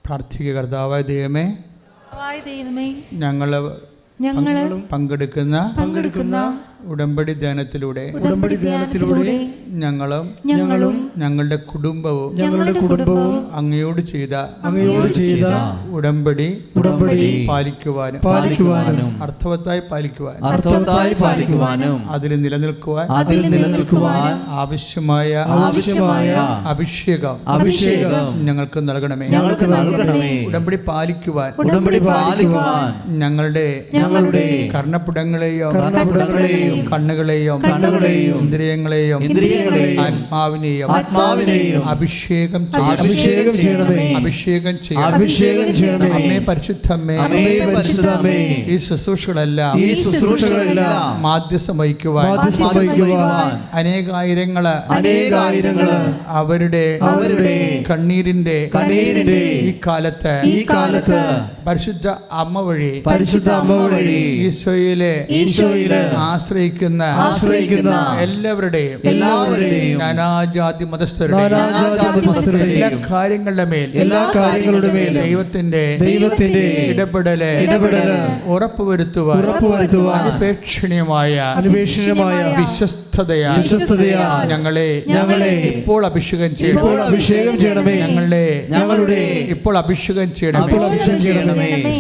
പ്രാർത്ഥിക്കുക. കർത്താവായ ദൈവമേ, ഞങ്ങൾ പങ്കെടുക്കുന്ന ഉടമ്പടി ധ്യാനത്തിലൂടെ ഞങ്ങളും ഞങ്ങളുടെ കുടുംബവും അങ്ങയോട് ചെയ്ത ഉടമ്പടി പാലിക്കുവാനും അർത്ഥവത്തായി പാലിക്കുവാനും അതിൽ നിലനിൽക്കുവാൻ ആവശ്യമായ അഭിഷേകം ഞങ്ങൾക്ക് നൽകണമേ. ഉടമ്പടി പാലിക്കുവാൻ ഞങ്ങളുടെ കർണപുടങ്ങളെയോ കണ്ണുകളെയും ഇന്ദ്രിയങ്ങളെയും ആത്മാവിനെയും അഭിഷേകം ചെയ്യണമേ. അമ്മേ പരിശുദ്ധമ്മേ, ഈ ശുശ്രൂഷകളെല്ലാം മാധ്യസ്ഥം വഹിക്കുവാൻ അനേകായിരങ്ങള് അവരുടെ കണ്ണീരിന്റെ ഈ കാലത്ത് പരിശുദ്ധ അമ്മ വഴി ഈശോയിലെ ആശ്രയിക്കുന്ന എല്ലാവരുടെയും നാനാജാതി മതസ്ഥരുടെ എല്ലാ കാര്യങ്ങളുടെ മേൽ ദൈവത്തിന്റെ ഇടപെടല് ഉറപ്പുവരുത്തുവാൻ അപേക്ഷണീയമായ വിശ്വസ്തതയാ ഞങ്ങളെ ഇപ്പോൾ അഭിഷേകം ചെയ്യണമേ. ഞങ്ങളുടെ ഇപ്പോൾ അഭിഷേകം ചെയ്യണമേ.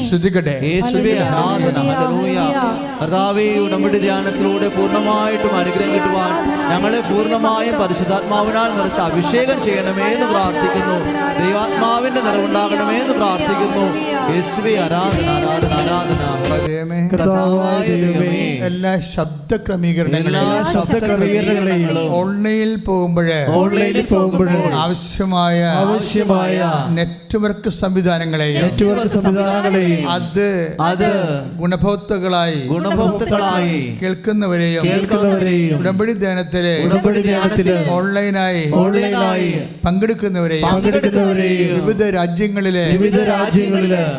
ശ്രുതികട്ടെ. കർത്താവേ, ഉടമ്പടി ധ്യാനത്തിലൂടെ പൂർണ്ണമായിട്ടും അനുഗ്രഹം കിട്ടുവാൻ ഞങ്ങളെ പൂർണ്ണമായും പരിശുദ്ധാത്മാവിനാൽ നിറച്ച് അഭിഷേകം ചെയ്യണമേ എന്ന് പ്രാർത്ഥിക്കുന്നു. ദൈവാത്മാവിന്റെ നിറവുണ്ടാകണമേ എന്ന് പ്രാർത്ഥിക്കുന്നു. യേശുവേ, ആരാധന ആരാധന ആരാധന. എല്ലാ ശബ്ദ ക്രമീകരണങ്ങളെയും ഓൺലൈനിൽ പോകുമ്പോൾ ആവശ്യമായ നെറ്റ്വർക്ക് സംവിധാനങ്ങളെയും അത് ഗുണഭോക്താക്കളായി കേൾക്കുന്നവരെയും ഉടമ്പടി ധ്യാനത്തിലെ ഓൺലൈനായി പങ്കെടുക്കുന്നവരെയും വിവിധ രാജ്യങ്ങളിലെ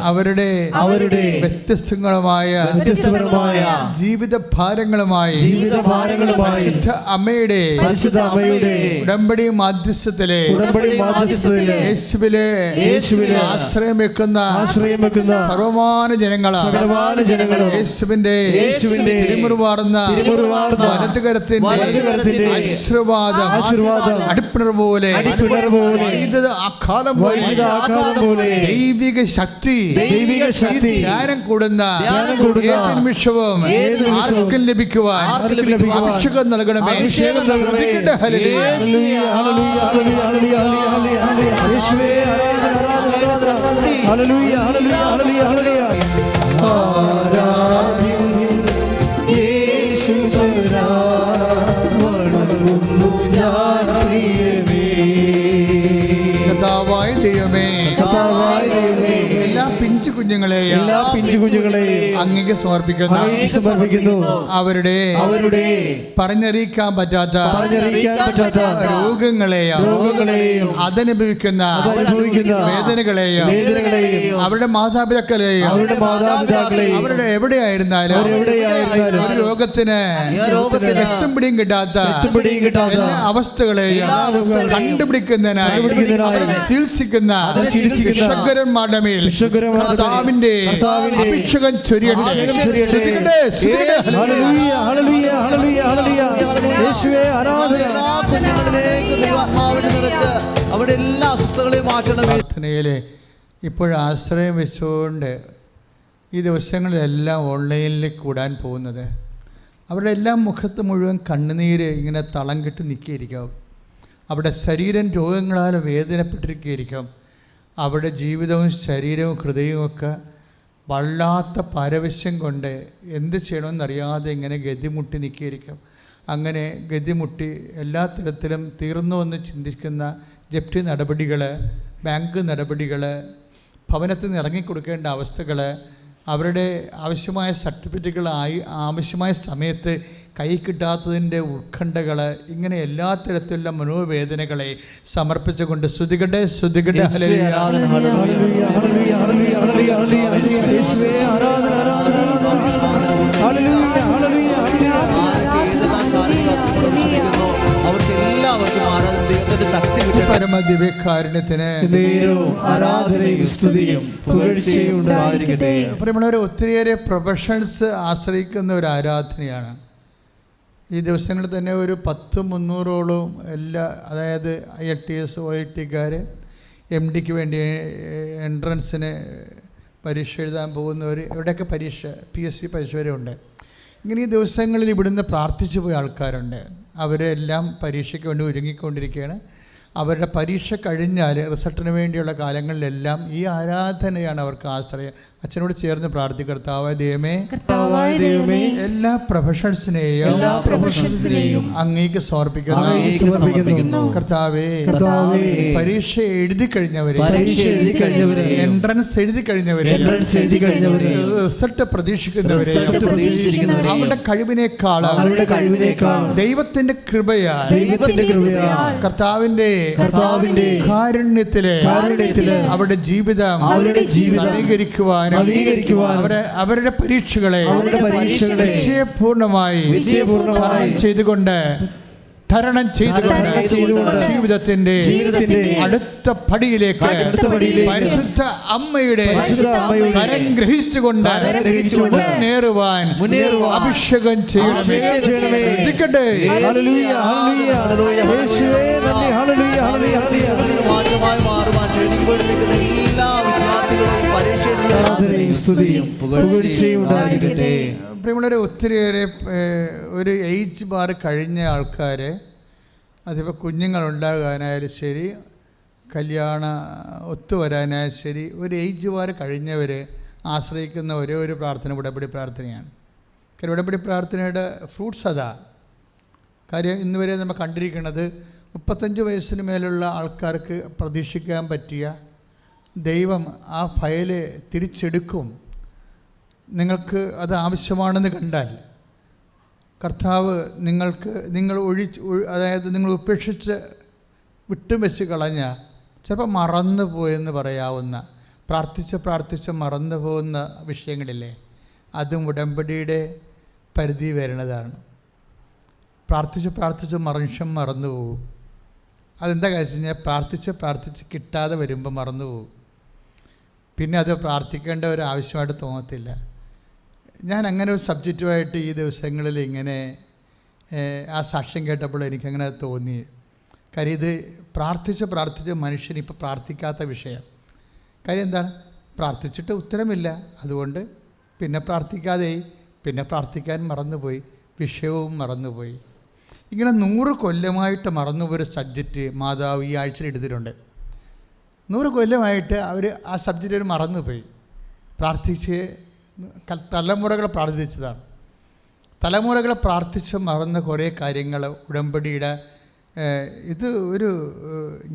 അവരുടെ വ്യത്യസ്തപരമായ ജീവിത ഭാരങ്ങളുമായി അമ്മയുടെ ഉടമ്പടി മാധ്യസ്ഥത്തിലെ യേശുവിലെ ആശ്രയം വെക്കുന്ന സർവമാന ജനങ്ങളാണ് യേശുവിന്റെ തിരുമുറുവാർന്ന വലതുകരത്തിന്റെ ആശീർവാദം അടിപ്പിണർ പോലെ ആഘാതം പോലെ ദൈവിക ശക്തി ധ്യാനം കൂടുന്ന നിമിഷവും ആർക്കും ലഭിക്കുവാൻ അഭിഷേകം നൽകണമേ. കർത്താവായ ദൈവമേ, എല്ലാ പിഞ്ചു കുഞ്ഞുങ്ങളെയും അങ്ങേക്ക് സമർപ്പിക്കുന്നു. അവരുടെ പറഞ്ഞറിയിക്കാൻ പറ്റാത്ത രോഗങ്ങളെയും അതനുഭവിക്കുന്ന വേദനകളെയും അവരുടെ മാതാപിതാക്കളെയും അവരുടെ എവിടെയായിരുന്നാലും ഒരു രോഗത്തിന് രക്തം പിടിയും കിട്ടാത്ത എല്ലാ അവസ്ഥകളെയും കണ്ടുപിടിക്കുന്നതിനായി ചികിത്സിക്കുന്ന വിശുദ്ധന്മാരുടെ മേൽ കർത്താവിന്റെ അഭിഷേകം ചൊരിയട്ടെ. പ്രാർത്ഥനയിലെ ഇപ്പോഴാശ്രയം വെച്ചുകൊണ്ട് ഈ ദിവസങ്ങളിലെല്ലാം ഓൺലൈനിൽ കൂടാൻ പോകുന്നത് അവരുടെ എല്ലാം മുഖത്ത് മുഴുവൻ കണ്ണുനീര് ഇങ്ങനെ തളം കെട്ടി നിൽക്കിയിരിക്കും. അവിടെ ശരീരം രോഗങ്ങളാൽ വേദനപ്പെട്ടിരിക്കുകയായിരിക്കും. അവരുടെ ജീവിതവും ശരീരവും ഹൃദയവും ഒക്കെ വല്ലാത്ത പരവശ്യം കൊണ്ട് എന്ത് ചെയ്യണമെന്നറിയാതെ ഇങ്ങനെ ഗതിമുട്ടി നിൽക്കിയിരിക്കും. അങ്ങനെ ഗതിമുട്ടി എല്ലാ തരത്തിലും തീർന്നുവെന്ന് ചിന്തിക്കുന്ന ജപ്തി നടപടികൾ, ബാങ്ക് നടപടികൾ, ഭവനത്തിൽ നിന്ന് ഇറങ്ങിക്കൊടുക്കേണ്ട അവസ്ഥകൾ, അവരുടെ ആവശ്യമായ സർട്ടിഫിക്കറ്റുകളായി ആവശ്യമായ സമയത്ത് കൈ കിട്ടാത്തതിൻ്റെ ഉത്കണ്ഠകൾ, ഇങ്ങനെ എല്ലാ തരത്തിലുള്ള മനോവേദനകളെ സമർപ്പിച്ചുകൊണ്ട് ശ്രുതികട്ടെ. അവർക്ക് എല്ലാവർക്കും ആരാധന ദൈവത്തിന്റെ ശക്തി കിട്ടും. പരമദിവ്യകാരുണ്യത്തിന് ആരാധനയും സ്തുതിയും പുകഴ്ചയും ഉണ്ടായിരിക്കട്ടെ. പ്രിയമുള്ളവരെ, ഒത്തിരിയേറെ പ്രൊഫഷണൽസ് ആശ്രയിക്കുന്ന ഒരു ആരാധനയാണ്. ഈ ദിവസങ്ങളിൽ തന്നെ ഒരു 100-300ഓളം അതായത് IELTS OIT-കാർ, MDക്ക് വേണ്ടി എൻട്രൻസിന് പരീക്ഷ എഴുതാൻ പോകുന്നവർ, ഇവിടെയൊക്കെ പരീക്ഷ PSC പരീക്ഷ വരെ ഉണ്ട്. ഇങ്ങനെ ഈ ദിവസങ്ങളിൽ ഇവിടുന്ന് പ്രാർത്ഥിച്ചു പോയ ആൾക്കാരുണ്ട്. അവരെല്ലാം പരീക്ഷയ്ക്ക് വേണ്ടി ഒരുങ്ങിക്കൊണ്ടിരിക്കുകയാണ്. അവരുടെ പരീക്ഷ കഴിഞ്ഞാൽ റിസൾട്ടിന് വേണ്ടിയുള്ള കാലങ്ങളിലെല്ലാം ഈ ആരാധനയാണ് അവർക്ക് ആശ്രയം. അച്ഛനോട് ചേർന്ന് പ്രാർത്ഥിക്കുക. കർത്താവായ ദൈവമേ, എല്ലാ പ്രൊഫഷണൽസിനെയും അങ്ങേക്ക് സമർപ്പിക്കുന്നു. കർത്താവേ, പരീക്ഷ എഴുതി കഴിഞ്ഞവരെ, എൻട്രൻസ് എഴുതി കഴിഞ്ഞവരെ, റിസൾട്ട് പ്രതീക്ഷിക്കുന്നവരെ അവരുടെ കഴിവിനേക്കാൾ ദൈവത്തിന്റെ കൃപയാൽ കർത്താവിന്റെ കാരുണ്യത്തില് അവരുടെ ജീവിതം നവീകരിക്കുവാനും അവരുടെ പരീക്ഷകളെ വിജയപൂർണമായി തരണം ചെയ്തുകൊണ്ട് ജീവിതത്തിന്റെ അടുത്ത പടിയിലേക്ക് പരിശുദ്ധ അമ്മയുടെ കരം ഗ്രഹിച്ചുകൊണ്ട് മുന്നേറുവാൻ അഭിഷേകം ചെയ്യണമേ. പ്രിയമുള്ളവരെ, ഒത്തിരിയേറെ ഒരു ഏജ് ബാർ കഴിഞ്ഞ ആൾക്കാർ, അതിപ്പോൾ കുഞ്ഞുങ്ങളുണ്ടാകാനായാലും ശരി, കല്യാണ ഒത്തുവരാനായാലും ശരി, ഒരു ഏജ് ബാർ കഴിഞ്ഞവർ ആശ്രയിക്കുന്ന ഒരേ ഒരു പ്രാർത്ഥന ഉടമ്പടി പ്രാർത്ഥനയാണ്. കാര്യം ഉടമ്പടി പ്രാർത്ഥനയുടെ ഫ്രൂട്ട്സ് അതാ. കാര്യം ഇന്ന് വരെ നമ്മൾ കണ്ടിരിക്കുന്നത് 35 വയസ്സിന് മേലുള്ള ആൾക്കാർക്ക് പ്രതീക്ഷിക്കാൻ പറ്റിയ ദൈവം ആ ഫയല് തിരിച്ചെടുക്കും. നിങ്ങൾക്ക് അത് ആവശ്യമാണെന്ന് കണ്ടാൽ കർത്താവ് അതായത് നിങ്ങൾ ഉപേക്ഷിച്ച് വിട്ടുവെച്ച് കളഞ്ഞ, ചിലപ്പോൾ മറന്നു പോയെന്ന് പറയാവുന്ന, പ്രാർത്ഥിച്ച് മറന്നു പോകുന്ന വിഷയങ്ങളില്ലേ, അതും ഉടമ്പടിയുടെ പരിധി വരുന്നതാണ്. പ്രാർത്ഥിച്ച് മനുഷ്യൻ മറന്നു പോകും. അതെന്താ കാര്യം വെച്ച് കഴിഞ്ഞാൽ പ്രാർത്ഥിച്ച് കിട്ടാതെ വരുമ്പോൾ മറന്നു പോകും. പിന്നെ അത് പ്രാർത്ഥിക്കേണ്ട ഒരു ആവശ്യമായിട്ട് തോന്നത്തില്ല. ഞാൻ അങ്ങനെ ഒരു സബ്ജക്റ്റുമായിട്ട് ഈ ദിവസങ്ങളിൽ ഇങ്ങനെ ആ സാക്ഷ്യം കേട്ടപ്പോൾ എനിക്കങ്ങനെ തോന്നി. കാര്യം ഇത് പ്രാർത്ഥിച്ച് മനുഷ്യൻ ഇപ്പോൾ പ്രാർത്ഥിക്കാത്ത വിഷയം. കാര്യം എന്താണ്? പ്രാർത്ഥിച്ചിട്ട് ഉത്തരമില്ല. അതുകൊണ്ട് പിന്നെ പ്രാർത്ഥിക്കാൻ മറന്നുപോയി, വിഷയവും മറന്നുപോയി. ഇങ്ങനെ 100 കൊല്ലമായിട്ട് മറന്നുപോയൊരു സബ്ജക്റ്റ് മാതാവ് ഈ ആഴ്ചയിൽ എടുത്തിട്ടുണ്ട്. 100 കൊല്ലമായിട്ട് അവർ ആ സബ്ജക്റ്റ് മറന്നുപോയി. പ്രാർത്ഥിച്ച് തലമുറകളെ പ്രാർത്ഥിച്ചതാണ്. തലമുറകളെ പ്രാർത്ഥിച്ച് മറന്ന കുറേ കാര്യങ്ങൾ ഉടമ്പടിയുടെ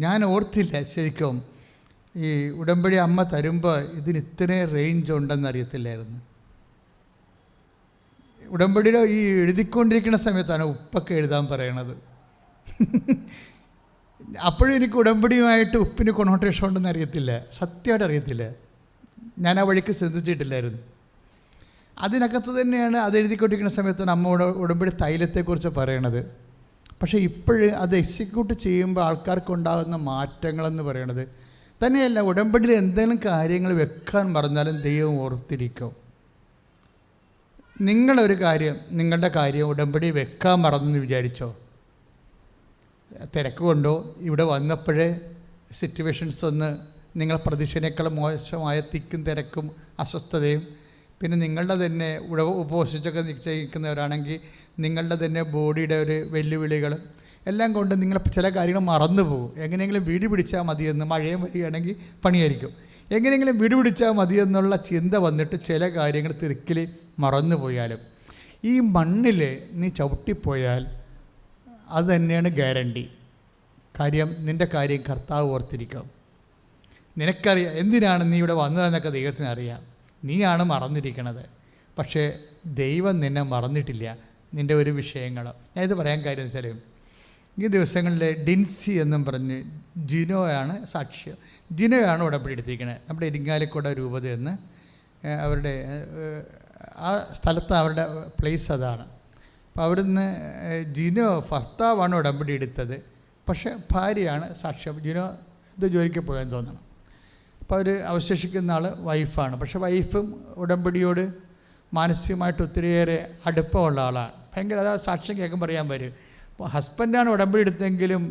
ഞാൻ ഓർത്തില്ല ശരിക്കും. ഈ ഉടമ്പടി അമ്മ തരുമ്പോൾ ഇതിന് ഇത്രയും റേഞ്ച് ഉണ്ടെന്ന് അറിയത്തില്ലായിരുന്നു. ഉടമ്പടിയുടെ ഈ എഴുതിക്കൊണ്ടിരിക്കുന്ന സമയത്താണ് ഉപ്പൊക്കെ എഴുതാൻ പറയണത്. അപ്പോഴും എനിക്ക് ഉടമ്പടിയുമായിട്ട് ഉപ്പിന് കൊണോട്ടേഷൻ ഉണ്ടെന്ന് അറിയത്തില്ല, സത്യമായിട്ട് അറിയത്തില്ല. ഞാൻ ആ വഴിക്ക് ശ്രദ്ധിച്ചിട്ടില്ലായിരുന്നു. അതിനകത്ത് തന്നെയാണ് അത് എഴുതിക്കൊണ്ടിരിക്കുന്ന സമയത്താണ് അമ്മ ഉടമ്പടി തൈലത്തെക്കുറിച്ച് പറയണത്. പക്ഷേ ഇപ്പോഴും അത് എക്സിക്യൂട്ട് ചെയ്യുമ്പോൾ ആൾക്കാർക്കുണ്ടാകുന്ന മാറ്റങ്ങളെന്ന് പറയണത് തന്നെയല്ല. ഉടമ്പടിയിൽ എന്തെങ്കിലും കാര്യങ്ങൾ വെക്കാൻ പറഞ്ഞാലും ദൈവം ഓർത്തിരിക്കും. നിങ്ങളുടെ കാര്യം ഉടമ്പടി വെക്കാൻ മറന്നെന്ന് വിചാരിച്ചോ? തിരക്ക് കൊണ്ടോ ഇവിടെ വന്നപ്പോഴേ സിറ്റുവേഷൻസ് നിങ്ങൾ പ്രതീക്ഷനേക്കാൾ മോശമായ തിക്കും തിരക്കും അസ്വസ്ഥതയും, പിന്നെ നിങ്ങളുടെ തന്നെ ഉപവസിച്ചൊക്കെ നിശ്ചയിക്കുന്നവരാണെങ്കിൽ നിങ്ങളുടെ തന്നെ ബോഡിയുടെ ഒരു വെല്ലുവിളികൾ എല്ലാം കൊണ്ട് നിങ്ങൾ ചില കാര്യങ്ങൾ മറന്നു പോകും. എങ്ങനെയെങ്കിലും വീട് പിടിച്ചാൽ മതിയെന്ന്, മഴയും വരികയാണെങ്കിൽ പണിയായിരിക്കും, എങ്ങനെയെങ്കിലും വീട് പിടിച്ചാൽ മതിയെന്നുള്ള ചിന്ത വന്നിട്ട് ചില കാര്യങ്ങൾ തിരക്കിൽ മറന്നു പോയാലും ഈ മണ്ണിൽ നീ ചവിട്ടിപ്പോയാൽ അത് തന്നെയാണ് ഗ്യാരണ്ടി. കാര്യം നിൻ്റെ കാര്യം കർത്താവ് ഓർത്തിരിക്കും. നിനക്കറിയാം എന്തിനാണ് നീ ഇവിടെ വന്നതെന്നൊക്കെ ദൈവത്തിന് അറിയാം. നീയാണ് മറന്നിരിക്കണത്. പക്ഷേ ദൈവം നിന്നെ മറന്നിട്ടില്ല, നിൻ്റെ ഒരു വിഷയങ്ങൾ. ഞാനിത് പറയാൻ കാര്യം എന്ന് വെച്ചാൽ ഈ ദിവസങ്ങളിൽ ഡിൻസി എന്നും പറഞ്ഞ് ജിനോയാണ് സാക്ഷ്യം. ജിനോയാണ് ഉടമ്പടി എടുത്തിരിക്കുന്നത്. നമ്മുടെ ഇരിങ്ങാലക്കുട രൂപത എന്ന് അവരുടെ ആ സ്ഥലത്ത് അവരുടെ പ്ലേസ് അതാണ്. അപ്പോൾ അവിടുന്ന് ജിനോ ഭർത്താവാണ് ഉടമ്പടി എടുത്തത്. പക്ഷേ ഭാര്യയാണ് സാക്ഷ്യം. ജിനോ ഇത് ജോലിക്ക് പോയെന്ന് തോന്നണം. അപ്പോൾ അവർ അവശേഷിക്കുന്ന ആൾ വൈഫാണ്. പക്ഷേ വൈഫും ഉടമ്പടിയോട് മാനസികമായിട്ട് ഒത്തിരിയേറെ അടുപ്പമുള്ള ആളാണ്. ഭയങ്കര അതാ സാക്ഷ്യം കേൾക്കുമ്പോൾ പറയാൻ വരും. അപ്പോൾ ഹസ്ബൻഡാണ് ഉടമ്പടി എടുത്തെങ്കിലും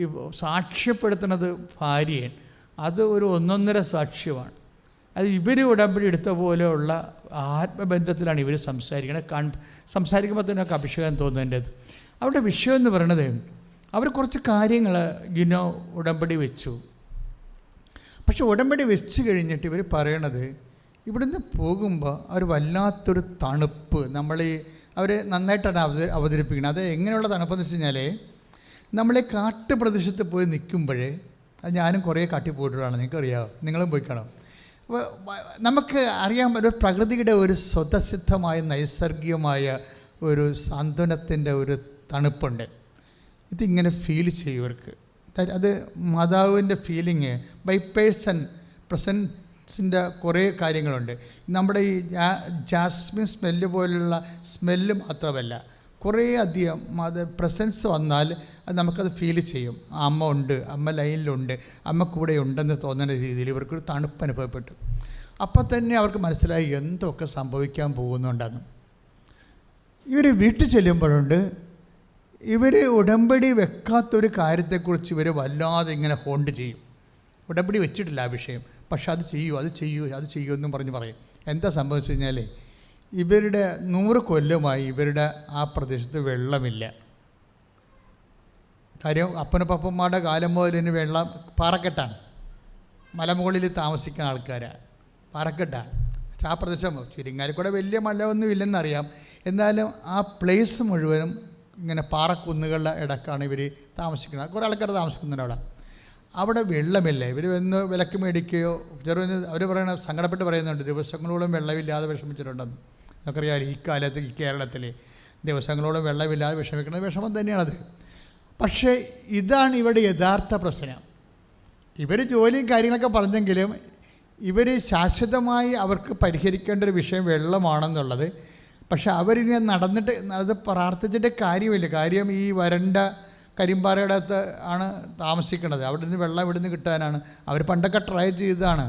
ഈ സാക്ഷ്യപ്പെടുത്തുന്നത് ഭാര്യയാണ്. അത് ഒരു ഒന്നൊന്നര സാക്ഷ്യമാണ്. അത് ഇവർ ഉടമ്പടി എടുത്ത പോലെയുള്ള ആത്മബന്ധത്തിലാണ് ഇവർ സംസാരിക്കുമ്പോൾ തന്നെ ഒക്കെ അഭിഷേകം തോന്നുന്നതിൻ്റെത്. അവരുടെ വിഷയം എന്ന് പറയണത് അവർ കുറച്ച് കാര്യങ്ങൾ ജിനോ ഉടമ്പടി വെച്ചു. പക്ഷെ ഉടമ്പടി വെച്ച് കഴിഞ്ഞിട്ട് ഇവർ പറയണത് ഇവിടുന്ന് പോകുമ്പോൾ അവർ വല്ലാത്തൊരു തണുപ്പ് അവർ നന്നായിട്ടാണ് അവതരിപ്പിക്കുന്നത്. അത് എങ്ങനെയുള്ള തണുപ്പെന്ന് വെച്ച് കഴിഞ്ഞാൽ നമ്മളെ കാട്ടുപ്രദേശത്ത് പോയി നിൽക്കുമ്പോൾ, അത് ഞാനും കുറേ കാട്ടി പോയിട്ടുള്ളതാണ്, നിങ്ങൾക്കറിയാമോ, നിങ്ങളും പോയി കാണാം. അപ്പോൾ നമുക്ക് അറിയാൻ ഒരു പ്രകൃതിയുടെ ഒരു സ്വതസിദ്ധമായ നൈസർഗികമായ ഒരു സാന്ത്വനത്തിൻ്റെ ഒരു തണുപ്പുണ്ട്. ഇതിങ്ങനെ ഫീൽ ചെയ്യും ഇവർക്ക്. അത് മാതാവിൻ്റെ ഫീലിങ് ബൈ പേഴ്സൺ പ്രസൻസിൻ്റെ കുറേ കാര്യങ്ങളുണ്ട്. നമ്മുടെ ഈ ജാസ്മിൻ സ്മെല്ല് പോലുള്ള സ്മെല്ല് മാത്രമല്ല, കുറേ അധികം അത് പ്രസൻസ് വന്നാൽ അത് നമുക്കത് ഫീൽ ചെയ്യും. അമ്മ ഉണ്ട്, അമ്മ ലൈനിലുണ്ട്, അമ്മ കൂടെ ഉണ്ടെന്ന് തോന്നുന്ന രീതിയിൽ ഇവർക്കൊരു തണുപ്പ് അനുഭവപ്പെട്ടു. അപ്പോൾ തന്നെ അവർക്ക് മനസ്സിലായി എന്തൊക്കെ സംഭവിക്കാൻ പോകുന്നുണ്ടെന്ന്. ഇവർ വീട്ടിൽ ചെല്ലുമ്പോഴുണ്ട് ഇവർ ഉടമ്പടി വെക്കാത്തൊരു കാര്യത്തെക്കുറിച്ച് ഇവർ വല്ലാതെ ഇങ്ങനെ ഹോണ്ട് ചെയ്യും. ഉടമ്പടി വെച്ചിട്ടില്ല ആ വിഷയം, പക്ഷെ അത് ചെയ്യൂ എന്നും പറയും. എന്താ സംഭവിച്ചു കഴിഞ്ഞാൽ ഇവരുടെ 100 കൊല്ലമായി ഇവരുടെ ആ പ്രദേശത്ത് വെള്ളമില്ല. കാര്യം അപ്പനപ്പന്മാരുടെ കാലം മുതൽ തന്നെ വെള്ളം പാറക്കെട്ടാണ്, മലമുകളിൽ താമസിക്കുന്ന ആൾക്കാരാണ്, പാറക്കെട്ടാണ്. പക്ഷെ ആ പ്രദേശം ചിരിങ്ങാലിക്കൂടെ വലിയ മലയൊന്നും ഇല്ലെന്നറിയാം, എന്നാലും ആ പ്ലേസ് മുഴുവനും ഇങ്ങനെ പാറക്കുന്നുകളുടെ ഇടക്കാണ് ഇവർ താമസിക്കുന്നത്. കുറേ ആൾക്കാർ താമസിക്കുന്നുണ്ട് അവിടെ വെള്ളമില്ല. ഇവർ വന്ന് വിലക്ക് മേടിക്കുകയോ അവർ സങ്കടപ്പെട്ട് പറയുന്നുണ്ട്, ദിവസങ്ങളോളം വെള്ളമില്ലാതെ വിഷമിച്ചിട്ടുണ്ടെന്ന്. നമുക്കറിയാം ഈ കാലത്ത് ഈ കേരളത്തിൽ ദിവസങ്ങളോളം വെള്ളമില്ലാതെ വിഷമിക്കുന്നത് വിഷമം തന്നെയാണത്. പക്ഷേ ഇതാണ് ഇവിടെ യഥാർത്ഥ പ്രശ്നം. ഇവർ ജോലിയും കാര്യങ്ങളൊക്കെ പറഞ്ഞെങ്കിലും ഇവർ ശാശ്വതമായി അവർക്ക് പരിഹരിക്കേണ്ട ഒരു വിഷയം വെള്ളമാണെന്നുള്ളത്. പക്ഷെ അവരിങ്ങനെ നടന്നിട്ട് അത് പ്രാർത്ഥിച്ചിട്ട് കാര്യമില്ല. കാര്യം ഈ വരണ്ട കരിമ്പാറയുടെ അകത്ത് ആണ് താമസിക്കുന്നത്. അവിടെ നിന്ന് വെള്ളം ഇവിടുന്ന് കിട്ടാനാണ്. അവർ പണ്ടൊക്കെ ട്രൈ ചെയ്തതാണ്.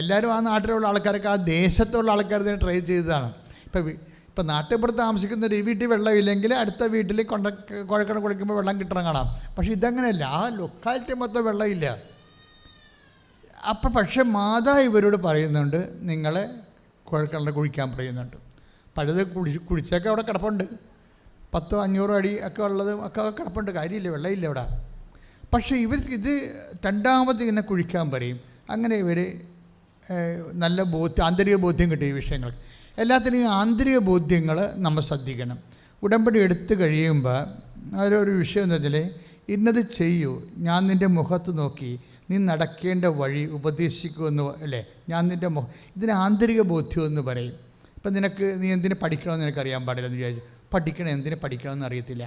എല്ലാവരും ആ നാട്ടിലുള്ള ആൾക്കാരൊക്കെ ആ ദേശത്തുള്ള ആൾക്കാർ തന്നെ ട്രൈ ചെയ്തതാണ്. ഇപ്പം നാട്ടിൽപ്പുറത്ത് താമസിക്കുന്ന ഈ വീട്ടിൽ വെള്ളമില്ലെങ്കിൽ അടുത്ത വീട്ടിൽ കുഴക്കണം കുളിക്കുമ്പോൾ വെള്ളം കിട്ടണം കാണാം. പക്ഷെ ഇതങ്ങനെയല്ല, ആ ലൊക്കാലിറ്റി മൊത്തം വെള്ളമില്ല. പക്ഷെ മാതാ ഇവരോട് പറയുന്നുണ്ട്, നിങ്ങളെ കുഴൽക്കിണർ കുഴിക്കാൻ പറയുന്നുണ്ട്. പഴുത് കുഴിച്ചൊക്കെ അവിടെ കിടപ്പുണ്ട്, 100-500 അടി ഒക്കെ ഉള്ളത് ഒക്കെ കിടപ്പുണ്ട്, കാര്യമില്ല, വെള്ളമില്ല അവിടെ. പക്ഷേ ഇവർക്ക് ഇത് രണ്ടാമത് ഇങ്ങനെ കുഴിക്കാൻ പറയും. അങ്ങനെ ഇവർ നല്ല ആന്തരിക ബോധ്യം കിട്ടും ഈ വിഷയങ്ങൾ. എല്ലാത്തിനും ആന്തരിക ബോധ്യങ്ങൾ നമ്മൾ ശ്രദ്ധിക്കണം. ഉടമ്പടി എടുത്തു കഴിയുമ്പോൾ അതിലൊരു വിഷയം എന്ന് വെച്ചാൽ, ഇന്നത് ചെയ്യൂ, ഞാൻ നിൻ്റെ മുഖത്ത് നോക്കി നീ നടക്കേണ്ട വഴി ഉപദേശിക്കുമെന്ന് അല്ലേ, ഞാൻ നിൻ്റെ ഇതിന് ആന്തരിക ബോധ്യം എന്ന് പറയും. ഇപ്പം നീ എന്തിനു പഠിക്കണമെന്ന് നിനക്കറിയാൻ പാടില്ലെന്ന് വിചാരിച്ചു. എന്തിനു പഠിക്കണമെന്ന് അറിയത്തില്ല.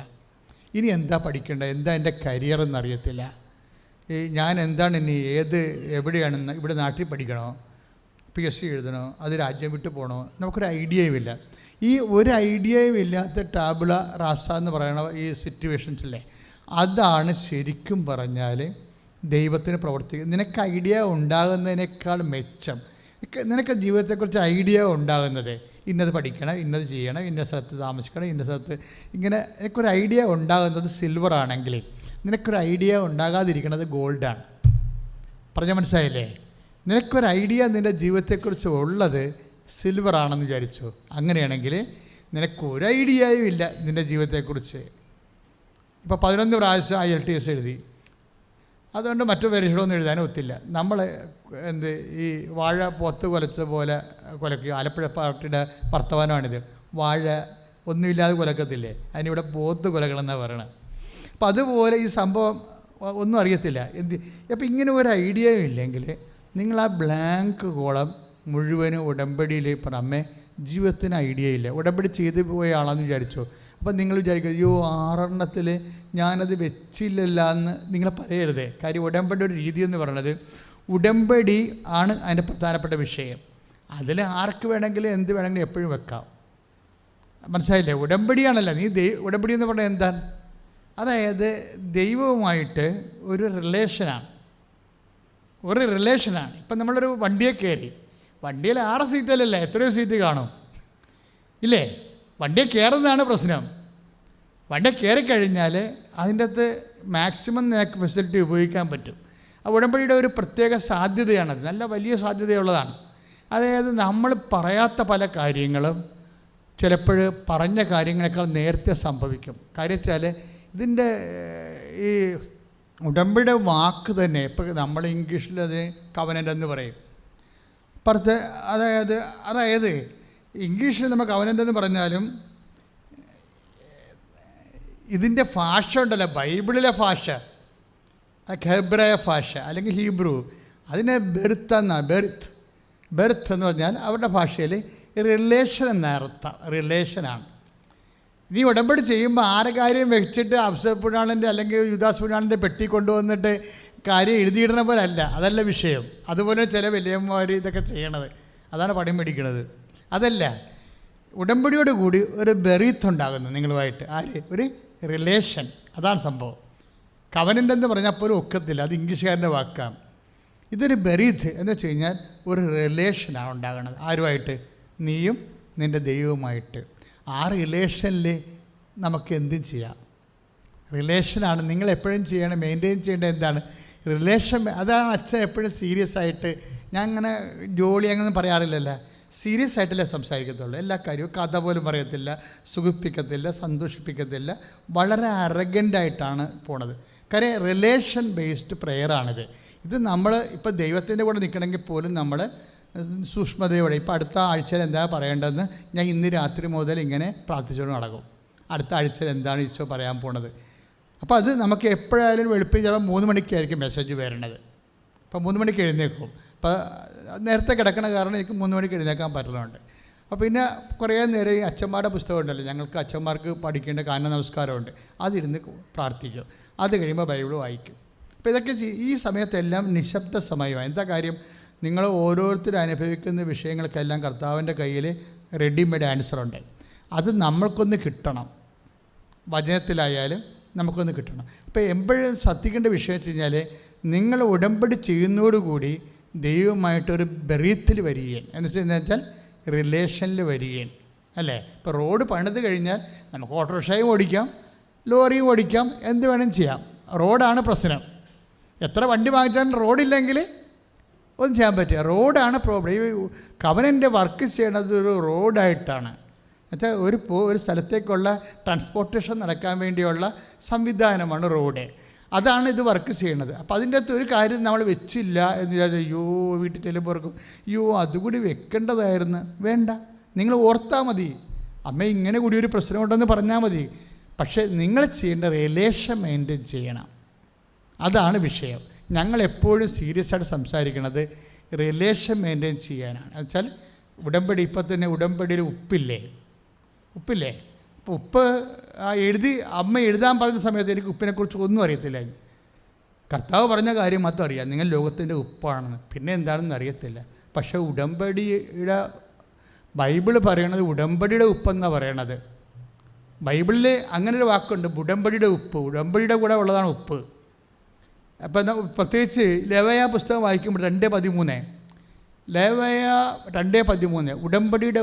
ഇനി എന്താ പഠിക്കേണ്ടത്, എന്താ എൻ്റെ കരിയർ എന്നറിയത്തില്ല. ഞാൻ എന്താണ് ഇനി എവിടെയാണെന്ന്, ഇവിടെ നാട്ടിൽ പഠിക്കണോ, PSC എഴുതണോ, അത് രാജ്യം വിട്ട് പോകണോ, നമുക്കൊരു ഐഡിയയുമില്ല. ഈ ഒരു ഐഡിയയും ഇല്ലാത്ത ടാബുല റാസ എന്ന് പറയുന്ന ഈ സിറ്റുവേഷൻസിലെ അതാണ് ശരിക്കും പറഞ്ഞാൽ ദൈവത്തിന് പ്രവർത്തിക്കുക. നിനക്ക് ഐഡിയ ഉണ്ടാകുന്നതിനേക്കാൾ മെച്ചം നിനക്ക് ജീവിതത്തെക്കുറിച്ച് ഐഡിയ ഉണ്ടാകുന്നത്. ഇന്നത് പഠിക്കണം, ഇന്നത് ചെയ്യണം, ഇന്ന സ്ഥലത്ത് താമസിക്കണം, ഇന്ന സ്ഥലത്ത് ഇങ്ങനെ നിനക്കൊരു ഐഡിയ ഉണ്ടാകുന്നത് സിൽവർ ആണെങ്കിൽ നിനക്കൊരു ഐഡിയ ഉണ്ടാകാതിരിക്കുന്നത് ഗോൾഡാണ്. പറഞ്ഞാൽ മനസ്സിലായില്ലേ? നിനക്കൊരു ഐഡിയ നിൻ്റെ ജീവിതത്തെക്കുറിച്ച് ഉള്ളത് സിൽവർ ആണെന്ന് വിചാരിച്ചു. അങ്ങനെയാണെങ്കിൽ നിനക്കൊരു ഐഡിയയും ഇല്ല നിൻ്റെ ജീവിതത്തെക്കുറിച്ച്. ഇപ്പോൾ 11 പ്രാവശ്യം IELTS എഴുതി, അതുകൊണ്ട് മറ്റു പരീക്ഷകളൊന്നും എഴുതാനും ഒത്തില്ല. നമ്മൾ ഈ വാഴ പോത്ത് കുലച്ച പോലെ കുലയ്ക്കുക. ആലപ്പുഴ പാർട്ടിയുടെ വർത്തമാനമാണിത്. വാഴ ഒന്നുമില്ലാതെ കുലക്കത്തില്ലേ, അതിനിവിടെ പോത്ത് കുലകളെന്നാണ് പറയണത്. അപ്പം അതുപോലെ ഈ സംഭവം ഒന്നും അറിയത്തില്ല. അപ്പം ഇങ്ങനെ ഒരു ഐഡിയയും ഇല്ലെങ്കിൽ നിങ്ങൾ ആ ബ്ലാങ്ക് കോളം മുഴുവനും ഉടമ്പടിയിൽ അമ്മേ ജീവിതത്തിന് ഐഡിയ ഇല്ല, ഉടമ്പടി ചെയ്തു പോയ ആളാന്ന് വിചാരിച്ചോ. അപ്പം നിങ്ങൾ വിചാരിക്കുക, അയ്യോ 6 ഞാനത് വെച്ചില്ലല്ല എന്ന് നിങ്ങൾ പറയരുതേ. കാര്യം ഉടമ്പടി ഒരു രീതി എന്ന് പറയുന്നത് ഉടമ്പടി ആണ് അതിൻ്റെ പ്രധാനപ്പെട്ട വിഷയം. അതിൽ ആർക്ക് വേണമെങ്കിലും എന്ത് വേണമെങ്കിലും എപ്പോഴും വെക്കാം. മനസ്സിലായില്ലേ? ഉടമ്പടിയാണല്ലോ. ഉടമ്പടി എന്ന് പറഞ്ഞാൽ എന്താണ്? അതായത് ദൈവവുമായിട്ട് ഒരു റിലേഷനാണ്. ഇപ്പം നമ്മളൊരു വണ്ടിയെ കയറി, വണ്ടിയിൽ 6 സീറ്റല്ലല്ലേ, എത്രയോ സീറ്റ് കാണും ഇല്ലേ? വണ്ടിയെ കയറുന്നതാണ് പ്രശ്നം. വണ്ടി കയറിക്കഴിഞ്ഞാൽ അതിൻ്റെ അകത്ത് മാക്സിമം നിനക്ക് ഫെസിലിറ്റി ഉപയോഗിക്കാൻ പറ്റും. ആ ഉടമ്പടിയുടെ ഒരു പ്രത്യേക സാധ്യതയാണത്, നല്ല വലിയ സാധ്യതയുള്ളതാണ്. അതായത് നമ്മൾ പറയാത്ത പല കാര്യങ്ങളും ചിലപ്പോൾ പറഞ്ഞ കാര്യങ്ങളെക്കാൾ നേരത്തെ സംഭവിക്കും. കാര്യം വെച്ചാൽ ഇതിൻ്റെ ഈ ഉടമ്പടിയുടെ വാക്ക് തന്നെ, ഇപ്പോൾ നമ്മൾ ഇംഗ്ലീഷിൽ അത് കവനൻ്റ് എന്ന് പറയും. അതായത് ഇംഗ്ലീഷിൽ നമ്മൾ കവനൻ്റ് എന്ന് പറഞ്ഞാലും ഇതിൻ്റെ ഭാഷ ഉണ്ടല്ലോ, ബൈബിളിലെ ഭാഷ, ഹെബ്രായ ഭാഷ അല്ലെങ്കിൽ ഹീബ്രു, അതിനെ ബെർത്ത് എന്ന് പറഞ്ഞാൽ അവരുടെ ഭാഷയിൽ റിലേഷൻ എന്ന അർത്ഥം, റിലേഷനാണ്. നീ ഉടമ്പടി ചെയ്യുമ്പോൾ ആരെ കാര്യം വെച്ചിട്ട് അഫ്സൽ പുരാണൻ്റെ അല്ലെങ്കിൽ യുദാസ് പുരാണൻ്റെ പെട്ടി കൊണ്ടുവന്നിട്ട് കാര്യം എഴുതിയിടുന്ന പോലെ അല്ല, അതല്ല വിഷയം. അതുപോലെ ചില വലിയന്മാർ ഇതൊക്കെ ചെയ്യണത്, അതാണ് പണി മേടിക്കണത്. അതല്ല, ഉടമ്പടിയോട് കൂടി ഒരു ബെറീത്ത് ഉണ്ടാകുന്നു നിങ്ങളുമായിട്ട്. ഒരു റിലേഷൻ, അതാണ് സംഭവം. കവനൻ്റ് എന്ന് പറഞ്ഞാൽ പോലും ഒക്കത്തില്ല, അത് ഇംഗ്ലീഷുകാരൻ്റെ വാക്കാണ്. ഇതൊരു ബെറീത്ത് എന്ന് വെച്ച് കഴിഞ്ഞാൽ ഒരു റിലേഷനാണ് ഉണ്ടാകുന്നത്. ആരുമായിട്ട്? നീയും നിൻ്റെ ദൈവവുമായിട്ട്. ആ റിലേഷനിൽ നമുക്ക് എന്തും ചെയ്യാം. റിലേഷനാണ് നിങ്ങൾ എപ്പോഴും ചെയ്യണം, മെയിൻറ്റെയിൻ ചെയ്യേണ്ടത് എന്താണ്? റിലേഷൻ. അതാണ് അച്ഛൻ എപ്പോഴും സീരിയസ് ആയിട്ട്, ഞാൻ അങ്ങനെ ജോലി അങ്ങനെ പറയാറില്ലല്ലോ, സീരിയസ് ആയിട്ടല്ലേ സംസാരിക്കത്തുള്ളൂ. എല്ലാ കാര്യവും കഥ പോലും പറയത്തില്ല, സുഖിപ്പിക്കത്തില്ല, സന്തോഷിപ്പിക്കത്തില്ല. വളരെ അറഗൻ്റായിട്ടാണ് പോണത്. കാര്യം റിലേഷൻ ബേസ്ഡ് പ്രെയറാണിത്. ഇത് നമ്മൾ ഇപ്പോൾ ദൈവത്തിൻ്റെ കൂടെ നിൽക്കണമെങ്കിൽ പോലും നമ്മൾ സൂക്ഷ്മതയോടെ, ഇപ്പോൾ അടുത്ത ആഴ്ചയിൽ എന്താ പറയേണ്ടതെന്ന് ഞാൻ ഇന്ന് രാത്രി മുതൽ ഇങ്ങനെ പ്രാർത്ഥിച്ചുകൊണ്ട് നടക്കും. അടുത്ത ആഴ്ചയിൽ എന്താണ് ഈശോ പറയാൻ പോണത്. അപ്പോൾ അത് നമുക്ക് എപ്പോഴായാലും വെളുപ്പിന് ചിലപ്പോൾ 3 മണിക്കായിരിക്കും മെസ്സേജ് വരണത്. അപ്പോൾ 3 മണിക്ക് എഴുന്നേക്കും. അപ്പോൾ നേരത്തെ കിടക്കണ കാരണം എനിക്ക് 3 മണിക്ക് എഴുന്നേക്കാൻ പറ്റുന്നുണ്ട്. അപ്പോൾ പിന്നെ കുറേ നേരം ഈ അച്ഛന്മാരുടെ പുസ്തകം ഉണ്ടല്ലോ, ഞങ്ങൾക്ക് അച്ഛന്മാർക്ക് പഠിക്കേണ്ട കാന നമസ്കാരമുണ്ട്, അതിരുന്ന് പ്രാർത്ഥിക്കും. അത് കഴിയുമ്പോൾ ബൈബിൾ വായിക്കും. അപ്പോൾ ഇതൊക്കെ ഈ സമയത്തെല്ലാം നിശബ്ദ സമയമാണ്. എന്താ കാര്യം? നിങ്ങൾ ഓരോരുത്തരും അനുഭവിക്കുന്ന വിഷയങ്ങൾക്കെല്ലാം കർത്താവിൻ്റെ കയ്യിൽ റെഡിമെയ്ഡ് ആൻസറുണ്ട്. അത് നമ്മൾക്കൊന്ന് കിട്ടണം, വചനത്തിലായാലും നമുക്കൊന്ന് കിട്ടണം. അപ്പോൾ എപ്പോഴും ശ്രദ്ധിക്കേണ്ട വിഷയം വെച്ച് കഴിഞ്ഞാൽ, നിങ്ങൾ ഉടമ്പടി ചെയ്യുന്നതോടുകൂടി ദൈവമായിട്ടൊരു ബെറീത്തിൽ വരികയാണ്. എന്ന് വെച്ചാൽ റിലേഷനിൽ വരികയാണ്, അല്ലേ? ഇപ്പോൾ റോഡ് പണിത് കഴിഞ്ഞാൽ നമുക്ക് ഓട്ടോറിക്ഷയും ഓടിക്കാം, ലോറിയും ഓടിക്കാം, എന്ത് വേണം ചെയ്യാം. റോഡാണ് പ്രശ്നം. എത്ര വണ്ടി വാങ്ങിച്ചാലും റോഡില്ലെങ്കിൽ ഒന്നും ചെയ്യാൻ പറ്റുക. റോഡാണ് പ്രോബ്ലം. ഈ കവനൻ്റെ വർക്ക് ചെയ്യണത് ഒരു റോഡായിട്ടാണ്. എന്നുവെച്ചാൽ ഒരു സ്ഥലത്തേക്കുള്ള ട്രാൻസ്പോർട്ടേഷൻ നടക്കാൻ വേണ്ടിയുള്ള സംവിധാനമാണ് റോഡ്. അതാണ് ഇത് വർക്ക് ചെയ്യണത്. അപ്പോൾ അതിൻ്റെ അകത്ത് ഒരു കാര്യം നമ്മൾ വെച്ചില്ല എന്ന് വിചാരിച്ചാൽ, അയ്യോ വീട്ടിൽ ചെല്ലുമ്പോഴേക്കും അയ്യോ അതുകൂടി വെക്കേണ്ടതായിരുന്നു. വേണ്ട, നിങ്ങൾ ഓർത്താൽ മതി, അമ്മ ഇങ്ങനെ കൂടി ഒരു പ്രശ്നമുണ്ടെന്ന് പറഞ്ഞാൽ മതി. പക്ഷേ നിങ്ങൾ ചെയ്യേണ്ട റിലേഷൻ മെയിൻറ്റെയിൻ ചെയ്യണം. അതാണ് വിഷയം. ഞങ്ങൾ എപ്പോഴും സീരിയസ് ആയിട്ട് സംസാരിക്കുന്നത് റിലേഷൻ മെയിൻറ്റെയിൻ ചെയ്യാനാണ്. എന്നുവെച്ചാൽ ഉടമ്പടി, ഇപ്പോൾ തന്നെ ഉടമ്പടിയിൽ ഉപ്പില്ലേ? അപ്പോൾ ഉപ്പ് അമ്മ എഴുതാൻ പറഞ്ഞ സമയത്ത് എനിക്ക് ഉപ്പിനെക്കുറിച്ച് ഒന്നും അറിയത്തില്ല. കർത്താവ് പറഞ്ഞ കാര്യം മാത്രം അറിയാം, നിങ്ങൾ ലോകത്തിൻ്റെ ഉപ്പാണെന്ന്. പിന്നെ എന്താണെന്ന് അറിയത്തില്ല. പക്ഷേ ഉടമ്പടിയുടെ ബൈബിൾ പറയണത് ഉടമ്പടിയുടെ ഉപ്പെന്നാണ് പറയണത്. ബൈബിളിൽ അങ്ങനെ ഒരു വാക്കുണ്ട്, ഉടമ്പടിയുടെ ഉപ്പ്. ഉടമ്പടിയുടെ കൂടെ ഉള്ളതാണ് ഉപ്പ്. അപ്പം പ്രത്യേകിച്ച് ലേവ്യ പുസ്തകം വായിക്കുമ്പോൾ 2:13, ലേവ്യ 2:13, ഉടമ്പടിയുടെ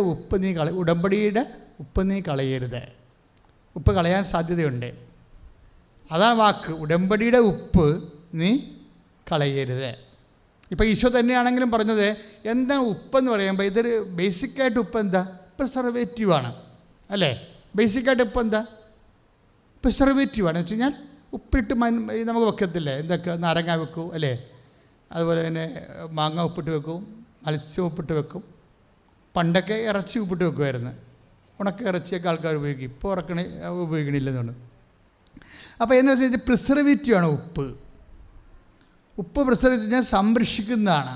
ഉപ്പ് നീ കളയരുത്. ഉപ്പ് കളയാൻ സാധ്യതയുണ്ട്. അതാണ് വാക്ക്, ഉടമ്പടിയുടെ ഉപ്പ് നീ കളയരുത്. ഇപ്പോൾ ഈശോ തന്നെയാണെങ്കിലും പറഞ്ഞത് എന്താണ് ഉപ്പെന്ന് പറയുമ്പോൾ, ഇതൊരു ബേസിക്കായിട്ട് ഉപ്പ് എന്താ? പ്രിസർവേറ്റീവാണ്, അല്ലേ? ബേസിക്കായിട്ട് ഉപ്പ് എന്താ? പ്രിസർവേറ്റീവാണ്. എന്ന് വെച്ച് കഴിഞ്ഞാൽ ഉപ്പിട്ട് നമുക്ക് വെക്കത്തില്ലേ? എന്തൊക്കെ നാരങ്ങ വെക്കും, അല്ലേ? അതുപോലെ തന്നെ മാങ്ങ ഉപ്പിട്ട് വെക്കും, മത്സ്യം ഉപ്പിട്ട് വെക്കും. പണ്ടൊക്കെ ഇറച്ചി ഉപ്പിട്ട് വെക്കുമായിരുന്നു. ഉണക്ക ഇറച്ചിയൊക്കെ ആൾക്കാർ ഉപയോഗിക്കും. ഇപ്പോൾ ഉപയോഗിക്കണില്ലെന്നുണ്ട്. അപ്പോൾ എന്ന് വെച്ചാൽ ഇത് പ്രിസർവേറ്റീവാണ് ഉപ്പ്. ഉപ്പ് പ്രിസർവേറ്റീവ് സംരക്ഷിക്കുന്നതാണ്.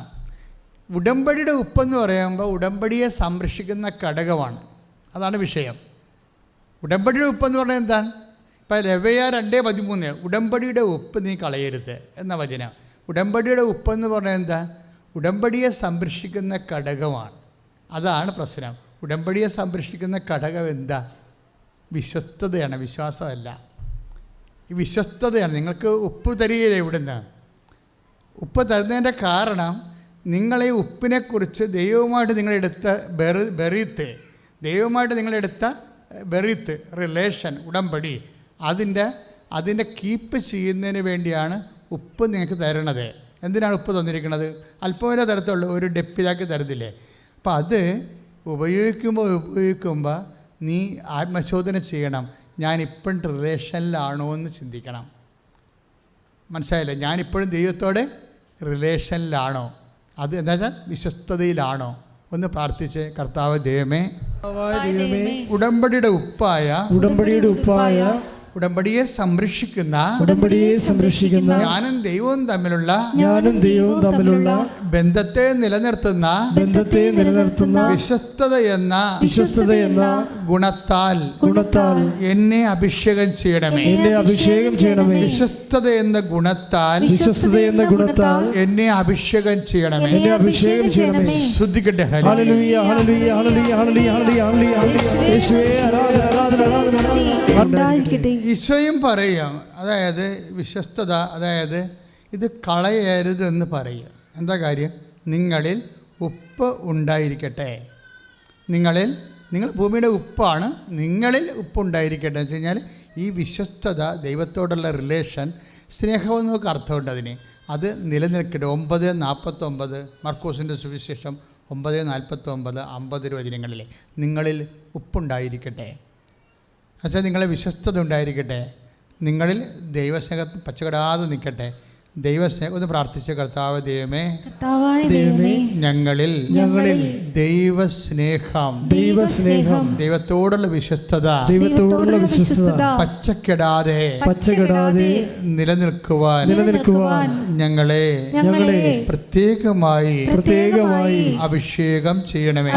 ഉടമ്പടിയുടെ ഉപ്പെന്ന് പറയുമ്പോൾ ഉടമ്പടിയെ സംരക്ഷിക്കുന്ന ഘടകമാണ്. അതാണ് വിഷയം. ഉടമ്പടിയുടെ ഉപ്പെന്ന് പറഞ്ഞാൽ എന്താണ്? ഇപ്പോൾ ലേവ്യ 2:13, ഉടമ്പടിയുടെ ഉപ്പ് നീ കളയരുത് എന്ന വചനം. ഉടമ്പടിയുടെ ഉപ്പെന്ന് പറഞ്ഞാൽ എന്താ? ഉടമ്പടിയെ സംരക്ഷിക്കുന്ന ഘടകമാണ്. അതാണ് പ്രശ്നം. ഉടമ്പടിയെ സംരക്ഷിക്കുന്ന ഘടകം എന്താ? വിശ്വസ്തതയാണ്, വിശ്വാസമല്ല. ഈ വിശ്വസ്തതയാണ്. നിങ്ങൾക്ക് ഉപ്പ് തരികയില്ല ഇവിടുന്ന്. ഉപ്പ് തരുന്നതിൻ്റെ കാരണം നിങ്ങളെ ഉപ്പിനെക്കുറിച്ച് ദൈവവുമായിട്ട് നിങ്ങളെടുത്ത ബെറീത്ത്, ദൈവവുമായിട്ട് നിങ്ങളെടുത്ത ബെറീത്ത് റിലേഷൻ, ഉടമ്പടി, അതിൻ്റെ കീപ്പ് ചെയ്യുന്നതിന് വേണ്ടിയാണ് ഉപ്പ് നിങ്ങൾക്ക് തരണത്. എന്തിനാണ് ഉപ്പ് തന്നിരിക്കുന്നത്? അല്പം വരെ തരത്തുള്ളൂ, ഒരു ഡെപ്പിലാക്കി തരത്തില്ലേ. അപ്പം അത് ഉപയോഗിക്കുമ്പോൾ നീ ആത്മശോധന ചെയ്യണം. ഞാനിപ്പോഴും റിലേഷനിലാണോ എന്ന് ചിന്തിക്കണം. മനസ്സിലായില്ലേ? ഞാനിപ്പോഴും ദൈവത്തോടെ റിലേഷനിലാണോ, അത് എന്താ വെച്ചാൽ വിശ്വസ്തതയിലാണോ? ഒന്ന് പ്രാർത്ഥിച്ച്, കർത്താവ് ദൈവമേ, ഉടമ്പടിയുടെ ഉപ്പായ ഉടമ്പടിയെ സംരക്ഷിക്കുന്ന ഞാനും ദൈവവും തമ്മിലുള്ള ബന്ധത്തെ നിലനിർത്തുന്ന വിശ്വസ്തത എന്ന ഗുണത്താൽ എന്നെ അഭിഷേകം ചെയ്യണമേ. വിശ്വസ്തത എന്ന ഗുണത്താൽ എന്നെ അഭിഷേകം ചെയ്യണമേ. ശ്രദ്ധിക്കട്ടെ. ഈശോയും പറയാം, അതായത് വിശ്വസ്തത, അതായത് ഇത് കളയരുതെന്ന് പറയുക. എന്താ കാര്യം? നിങ്ങളിൽ ഉപ്പ് ഉണ്ടായിരിക്കട്ടെ. നിങ്ങൾ ഭൂമിയുടെ ഉപ്പാണ്, നിങ്ങളിൽ ഉപ്പുണ്ടായിരിക്കട്ടെ എന്ന് വെച്ച് കഴിഞ്ഞാൽ ഈ വിശ്വസ്തത, ദൈവത്തോടുള്ള റിലേഷൻ, സ്നേഹമെന്ന് നമുക്ക് അർത്ഥമുണ്ട് അതിന്. അത് നിലനിൽക്കട്ടെ. 9:49 മർക്കോസിൻ്റെ സുവിശേഷം 9:49, 50 വചനങ്ങളിൽ നിങ്ങളിൽ ഉപ്പുണ്ടായിരിക്കട്ടെ. എന്നുവെച്ചാൽ നിങ്ങളെ വിശ്വസ്തത ഉണ്ടായിരിക്കട്ടെ, നിങ്ങളിൽ ദൈവസ്നേഹം പച്ചകടാതെ നിൽക്കട്ടെ. ദൈവസ്നേഹം ഒന്ന് പ്രാർത്ഥിച്ച, കർത്താവ് ദൈവമേ, ഞങ്ങളിൽ ദൈവസ്നേഹം, ദൈവത്തോടുള്ള വിശ്വസ്തത പച്ചക്കെടാതെ നിലനിൽക്കുവാൻ ഞങ്ങളെ പ്രത്യേകമായി അഭിഷേകം ചെയ്യണമേ.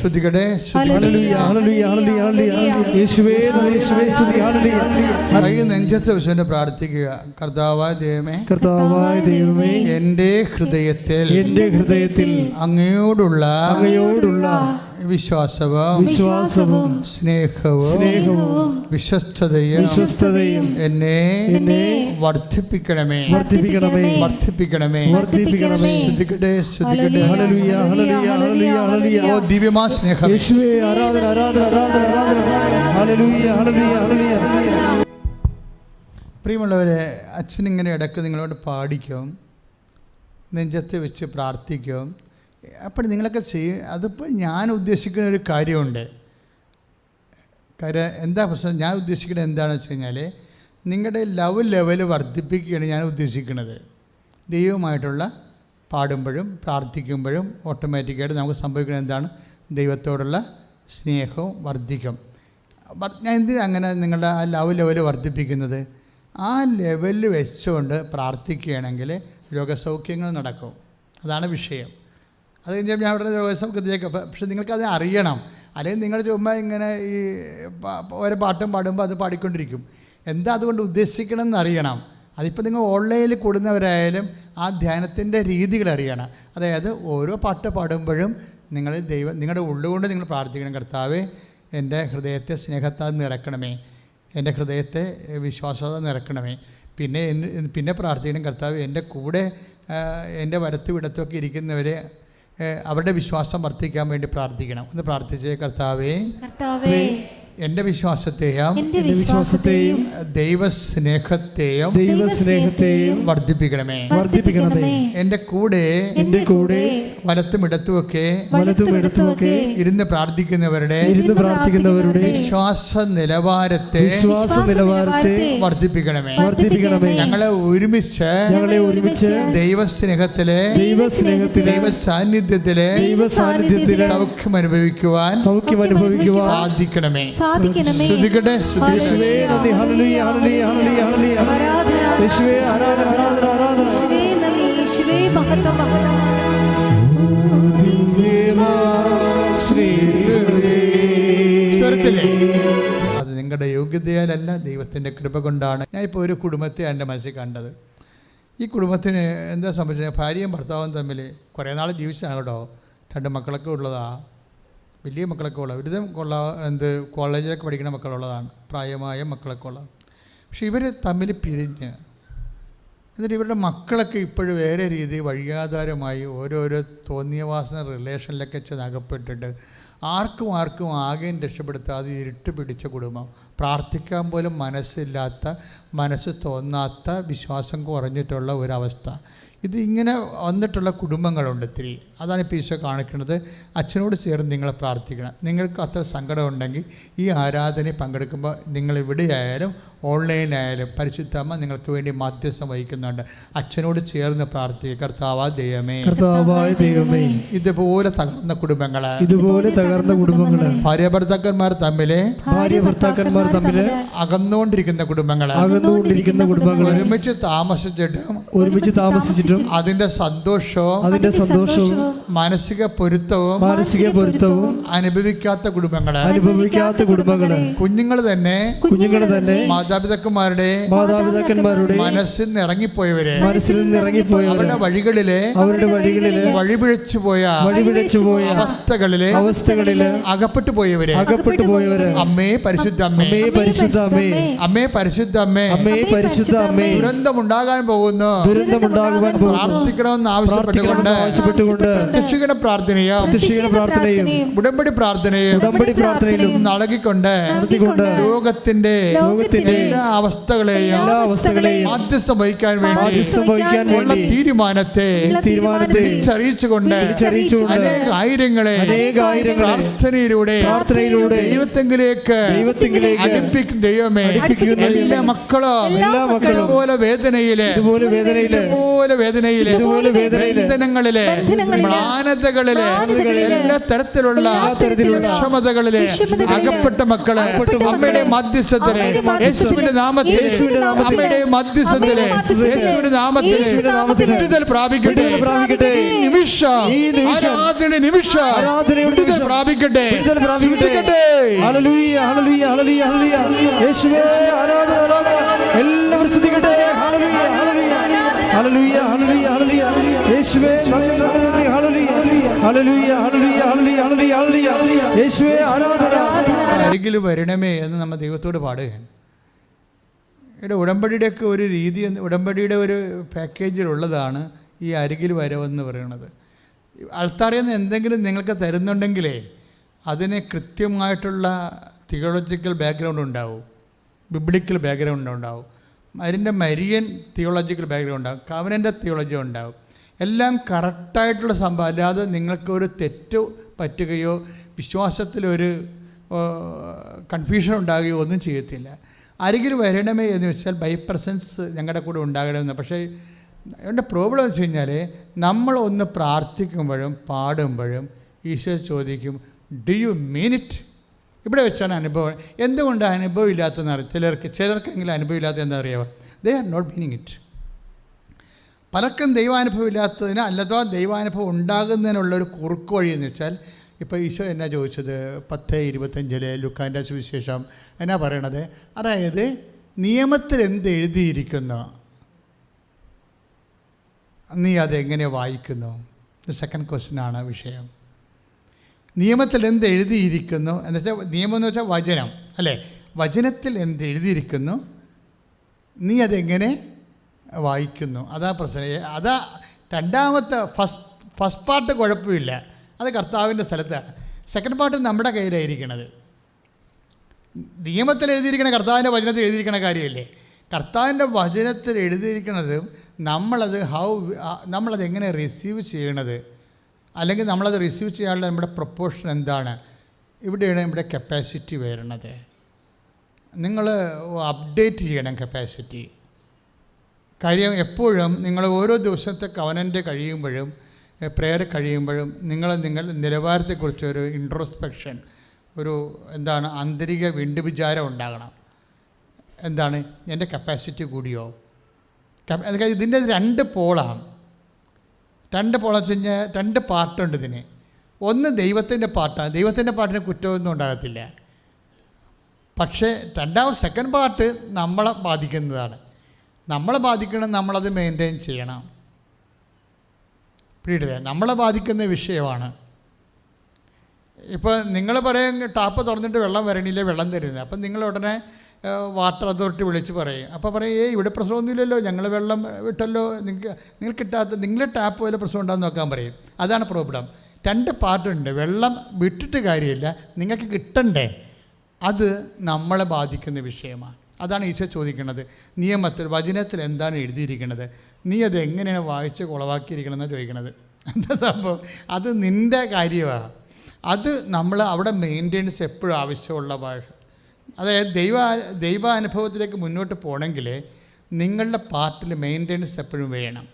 ശ്രദ്ധിക്കട്ടെ. കൈ നെഞ്ചത്ത് വെച്ചുകൊണ്ട് പ്രാർത്ഥിക്കുക, കർത്താവായ ദൈവമേ, എൻ്റെ ഹൃദയത്തിൽ അങ്ങയോടുള്ള വിശ്വാസവും സ്നേഹവും വിശ്വസ്തതയും എന്നെ വർദ്ധിപ്പിക്കണമേ. ഓ ദിവ്യമാ സ്നേഹം. പ്രിയമുള്ളവരെ, അച്ഛനിങ്ങനെ ഇടയ്ക്ക് നിങ്ങളോട് പാടിക്കും, നെഞ്ചത്ത് വെച്ച് പ്രാർത്ഥിക്കും. അപ്പോൾ നിങ്ങളൊക്കെ ചെയ്യും. അതിപ്പോൾ ഞാൻ ഉദ്ദേശിക്കുന്ന ഒരു കാര്യമുണ്ട്. എന്താ പ്രശ്നം? ഞാൻ ഉദ്ദേശിക്കുന്നത് എന്താണെന്ന് വെച്ച് കഴിഞ്ഞാൽ നിങ്ങളുടെ ലവ് ലെവൽ വർദ്ധിപ്പിക്കുകയാണ് ഞാൻ ഉദ്ദേശിക്കുന്നത്. ദൈവമായിട്ടുള്ള പാടുമ്പോഴും പ്രാർത്ഥിക്കുമ്പോഴും ഓട്ടോമാറ്റിക്കായിട്ട് നമുക്ക് സംഭവിക്കുന്നത് എന്താണ്? ദൈവത്തോടുള്ള സ്നേഹവും വർദ്ധിക്കും. ഞാൻ എന്തിനാണ് അങ്ങനെ നിങ്ങളുടെ ആ ലവ് ലെവൽ വർദ്ധിപ്പിക്കുന്നത്? ആ ലെവലിൽ വെച്ചുകൊണ്ട് പ്രാർത്ഥിക്കുകയാണെങ്കിൽ രോഗസൗഖ്യങ്ങൾ നടക്കും. അതാണ് വിഷയം. അത് കഴിഞ്ഞാൽ ഞാൻ അവിടെ രോഗസൗഖ്യത്തിലേക്ക്, പക്ഷെ നിങ്ങൾക്കത് അറിയണം. അല്ലെങ്കിൽ നിങ്ങൾ ചുമ്മാ ഇങ്ങനെ ഈ ഓരോ പാട്ടും പാടുമ്പോൾ അത് പാടിക്കൊണ്ടിരിക്കും. എന്താ അതുകൊണ്ട് ഉദ്ദേശിക്കണം എന്നറിയണം. അതിപ്പോൾ നിങ്ങൾ ഓൺലൈനിൽ കൂടുന്നവരായാലും ആ ധ്യാനത്തിൻ്റെ രീതികൾ അറിയണം. അതായത് ഓരോ പാട്ട് പാടുമ്പോഴും നിങ്ങളുടെ ഉള്ളുകൊണ്ട് നിങ്ങൾ പ്രാർത്ഥിക്കണം, കർത്താവേ എൻ്റെ ഹൃദയത്തെ സ്നേഹത്താൽ നിറക്കണമേ, എൻ്റെ ഹൃദയത്തെ വിശ്വാസത നിറക്കണമേ. പിന്നെ പ്രാർത്ഥിക്കണം, കർത്താവ് എൻ്റെ കൂടെ എൻ്റെ വലത്തും ഇടത്തൊക്കെ ഇരിക്കുന്നവരെ അവരുടെ വിശ്വാസം വർദ്ധിക്കാൻ വേണ്ടി പ്രാർത്ഥിക്കണം. ഒന്ന് പ്രാർത്ഥിച്ചേ, കർത്താവേ എൻ്റെ വിശ്വാസത്തെയും ദൈവസ്നേഹത്തെയും വർദ്ധിപ്പിക്കണമേ. എൻ്റെ കൂടെ വലത്തും ഇടത്തുമൊക്കെ ഇരുന്ന് പ്രാർത്ഥിക്കുന്നവരുടെ വിശ്വാസ നിലവാരത്തെ വർദ്ധിപ്പിക്കണമേ. ഞങ്ങളെ ഒരുമിച്ച് ദൈവസ്നേഹത്തിലെ ദൈവസാന്നിധ്യത്തിലെ സൗഖ്യം അനുഭവിക്കുവാൻ സാധിക്കണമേ. ശ്രദ്ധിക്കട്ടെ. അത് നിങ്ങളുടെ യോഗ്യതയാലല്ല, ദൈവത്തിൻ്റെ കൃപ കൊണ്ടാണ്. ഞാനിപ്പോൾ ഒരു കുടുംബത്തെ എൻ്റെ മനസ്സിൽ കണ്ടത്. ഈ കുടുംബത്തിന് എന്താ സംഭവിച്ചത്? ഭാര്യയും ഭർത്താവും തമ്മിൽ കുറേ നാൾ ജീവിച്ചതാണ് കേട്ടോ. 2 മക്കളൊക്കെ ഉള്ളതാണ്, വലിയ മക്കളൊക്കെ ഉള്ള, ഒരുവിധം കോളേജിലൊക്കെ പഠിക്കുന്ന മക്കളുള്ളതാണ്, പ്രായമായ മക്കളൊക്കെ ഉള്ളത്. പക്ഷെ ഇവർ തമ്മിൽ പിരിഞ്ഞ് എന്നിട്ട് ഇവരുടെ മക്കളൊക്കെ ഇപ്പോഴും വേറെ രീതി വഴിയാധാരമായി ഓരോരോ തോന്നിയവാസന റിലേഷനിലൊക്കെ ചെന്നകപ്പെട്ടിട്ട് ആർക്കും ആകെയും രക്ഷപ്പെടുത്താതെ ഇരുട്ട് പിടിച്ച കുടുംബം, പ്രാർത്ഥിക്കാൻ പോലും മനസ്സ് തോന്നാത്ത, വിശ്വാസം കുറഞ്ഞിട്ടുള്ള ഒരവസ്ഥ. ഇതിങ്ങനെ വന്നിട്ടുള്ള കുടുംബങ്ങളുണ്ട് ഒത്തിരി. അതാണ് ഇപ്പോൾ ഈശോ കാണിക്കുന്നത്. അച്ഛനോട് ചേർന്ന് നിങ്ങൾ പ്രാർത്ഥിക്കണം. നിങ്ങൾക്ക് അത്ര സങ്കടമുണ്ടെങ്കിൽ ഈ ആരാധനയിൽ പങ്കെടുക്കുമ്പോൾ നിങ്ങൾ എവിടെയായാലും ഓൺലൈനായാലും പരിശുദ്ധമ്മ നിങ്ങൾക്ക് വേണ്ടി മധ്യസ്ഥം വഹിക്കുന്നുണ്ട്. അച്ഛനോട് ചേർന്ന് പ്രാർത്ഥിക്കുക. കർത്താവായ ദൈവമേ, ഇതുപോലെ തകർന്ന കുടുംബങ്ങള്, ഭാര്യ ഭർത്താക്കന്മാർ തമ്മിൽ അകന്നുകൊണ്ടിരിക്കുന്ന കുടുംബങ്ങള്, ഒരുമിച്ച് താമസിച്ചിട്ടും അതിന്റെ സന്തോഷവും മാനസിക പൊരുത്തവും അനുഭവിക്കാത്ത കുടുംബങ്ങള്, കുഞ്ഞുങ്ങൾ തന്നെ മാതാപിതാക്കന്മാരുടെ മനസ്സിൽ നിന്ന് ഇറങ്ങിപ്പോയവരെ, അവരുടെ വഴികളിലെ വഴിപിഴച്ചു പോയ അവസ്ഥകളിലെ അകപ്പെട്ടു പോയവരെ, അമ്മേ പരിശുദ്ധ അമ്മേ ദുരന്തമുണ്ടാകാൻ പോകുന്നു പ്രാർത്ഥിക്കണമെന്ന് ആവശ്യപ്പെട്ടുകൊണ്ട് പ്രത്യക്ഷീകരണ പ്രാർത്ഥനയും ഉടമ്പടി പ്രാർത്ഥനയും നൽകിക്കൊണ്ട് രോഗത്തിന്റെ എല്ലാ അവസ്ഥകളെയും മധ്യസ്ഥം വഹിക്കാൻ വേണ്ടി ഉള്ള തീരുമാനത്തെ തിരിച്ചറിയിച്ചുകൊണ്ട് അനേക ആയിരങ്ങളെ പ്രാർത്ഥനയിലൂടെ ദൈവത്തെങ്കിലേക്ക് അടുപ്പിക്കും. ദൈവമേ, എല്ലാ മക്കളും ഇതുപോലെ വേദനയിലെ വേദനയിലെ മ്ലാനതകളിലെ എല്ലാ തരത്തിലുള്ള ക്ഷമതകളിലെ അകപ്പെട്ട മക്കളെ അമ്മയുടെ മധ്യസ്ഥത്തിലെ യേശുവിന്റെ നാമത്തിൽ അമ്മയുടെ മധ്യസ്ഥത്തിലെ യേശുവിന്റെ നാമത്തിൽ വിടുതൽ പ്രാപിക്കട്ടെ. നിമിഷം വിടുതൽ പ്രാപിക്കട്ടെ. എല്ലാവരും ശ്രദ്ധിക്കട്ടെ. അരികിൽ വരണമേ എന്ന് നമ്മൾ ദൈവത്തോട് പാടുകയാണ്. ഇവിടെ ഉടമ്പടിയുടെയൊക്കെ ഒരു രീതി, ഉടമ്പടിയുടെ ഒരു പാക്കേജിലുള്ളതാണ് ഈ അരികിൽ വരവെന്ന് പറയുന്നത്. ആൾത്താറിൽ നിന്ന് എന്തെങ്കിലും നിങ്ങൾക്ക് തരുന്നുണ്ടെങ്കിലേ അതിന് കൃത്യമായിട്ടുള്ള തിയോളജിക്കൽ ബാക്ക്ഗ്രൗണ്ട് ഉണ്ടാവും, ബിബ്ലിക്കൽ ബാക്ക്ഗ്രൗണ്ട് ഉണ്ടാവും, അതിൻ്റെ മരിയൻ തിയോളജിക്കൽ ബാക്ക്ഗ്രൗണ്ട് ഉണ്ടാവും, കവനൻ്റെ തിയോളജി ഉണ്ടാവും. എല്ലാം കറക്റ്റായിട്ടുള്ള സംഭവം. അല്ലാതെ നിങ്ങൾക്കൊരു തെറ്റ് പറ്റുകയോ വിശ്വാസത്തിലൊരു കൺഫ്യൂഷൻ ഉണ്ടാകുകയോ ഒന്നും ചെയ്യത്തില്ല. അരികിൽ വരണമേ എന്ന് വെച്ചാൽ ബൈ പ്രസൻസ് ഞങ്ങളുടെ കൂടെ ഉണ്ടാകണമെന്ന്. പക്ഷേ എൻ്റെ പ്രോബ്ലം എന്ന് വെച്ച് കഴിഞ്ഞാൽ നമ്മളൊന്ന് പ്രാർത്ഥിക്കുമ്പോഴും പാടുമ്പോഴും ഈശോ ചോദിക്കും, ഡു യു മീൻ ഇറ്റ്? ഇവിടെ വെച്ചാണ് അനുഭവം. എന്തുകൊണ്ട് അനുഭവം ഇല്ലാത്തതെന്ന് അറിയാം. ചിലർക്കെങ്കിലും അനുഭവം ഇല്ലാത്ത എന്താ അറിയാമോ? They are not meaning it. പലർക്കും ദൈവാനുഭവം ഇല്ലാത്തതിന് അല്ലതോ ദൈവാനുഭവം ഉണ്ടാകുന്നതിനുള്ളൊരു കുറുക്ക് വഴി എന്ന് വെച്ചാൽ, ഇപ്പോൾ ഈശോ എന്നാ ചോദിച്ചത് 10:25 ലൂക്കാൻ്റെ സുവിശേഷം എന്നാ പറയണത്? അതായത് നിയമത്തിൽ എന്ത് എഴുതിയിരിക്കുന്നു, നീ അതെങ്ങനെ വായിക്കുന്നു? സെക്കൻഡ് ക്വസ്റ്റ്യനാണ് വിഷയം. നിയമത്തിൽ എന്ത് എഴുതിയിരിക്കുന്നു എന്ന് വെച്ചാൽ, നിയമം എന്ന് വെച്ചാൽ വചനം അല്ലേ? വചനത്തിൽ എന്ത് എഴുതിയിരിക്കുന്നു, നീ അതെങ്ങനെ വായിക്കുന്നു? അതാ പ്രശ്നം. അതാ രണ്ടാമത്തെ ഫസ്റ്റ് പാർട്ട് കുഴപ്പമില്ല, അത് കർത്താവിൻ്റെ സ്ഥലത്താണ്. സെക്കൻഡ് പാർട്ട് നമ്മുടെ കയ്യിലായിരിക്കണത്. നിയമത്തിൽ എഴുതിയിരിക്കണ കർത്താവിൻ്റെ വചനത്തിൽ എഴുതിയിരിക്കണ കാര്യമല്ലേ? കർത്താവിൻ്റെ വചനത്തിൽ എഴുതിയിരിക്കണത് നമ്മളത് എങ്ങനെ റിസീവ് ചെയ്യണത്, അല്ലെങ്കിൽ നമ്മളത് റിസീവ് ചെയ്യാനുള്ള നമ്മുടെ പ്രൊപ്പോർഷൻ എന്താണ്? ഇവിടെയാണ് നമ്മുടെ കപ്പാസിറ്റി വരുന്നത്. നിങ്ങൾ അപ്ഡേറ്റ് ചെയ്യണം കപ്പാസിറ്റി. കാര്യം എപ്പോഴും നിങ്ങൾ ഓരോ ദിവസത്തെ കവനൻ്റ് കഴിയുമ്പോഴും പ്രെയർ കഴിയുമ്പോഴും നിങ്ങളുടെ നിലവാരത്തെക്കുറിച്ചൊരു ഇൻട്രോസ്പെക്ഷൻ, ഒരു എന്താണ് ആന്തരിക വിണ്ടുവിചാരം ഉണ്ടാകണം. എന്താണ് എൻ്റെ കപ്പാസിറ്റി കൂടിയോ? ഇതിൻ്റെ 2 പോളാണ്. 2 പോളെന്ന് വെച്ച് കഴിഞ്ഞാൽ 2 പാർട്ടുണ്ട് ഇതിന്. ഒന്ന് ദൈവത്തിൻ്റെ പാർട്ടാണ്. ദൈവത്തിൻ്റെ പാർട്ടിന് കുറ്റമൊന്നും ഉണ്ടാകത്തില്ല. പക്ഷേ സെക്കൻഡ് പാർട്ട് നമ്മളെ ബാധിക്കുന്നതാണ്. നമ്മളെ ബാധിക്കണം, നമ്മളത് മെയിൻറ്റെയിൻ ചെയ്യണം. പിടിയില്ലേ? നമ്മളെ ബാധിക്കുന്ന വിഷയമാണ്. ഇപ്പോൾ നിങ്ങൾ പറയും ടാപ്പ് തുറന്നിട്ട് വെള്ളം വരണില്ലേ, വെള്ളം തരുന്നത്. അപ്പം നിങ്ങൾ ഉടനെ വാട്ടർ അതോറിറ്റി വിളിച്ച് പറയും. അപ്പോൾ പറയും, ഇവിടെ പ്രശ്നമൊന്നുമില്ലല്ലോ, ഞങ്ങൾ വെള്ളം വിട്ടല്ലോ, നിങ്ങൾ കിട്ടാത്ത നിങ്ങളുടെ ടാപ്പ് പോലെ പ്രശ്നം ഉണ്ടാകുന്ന നോക്കാൻ പറയും. അതാണ് പ്രോബ്ലം. 2 പാർട്ടുണ്ട്. വെള്ളം വിട്ടിട്ട് കാര്യമില്ല, നിങ്ങൾക്ക് കിട്ടണ്ടേ, അത് നമ്മളെ ബാധിക്കുന്ന വിഷയമാണ്. അതാണ് ഈശോ ചോദിക്കുന്നത്. നിയമത്തിൽ വചനത്തിൽ എന്താണ് എഴുതിയിരിക്കുന്നത്, നീ അത് എങ്ങനെയാണ് വായിച്ച് കുളവാക്കിയിരിക്കണമെന്നാണ് ചോദിക്കുന്നത്. എന്താ സംഭവം? അത് നിൻ്റെ കാര്യമാണ്. അത് നമ്മൾ അവിടെ മെയിൻ്റെനൻസ് എപ്പോഴും ആവശ്യമുള്ള ഭാഷ. അതായത് ദൈവാനുഭവത്തിലേക്ക് മുന്നോട്ട് പോകണമെങ്കിൽ നിങ്ങളുടെ പാർട്ടിൽ മെയിൻ്റെനൻസ് എപ്പോഴും വേണം.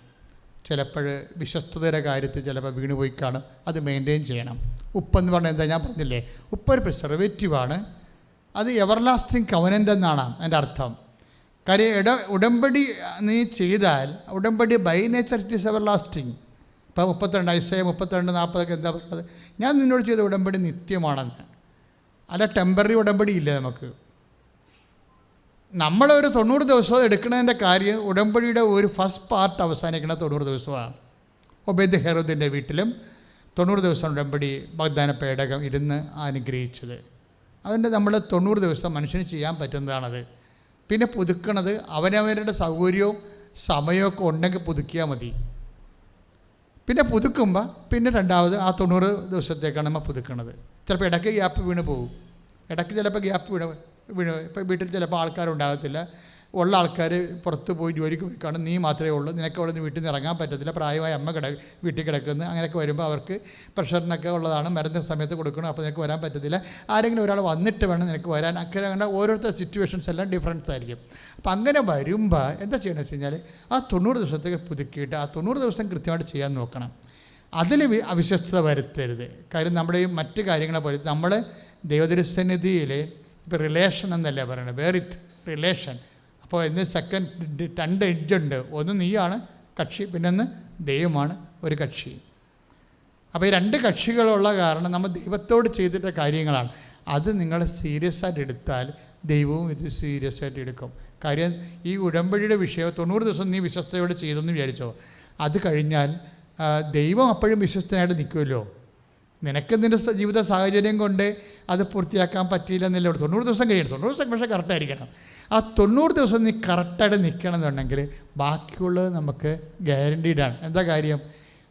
ചിലപ്പോൾ വിശ്വസ്തതയുടെ കാര്യത്തിൽ ചിലപ്പോൾ വീണുപോയി കാണും, അത് മെയിൻറ്റെയിൻ ചെയ്യണം. ഉപ്പെന്ന് പറഞ്ഞാൽ എന്താ, ഞാൻ പറഞ്ഞില്ലേ, ഉപ്പൊരു പ്രിസർവേറ്റീവാണ്. അത് എവർലാസ്റ്റിംഗ് കവനൻ്റ് എന്നാണ് എൻ്റെ അർത്ഥം. കാര്യം ഉടമ്പടി നീ ചെയ്താൽ, ഉടമ്പടി by nature it is everlasting. ഇപ്പോൾ 32 ഐസയ 32:40 എന്താ പറയുന്നത്, ഞാൻ നിന്നോട് ചെയ്ത ഉടമ്പടി നിത്യമാണെന്ന്. അല്ല, ടെമ്പററി ഉടമ്പടി ഇല്ല നമുക്ക്. നമ്മളൊരു 90 ദിവസം എടുക്കുന്നതിൻ്റെ കാര്യം, ഉടമ്പടിയുടെ ഒരു ഫസ്റ്റ് പാർട്ട് അവസാനിക്കുന്ന 90 ദിവസമാണ്. ഒബേദ് ഹെറോദിൻ്റെ വീട്ടിലും 90 ദിവസം ഉടമ്പടി വാഗ്ദാന പേടകം ഇരുന്ന് അനുഗ്രഹിച്ചത്. അതുകൊണ്ട് നമ്മൾ 90 ദിവസം മനുഷ്യന് ചെയ്യാൻ പറ്റുന്നതാണത്. പിന്നെ പുതുക്കണത് അവനവരുടെ സൗകര്യവും സമയമൊക്കെ ഉണ്ടെങ്കിൽ പുതുക്കിയാൽ മതി. പിന്നെ പുതുക്കുമ്പോൾ പിന്നെ രണ്ടാമത് ആ 90 ദിവസത്തേക്കാണ് നമ്മൾ പുതുക്കണത്. ചിലപ്പോൾ ഇടയ്ക്ക് ഗ്യാപ്പ് വീണ് പോകും. ഇടയ്ക്ക് ചിലപ്പോൾ ഗ്യാപ്പ് വീണ് ഇപ്പോൾ വീട്ടിൽ ചിലപ്പോൾ ആൾക്കാരുണ്ടാകത്തില്ല. ഉള്ള ആൾക്കാർ പുറത്ത് പോയി ജോലിക്ക് പോയി കാണും, നീ മാത്രമേ ഉള്ളൂ, നിനക്ക് അവിടെ നിന്ന് വീട്ടിൽ നിന്ന് ഇറങ്ങാൻ പറ്റത്തില്ല, പ്രായമായ അമ്മ വീട്ടിൽ കിടക്കുന്നു. അങ്ങനെയൊക്കെ വരുമ്പോൾ അവർക്ക് പ്രഷറിനൊക്കെ ഉള്ളതാണ്, മരുന്ന് സമയത്ത് കൊടുക്കണം, അപ്പോൾ നിനക്ക് വരാൻ പറ്റത്തില്ല. ആരെങ്കിലും ഒരാൾ വന്നിട്ട് വേണം നിനക്ക് വരാൻ. അങ്ങനെ ഓരോരുത്തർ സിറ്റുവേഷൻസ് എല്ലാം ഡിഫറൻസ് ആയിരിക്കും. അപ്പോൾ അങ്ങനെ വരുമ്പോൾ എന്താ ചെയ്യണമെന്ന് വെച്ച് കഴിഞ്ഞാൽ, ആ 90 ദിവസത്തേക്ക് പുതുക്കിയിട്ട് ആ 90 ദിവസം കൃത്യമായിട്ട് ചെയ്യാൻ നോക്കണം. അതിൽ അവിശ്വസ്തത വരുത്തരുത്. കാര്യം നമ്മുടെ ഈ മറ്റ് കാര്യങ്ങളെ പോലെ നമ്മൾ ദൈവദൃസന്നിധിയിൽ ഇപ്പോൾ റിലേഷൻ എന്നല്ലേ പറയണത്, വേറിത്ത് റിലേഷൻ. അപ്പോൾ ഇന്ന് സെക്കൻഡ് 2 എഡ്ജുണ്ട്. ഒന്ന് നീയാണ് കക്ഷി, പിന്നെ ഒന്ന് ദൈവമാണ് ഒരു കക്ഷി. അപ്പോൾ ഈ 2 കക്ഷികളുള്ള കാരണം നമ്മൾ ദൈവത്തോട് ചെയ്തിട്ട കാര്യങ്ങളാണ്. അത് നിങ്ങൾ സീരിയസ് ആയിട്ട് എടുത്താൽ ദൈവവും ഇത് സീരിയസ് ആയിട്ട് എടുക്കും. കാര്യം ഈ ഉടമ്പടിയുടെ വിഷയം 90 ദിവസം നീ വിശ്വസ്തയോടെ ചെയ്തെന്ന് വിചാരിച്ചോ, അത് കഴിഞ്ഞാൽ ദൈവം അപ്പോഴും വിശ്വസ്തനായിട്ട് നിൽക്കുമല്ലോ. നിനക്ക് നിൻ്റെ ജീവിത സാഹചര്യം കൊണ്ട് അത് പൂർത്തിയാക്കാൻ പറ്റിയില്ല എന്നല്ലേ. 90 ദിവസം കഴിയണം. 90 ദിവസം പക്ഷേ കറക്റ്റായിരിക്കണം. ആ 90 ദിവസം നീ കറക്റ്റായിട്ട് നിൽക്കണം എന്നുണ്ടെങ്കിൽ ബാക്കിയുള്ളത് നമുക്ക് ഗ്യാരണ്ടീഡാണ്. എന്താ കാര്യം?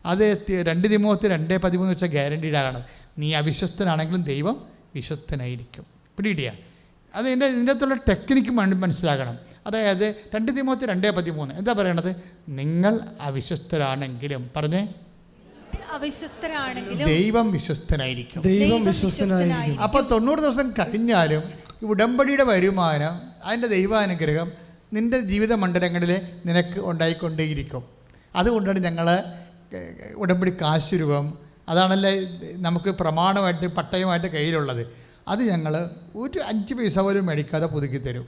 അത് 2 തിമോത്തി 2:13 വെച്ചാൽ ഗ്യാരണ്ടീഡാണ്. നീ അവിശ്വസ്തനാണെങ്കിലും ദൈവം വിശ്വസ്തനായിരിക്കും. പിടിയിടിയ അത് ഇതിൻ്റെ അകത്തുള്ള ടെക്നിക്ക് മനസ്സിലാക്കണം. അതായത് 2 തിമോത്തി 2:13 എന്താ പറയണത്? നിങ്ങൾ അവിശ്വസ്തരാണെങ്കിലും പറഞ്ഞേ, ദൈവം വിശ്വസ്തനായിരിക്കും. അപ്പോൾ 90 ദിവസം കഴിഞ്ഞാലും ഉടമ്പടിയുടെ വരുമാനം, അതിൻ്റെ ദൈവാനുഗ്രഹം നിൻ്റെ ജീവിത മണ്ഡലങ്ങളിൽ നിനക്ക് ഉണ്ടായിക്കൊണ്ടേയിരിക്കും. അതുകൊണ്ടാണ് ഞങ്ങൾ ഉടമ്പടി കാശുരൂപം, അതാണല്ലേ നമുക്ക് പ്രമാണമായിട്ട് പട്ടയമായിട്ട് കയ്യിലുള്ളത്. അത് ഞങ്ങൾ ഒരു 5 പൈസ പോലും മേടിക്കാതെ പുതുക്കി തരും.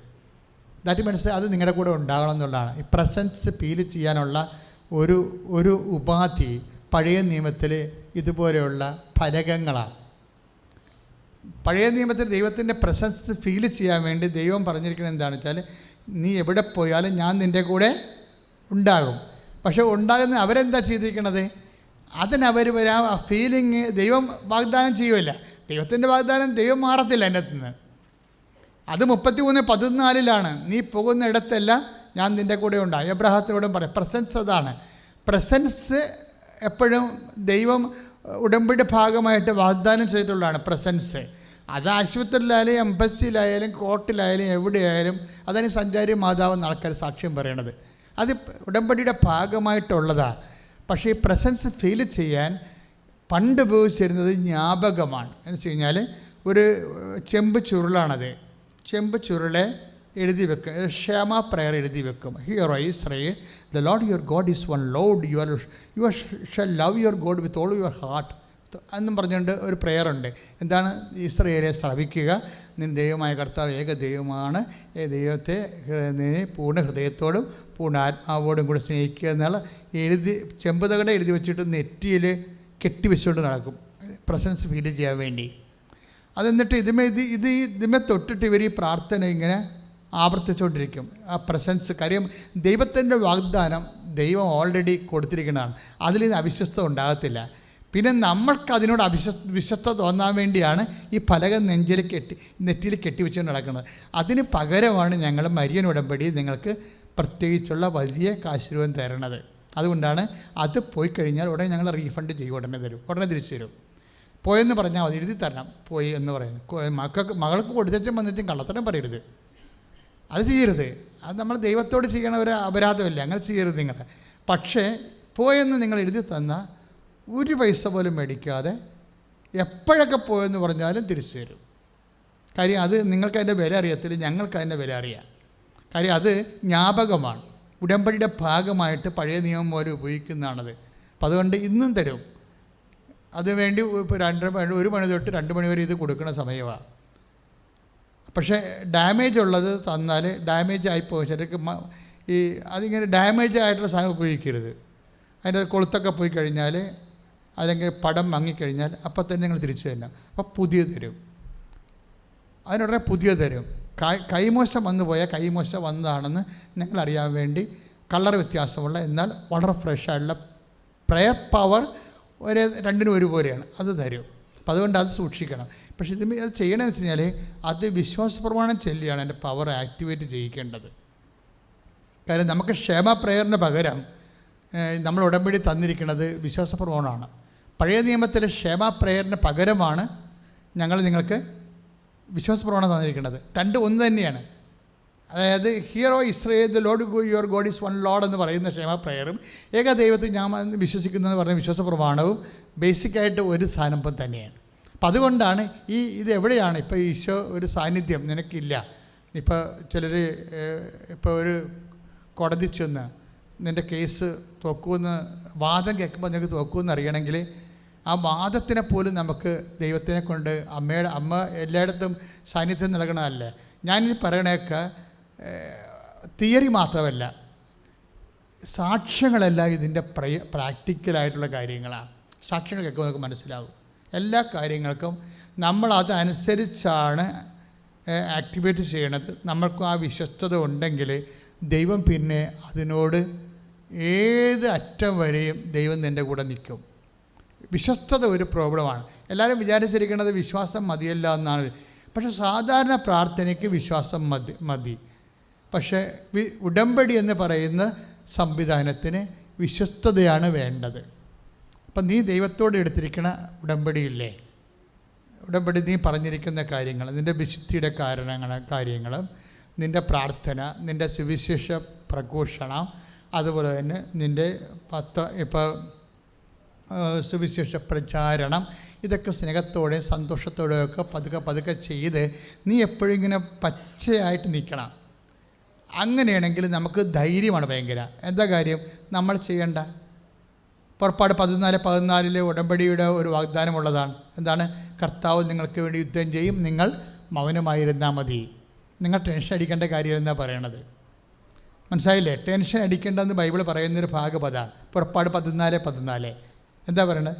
ദാറ്റ് മീൻസ് അത് നിങ്ങളുടെ കൂടെ ഉണ്ടാകണം എന്നുള്ളതാണ്. ഈ പ്രസൻസ് ഫീൽ ചെയ്യാനുള്ള ഒരു ഉപാധി പഴയ നിയമത്തിൽ ഇതുപോലെയുള്ള ഫലകങ്ങളാണ്. പഴയ നിയമത്തിൽ ദൈവത്തിൻ്റെ പ്രസൻസ് ഫീൽ ചെയ്യാൻ വേണ്ടി ദൈവം പറഞ്ഞിരിക്കുന്നത് എന്താണെന്ന് വെച്ചാൽ, നീ എവിടെ പോയാലും ഞാൻ നിൻ്റെ കൂടെ ഉണ്ടാകും. പക്ഷെ ഉണ്ടാകുന്ന അവരെന്താ ചെയ്തിരിക്കണത്? അതിനവർ വരാം ആ ഫീലിംഗ് ദൈവം വാഗ്ദാനം ചെയ്യുമല്ല. ദൈവത്തിൻ്റെ വാഗ്ദാനം ദൈവം മാറത്തില്ല എൻ്റെ അടുത്ത് നിന്ന്. അത് 33:14 നീ പോകുന്ന ഇടത്തെല്ലാം ഞാൻ നിൻ്റെ കൂടെ ഉണ്ടാകും. എബ്രഹാത്തിനോടും പറയാം. പ്രസൻസ് അതാണ്. പ്രസൻസ് എപ്പോഴും ദൈവം ഉടമ്പടിയുടെ ഭാഗമായിട്ട് വാഗ്ദാനം ചെയ്തിട്ടുള്ളതാണ് പ്രസൻസ്. അത് ആശുപത്രിയിലായാലും എംബസിയിലായാലും കോർട്ടിലായാലും എവിടെയായാലും അതാണ് ഈ സഞ്ചാരി മാതാവെന്ന് ആൾക്കാർ സാക്ഷ്യം പറയണത്. അത് ഉടമ്പടിയുടെ ഭാഗമായിട്ടുള്ളതാണ്. പക്ഷേ ഈ പ്രസൻസ് ഫീൽ ചെയ്യാൻ പണ്ട് ഉപയോഗിച്ചിരുന്നത് ജ്ഞാപകമാണ്. എന്ന് വെച്ച് കഴിഞ്ഞാൽ ഒരു ചെമ്പ് ചുരുളാണത്. ചെമ്പ് ചുരുളെ എഴുതി വെക്കും, ക്ഷമ പ്രയർ എഴുതി വെക്കും. Hear Israel, the Lord your God is one Lord, you shall love your God with all your heart എന്നും പറഞ്ഞുകൊണ്ട് ഒരു പ്രെയറുണ്ട്. എന്താണ്? ഇസ്രയേലെ ശ്രവിക്കുക, നിന്റെ ദൈവമായ കർത്താവ് ഏക ദൈവമാണ്, ദൈവത്തെ പൂർണ്ണ ഹൃദയത്തോടും പൂർണ്ണ ആത്മാവോടും കൂടെ സ്നേഹിക്കുക എന്നുള്ള ചെമ്പുതകട എഴുതി വെച്ചിട്ട് നെറ്റിയിൽ കെട്ടിവെച്ചുകൊണ്ട് നടക്കും പ്രസൻസ് ഫീൽ ചെയ്യാൻ വേണ്ടി. അതെന്നിട്ട് ഇതിമേ തൊട്ടിട്ട് ഇവർ ഈ പ്രാർത്ഥന ഇങ്ങനെ ആവർത്തിച്ചുകൊണ്ടിരിക്കും. ആ പ്രസൻസ്, കാര്യം ദൈവത്തിൻ്റെ വാഗ്ദാനം ദൈവം ഓൾറെഡി കൊടുത്തിരിക്കുന്നതാണ്. അതിൽ നിന്ന് അവിശ്വസ്ത ഉണ്ടാകത്തില്ല. പിന്നെ നമ്മൾക്ക് അതിനോട് വിശ്വസ്ത തോന്നാൻ വേണ്ടിയാണ് ഈ പലക നെറ്റിയിൽ കെട്ടിവെച്ചുകൊണ്ട് നടക്കുന്നത്. അതിന് പകരമാണ് ഞങ്ങൾ മരിയൻ ഉടമ്പടി നിങ്ങൾക്ക് പ്രത്യേകിച്ചുള്ള വലിയ കാശ് തരണത്. അതുകൊണ്ടാണ് അത് പോയി കഴിഞ്ഞാൽ ഉടനെ ഞങ്ങൾ റീഫണ്ട് ചെയ്യും, ഉടനെ തിരിച്ചു തരും. പോയെന്ന് പറഞ്ഞാൽ മതി, എഴുതി തരണം പോയി എന്ന് പറയുന്നത്. മകൾക്ക് കൊടുത്തും വന്നിട്ടും കള്ളത്തരം പറയരുത്, അത് ചെയ്യരുത്. അത് നമ്മൾ ദൈവത്തോട് ചെയ്യണ ഒരു അപരാധമല്ല, അങ്ങനെ ചെയ്യരുത് നിങ്ങൾ. പക്ഷേ പോയെന്ന് നിങ്ങൾ എഴുതി തന്നാൽ ഒരു പൈസ പോലും മേടിക്കാതെ എപ്പോഴൊക്കെ പോയെന്ന് പറഞ്ഞാലും തിരിച്ചു തരും. കാര്യം അത് നിങ്ങൾക്ക് അതിൻ്റെ വില അറിയത്തില്ല, ഞങ്ങൾക്ക് അതിൻ്റെ വില അറിയാം. കാര്യം അത് ജ്ഞാപകമാണ്, ഉടമ്പടിയുടെ ഭാഗമായിട്ട് പഴയ നിയമം പോലെ ഉപയോഗിക്കുന്നതാണത്. അപ്പം അതുകൊണ്ട് ഇന്നും തരും. അതുവേണ്ടി ഇപ്പോൾ 1 മണി തൊട്ട് 2 മണി വരെ ഇത് കൊടുക്കുന്ന സമയമാണ്. പക്ഷേ ഡാമേജ് ഉള്ളത് തന്നാൽ ഡാമേജ് ആയിപ്പോകും. ശരിക്കും ഈ അതിങ്ങനെ ഡാമേജ് ആയിട്ടുള്ള സാധനം ഉപയോഗിക്കരുത്. അതിൻ്റെ കൊളുത്തൊക്കെ പോയി കഴിഞ്ഞാൽ അല്ലെങ്കിൽ പടം മങ്ങിക്കഴിഞ്ഞാൽ അപ്പം തന്നെ നിങ്ങൾ തിരിച്ചു തരണം. അപ്പം പുതിയ തരും, അതിനുടനെ പുതിയ തരും. കൈമോശം വന്നു പോയാൽ കൈമോശം വന്നതാണെന്ന് ഞങ്ങൾ അറിയാൻ വേണ്ടി കളർ വ്യത്യാസമുള്ള എന്നാൽ വളരെ ഫ്രഷായിട്ടുള്ള പ്രയർ പവർ രണ്ടിനും ഒരുപോലെയാണ്, അത് തരും. അപ്പം അതുകൊണ്ട് അത് സൂക്ഷിക്കണം. പക്ഷേ ഇത് അത് ചെയ്യണമെന്ന് വെച്ച് കഴിഞ്ഞാൽ അത് വിശ്വാസപ്രമാണം ചൊല്ലിയാണ് എൻ്റെ പവർ ആക്ടിവേറ്റ് ചെയ്യിക്കേണ്ടത്. കാര്യം നമുക്ക് ക്ഷേമ പ്രേയറിന് പകരം നമ്മൾ ഉടമ്പടി തന്നിരിക്കുന്നത് വിശ്വാസപ്രമാണമാണ്. പഴയ നിയമത്തിലെ ക്ഷേമ പ്രേയറിന് പകരമാണ് ഞങ്ങൾ നിങ്ങൾക്ക് വിശ്വാസപ്രമാണം തന്നിരിക്കുന്നത്. ഒന്ന് തന്നെയാണ്. അതായത് hear O Israel the Lord your God is one Lord എന്ന് പറയുന്ന ക്ഷേമ പ്രേയറും ഏകദൈവത്തിൽ ഞാൻ വിശ്വസിക്കുന്നതെന്ന് പറയുന്ന വിശ്വാസപ്രമാണവും ബേസിക്കായിട്ട് ഒരു സാധനം തന്നെയാണ്. അപ്പം അതുകൊണ്ടാണ് ഇത് എവിടെയാണ് ഇപ്പോൾ ഈശോ ഒരു സാന്നിധ്യം നിനക്കില്ല. ഇപ്പോൾ ചിലർ ഇപ്പോൾ ഒരു കോടതി ചെന്ന് നിൻ്റെ കേസ് തോക്കുമെന്ന് വാദം കേൾക്കുമ്പോൾ നിങ്ങൾക്ക് തോക്കുമെന്ന് അറിയണമെങ്കിൽ ആ വാദത്തിനെ പോലും നമുക്ക് ദൈവത്തിനെ കൊണ്ട് അമ്മ എല്ലായിടത്തും സാന്നിധ്യം നൽകണമല്ലേ. ഞാനിത് പറയണേക്കെ തിയറി മാത്രമല്ല, സാക്ഷ്യങ്ങളെല്ലാം ഇതിൻ്റെ പ്രാക്ടിക്കലായിട്ടുള്ള കാര്യങ്ങളാണ്. സാക്ഷ്യങ്ങൾ കേൾക്കുമ്പോൾ നമുക്ക് മനസ്സിലാവും. എല്ലാ കാര്യങ്ങൾക്കും നമ്മളതനുസരിച്ചാണ് ആക്ടിവേറ്റ് ചെയ്യണത്. നമ്മൾക്കും ആ വിശ്വസ്തത ഉണ്ടെങ്കിൽ ദൈവം പിന്നെ അതിനോട് ഏത് അറ്റം വരെയും ദൈവം നിൻ്റെ കൂടെ നിൽക്കും. വിശ്വസ്തത ഒരു പ്രോബ്ലമാണ്. എല്ലാവരും വിചാരിച്ചിരിക്കുന്നത് വിശ്വാസം മതിയല്ല എന്നാണ്. പക്ഷേ സാധാരണ പ്രാർത്ഥനയ്ക്ക് വിശ്വാസം മതി. പക്ഷേ ഉടമ്പടി എന്ന് പറയുന്ന സംവിധാനത്തിന് വിശ്വസ്തതയാണ് വേണ്ടത്. അപ്പം നീ ദൈവത്തോട് എടുത്തിരിക്കുന്ന ഉടമ്പടിയില്ലേ, ഉടമ്പടി നീ പറഞ്ഞിരിക്കുന്ന കാര്യങ്ങൾ, നിൻ്റെ വിശുദ്ധിയുടെ കാര്യങ്ങളും നിൻ്റെ പ്രാർത്ഥന, നിൻ്റെ സുവിശേഷ പ്രഘോഷണം, അതുപോലെ തന്നെ നിൻ്റെ ഇപ്പോൾ സുവിശേഷ പ്രചാരണം, ഇതൊക്കെ സ്നേഹത്തോടെ സന്തോഷത്തോടെയൊക്കെ പതുക്കെ ചെയ്ത് നീ എപ്പോഴും ഇങ്ങനെ പച്ചയായിട്ട് നിൽക്കണം. അങ്ങനെയാണെങ്കിൽ നമുക്ക് ധൈര്യമാണ് ഭയങ്കര. എന്താ കാര്യം നമ്മൾ ചെയ്യേണ്ട? പുറപ്പാട് 14:14 ഉടമ്പടിയുടെ ഒരു വാഗ്ദാനമുള്ളതാണ്. എന്താണ്? കർത്താവ് നിങ്ങൾക്ക് വേണ്ടി യുദ്ധം ചെയ്യും, നിങ്ങൾ മൗനമായിരുന്നാൽ മതി. നിങ്ങൾ ടെൻഷൻ അടിക്കേണ്ട കാര്യം എന്നാണ് പറയണത്. മനസ്സിലായില്ലേ? ടെൻഷൻ അടിക്കേണ്ടെന്ന് ബൈബിൾ പറയുന്നൊരു ഭാഗപതാണ്. പുറപ്പാട് 14:14 എന്താ പറയണത്?